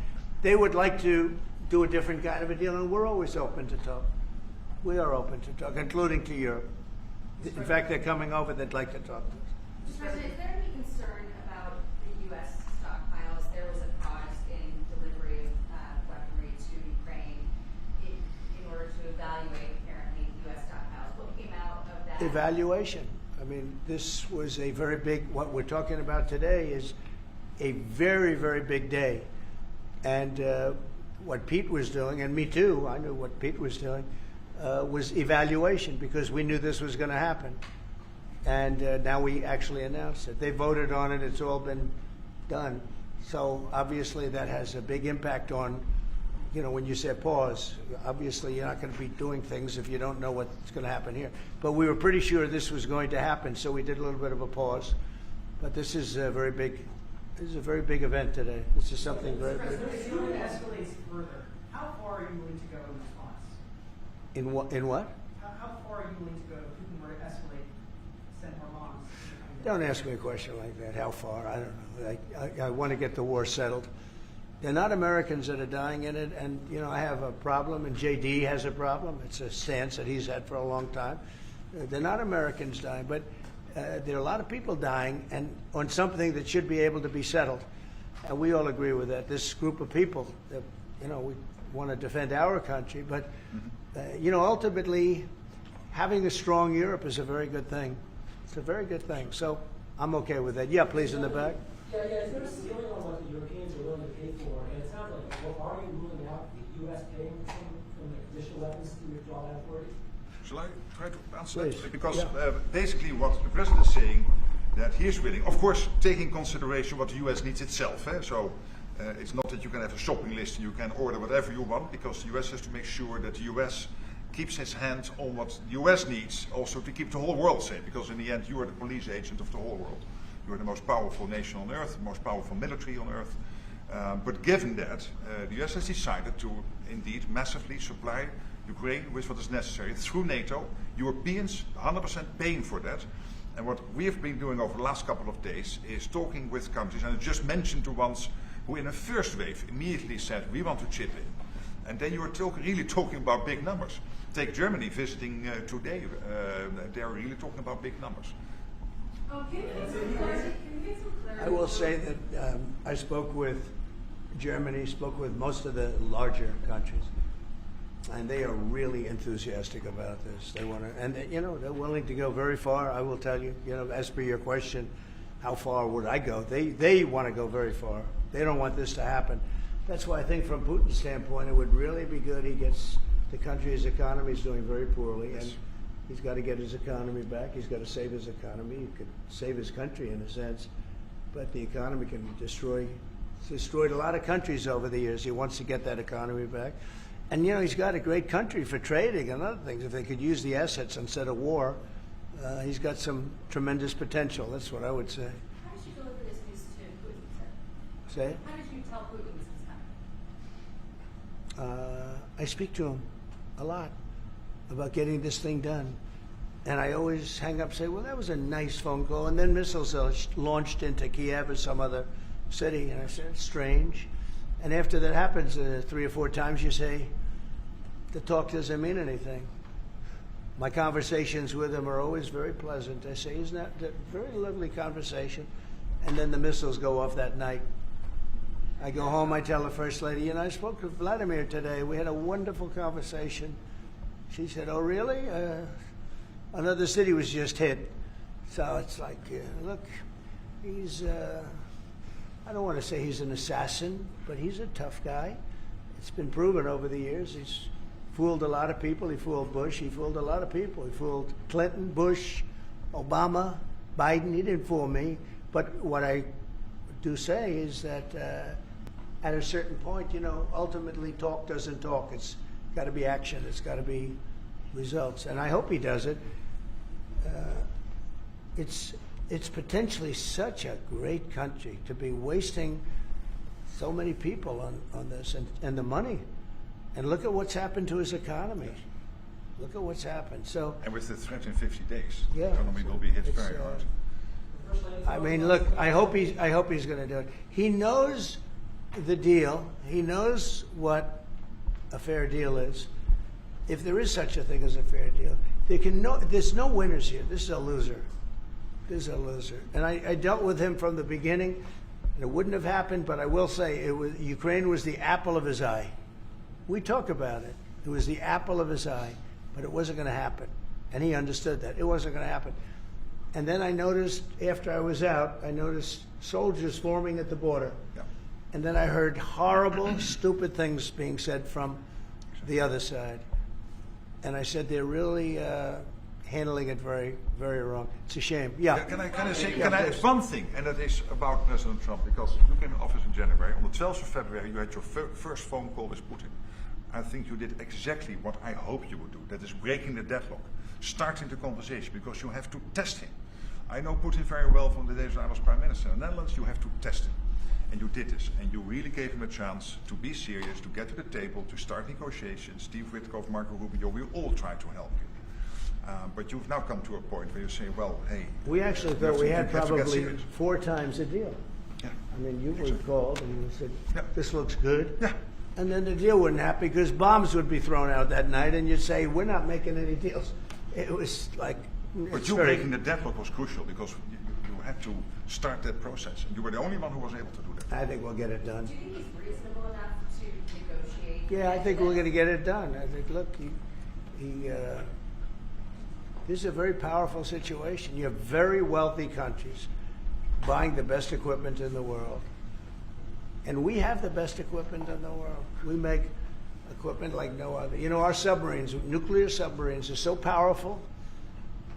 They would like to do a different kind of a deal, and we're always open to talk. We are open to talk, including to Europe. In fact, they're coming over. They'd like to talk to us. Mr. President, is there any concern about the U.S. stockpiles? There was a pause in delivery of weaponry to Ukraine in order to evaluate apparently U.S. stockpiles. What evaluation. I mean, this was a very big, what we're talking about today is a very, very big day. And what Pete was doing, and me too, I knew what Pete was doing, was evaluation, because we knew this was going to happen. And now we actually announced it. They voted on it. It's all been done. So obviously that has a big impact on, you know, when you say pause, obviously you're not going to be doing things if you don't know what's going to happen here. But we were pretty sure this was going to happen, so we did a little bit of a pause. But this is a very big, this is a very big event today. This is something very big. If it escalates further, how far are you willing to go in response? In what? In what? How far are you willing to go if Putin were to escalate, send more bombs? Don't ask me a question like that. How far? I don't know. I want to get the war settled. They're not Americans that are dying in it, and you know I have a problem, and JD has a problem. It's a stance that he's had for a long time. They're not Americans dying, but there are a lot of people dying, and on something that should be able to be settled, and we all agree with that. This group of people, you know, we want to defend our country, but you know, ultimately, having a strong Europe is a very good thing. It's a very good thing. So I'm okay with that. Yeah, please, in the back. Yeah, is there a ceiling on what the Europeans are willing to pay for? And it sounds like, well, are you ruling out the U.S. paying for some from the conditional weapons to withdraw that authority? Shall I try to answer Please. that? Because basically what the president is saying, that he is willing, of course, taking consideration what the U.S. needs itself. So it's not that you can have a shopping list and you can order whatever you want, because the U.S. has to make sure that the U.S. keeps his hand on what the U.S. needs also to keep the whole world safe, because in the end you are the police agent of the whole world. You are the most powerful nation on earth, the most powerful military on earth. But given that, the US has decided to indeed massively supply Ukraine with what is necessary through NATO. Europeans 100% paying for that. And what we have been doing over the last couple of days is talking with countries, and I just mentioned the ones who in the first wave immediately said, we want to chip in. And then you are really talking about big numbers. Take Germany visiting today. They are really talking about big numbers. I will say that I spoke with Germany, spoke with most of the larger countries, and they are really enthusiastic about this. They want to, and you know, they're willing to go very far. I will tell you, you know, as per your question, how far would I go? They want to go very far. They don't want this to happen. That's why I think from Putin's standpoint, it would really be good. He gets the country, his economy is doing very poorly, and he's got to get his economy back. He's got to save his economy. He could save his country in a sense, but the economy can destroy. He's destroyed a lot of countries over the years. He wants to get that economy back. And, you know, he's got a great country for trading and other things. If they could use the assets instead of war, he's got some tremendous potential. That's what I would say. How did you deliver this news to Putin, sir? Say? How did you tell Putin this was happening? I speak to him a lot about getting this thing done. And I always hang up and say, well, that was a nice phone call. And then missiles are launched into Kiev or some other city. And I said, it's strange. And after that happens 3 or 4 times, you say, the talk doesn't mean anything. My conversations with him are always very pleasant. I say, isn't that a very lovely conversation? And then the missiles go off that night. I go home, I tell the First Lady, you know, I spoke to Vladimir today. We had a wonderful conversation. She said, oh, really? Another city was just hit. So it's like, look, he's, I don't want to say he's an assassin, but he's a tough guy. It's been proven over the years. He's fooled a lot of people. He fooled Bush. He fooled a lot of people. He fooled Clinton, Bush, Obama, Biden. He didn't fool me. But what I do say is that at a certain point, you know, ultimately talk doesn't talk. It's got to be action. It's got to be results. And I hope he does it. It's potentially such a great country to be wasting so many people on this and the money. And look at what's happened to his economy. Look at what's happened. So, and with the threat in 50 days, yeah, the economy will be hit very hard. I mean, look, I hope he's going to do it. He knows the deal. He knows what a fair deal is. If there is such a thing as a fair deal, there's no winners here. This is a loser. This is a loser. And I dealt with him from the beginning. It wouldn't have happened, but I will say Ukraine was the apple of his eye. We talk about it. It was the apple of his eye, but it wasn't going to happen. And he understood that. It wasn't going to happen. And then I noticed, after I was out, I noticed soldiers forming at the border. Yeah. And then I heard horrible, stupid things being said from the other side. And I said, they're really handling it very, very wrong. It's a shame. Yeah. Can I say please. one thing, and that is about President Trump, because you came in office in January. On the 12th of February, you had your first phone call with Putin. I think you did exactly what I hoped you would do. That is breaking the deadlock, starting the conversation, because you have to test him. I know Putin very well from the days when I was Prime Minister in the Netherlands. You have to test him. And you did this, and you really gave him a chance to be serious, to get to the table, to start negotiations. Steve Witkoff, Marco Rubio, we all tried to help you. But you've now come to a point where you say, well, hey... We actually thought we had probably 4 times a deal. Yeah. I mean, you were called and you said, this looks good. Yeah. And then the deal wouldn't happen because bombs would be thrown out that night and you'd say, we're not making any deals. It was like... But you breaking the deadlock was crucial because you had to start that process. And you were the only one who was able to do that. I think we'll get it done. Do you think he's reasonable enough to negotiate? Yeah, I think we're going to get it done. I think, look, this is a very powerful situation. You have very wealthy countries buying the best equipment in the world. And we have the best equipment in the world. We make equipment like no other. You know, our submarines, nuclear submarines, are so powerful.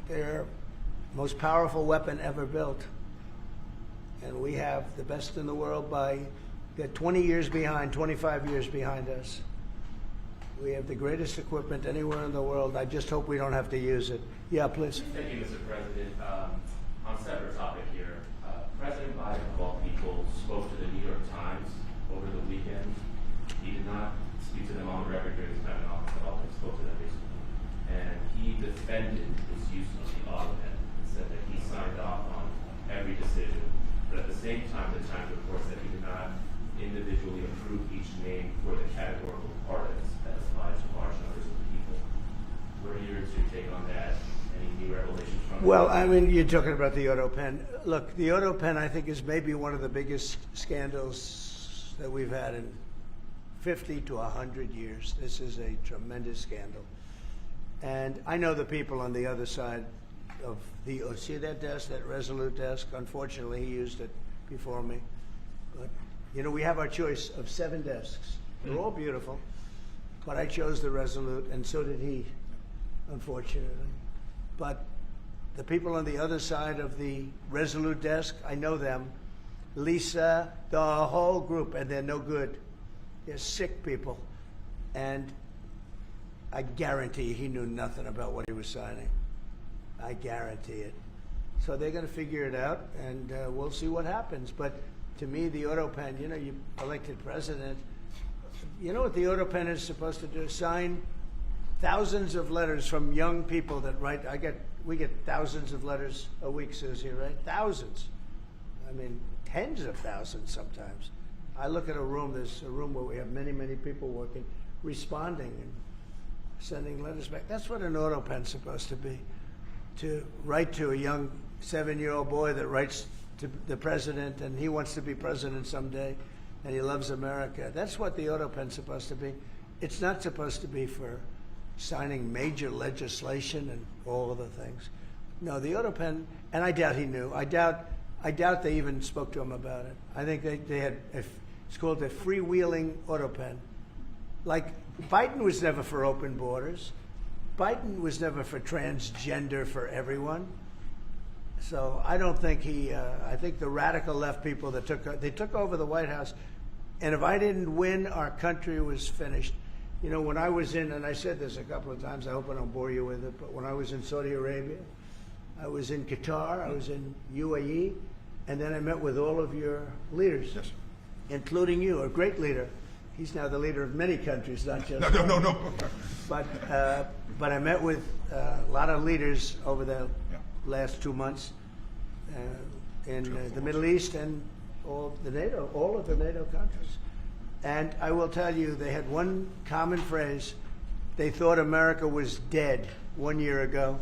They're the most powerful weapon ever built. And we have the best in the world they're 20 years behind, 25 years behind us. We have the greatest equipment anywhere in the world. I just hope we don't have to use it. Yeah, please. Thank you, Mr. President. On a separate topic here, President Biden, of all people, spoke to the New York Times over the weekend. He did not speak to them on the record during his time in office at all, but spoke to them recently. And he defended his use of the AutoPen and said that he signed off on every decision. But at the same time, the Times reports that he did not individually approve each name for the categorical pardons that applies to large numbers of people. What are your take on that? Any new revelations from Well, I mean, you're talking about the AutoPen. Look, the AutoPen, I think, is maybe one of the biggest scandals that we've had in 50 to 100 years. This is a tremendous scandal. And I know the people on the other side of the, see that desk, that Resolute desk? Unfortunately, he used it before me. But, you know, we have our choice of 7 desks. They're all beautiful. But I chose the Resolute, and so did he, unfortunately. But the people on the other side of the Resolute desk, I know them. Lisa, the whole group, and they're no good. They're sick people. And I guarantee he knew nothing about what he was signing. I guarantee it. So they're going to figure it out, and we'll see what happens. But to me, the AutoPen, you know, you elected president. You know what the AutoPen is supposed to do? Sign thousands of letters from young people that write. We get thousands of letters a week, Susie, right? Thousands. I mean, tens of thousands sometimes. I look at a room, there's a room where we have many, many people working, responding and sending letters back. That's what an AutoPen's supposed to be. To write to a young 7-year-old boy that writes to the president and he wants to be president someday and he loves America. That's what the AutoPen's supposed to be. It's not supposed to be for signing major legislation and all of the things. No, the AutoPen, and I doubt he knew. I doubt they even spoke to him about it. I think they had, it's called a freewheeling AutoPen. Like, Biden was never for open borders. Biden was never for transgender for everyone. So I don't think I think the radical left people that took over the White House, and if I didn't win, our country was finished. You know, when I was in, and I said this a couple of times, I hope I don't bore you with it, but when I was in Saudi Arabia, I was in Qatar, I was in UAE, and then I met with all of your leaders, yes, including you, a great leader. He's now the leader of many countries, not just No. But I met with a lot of leaders over the last 2 months in the Middle East and all of the NATO countries. And I will tell you, they had one common phrase. They thought America was dead 1 year ago,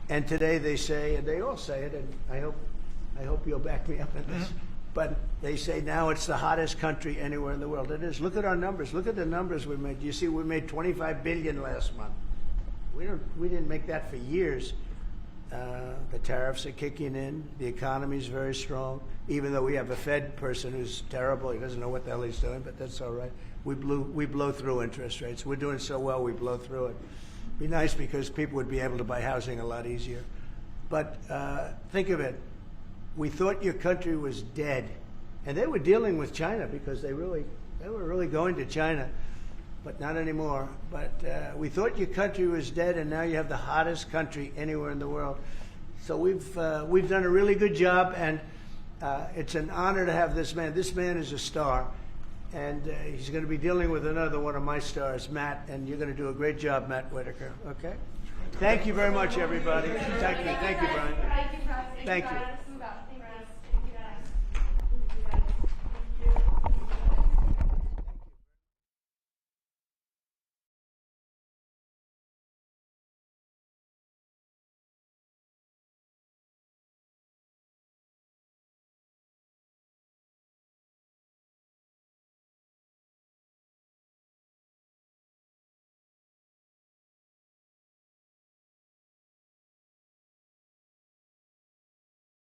and today they say, and they all say it, and I hope you'll back me up in this. But they say now it's the hottest country anywhere in the world. It is. Look at our numbers. Look at the numbers we made. You see, we made $25 billion last month. We didn't make that for years. The tariffs are kicking in. The economy is very strong. Even though we have a Fed person who's terrible, he doesn't know what the hell he's doing, but that's all right. We blow through interest rates. We're doing so well, we blow through it. Be nice because people would be able to buy housing a lot easier. But think of it. We thought your country was dead, and they were dealing with China because they were really going to China, but not anymore. But we thought your country was dead, and now you have the hottest country anywhere in the world. So we've done a really good job, and it's an honor to have this man. This man is a star, and he's going to be dealing with another one of my stars, Matt, and you're going to do a great job, Matt Whitaker. Okay? Thank you very much, everybody. Thank you, Brian. Thank you.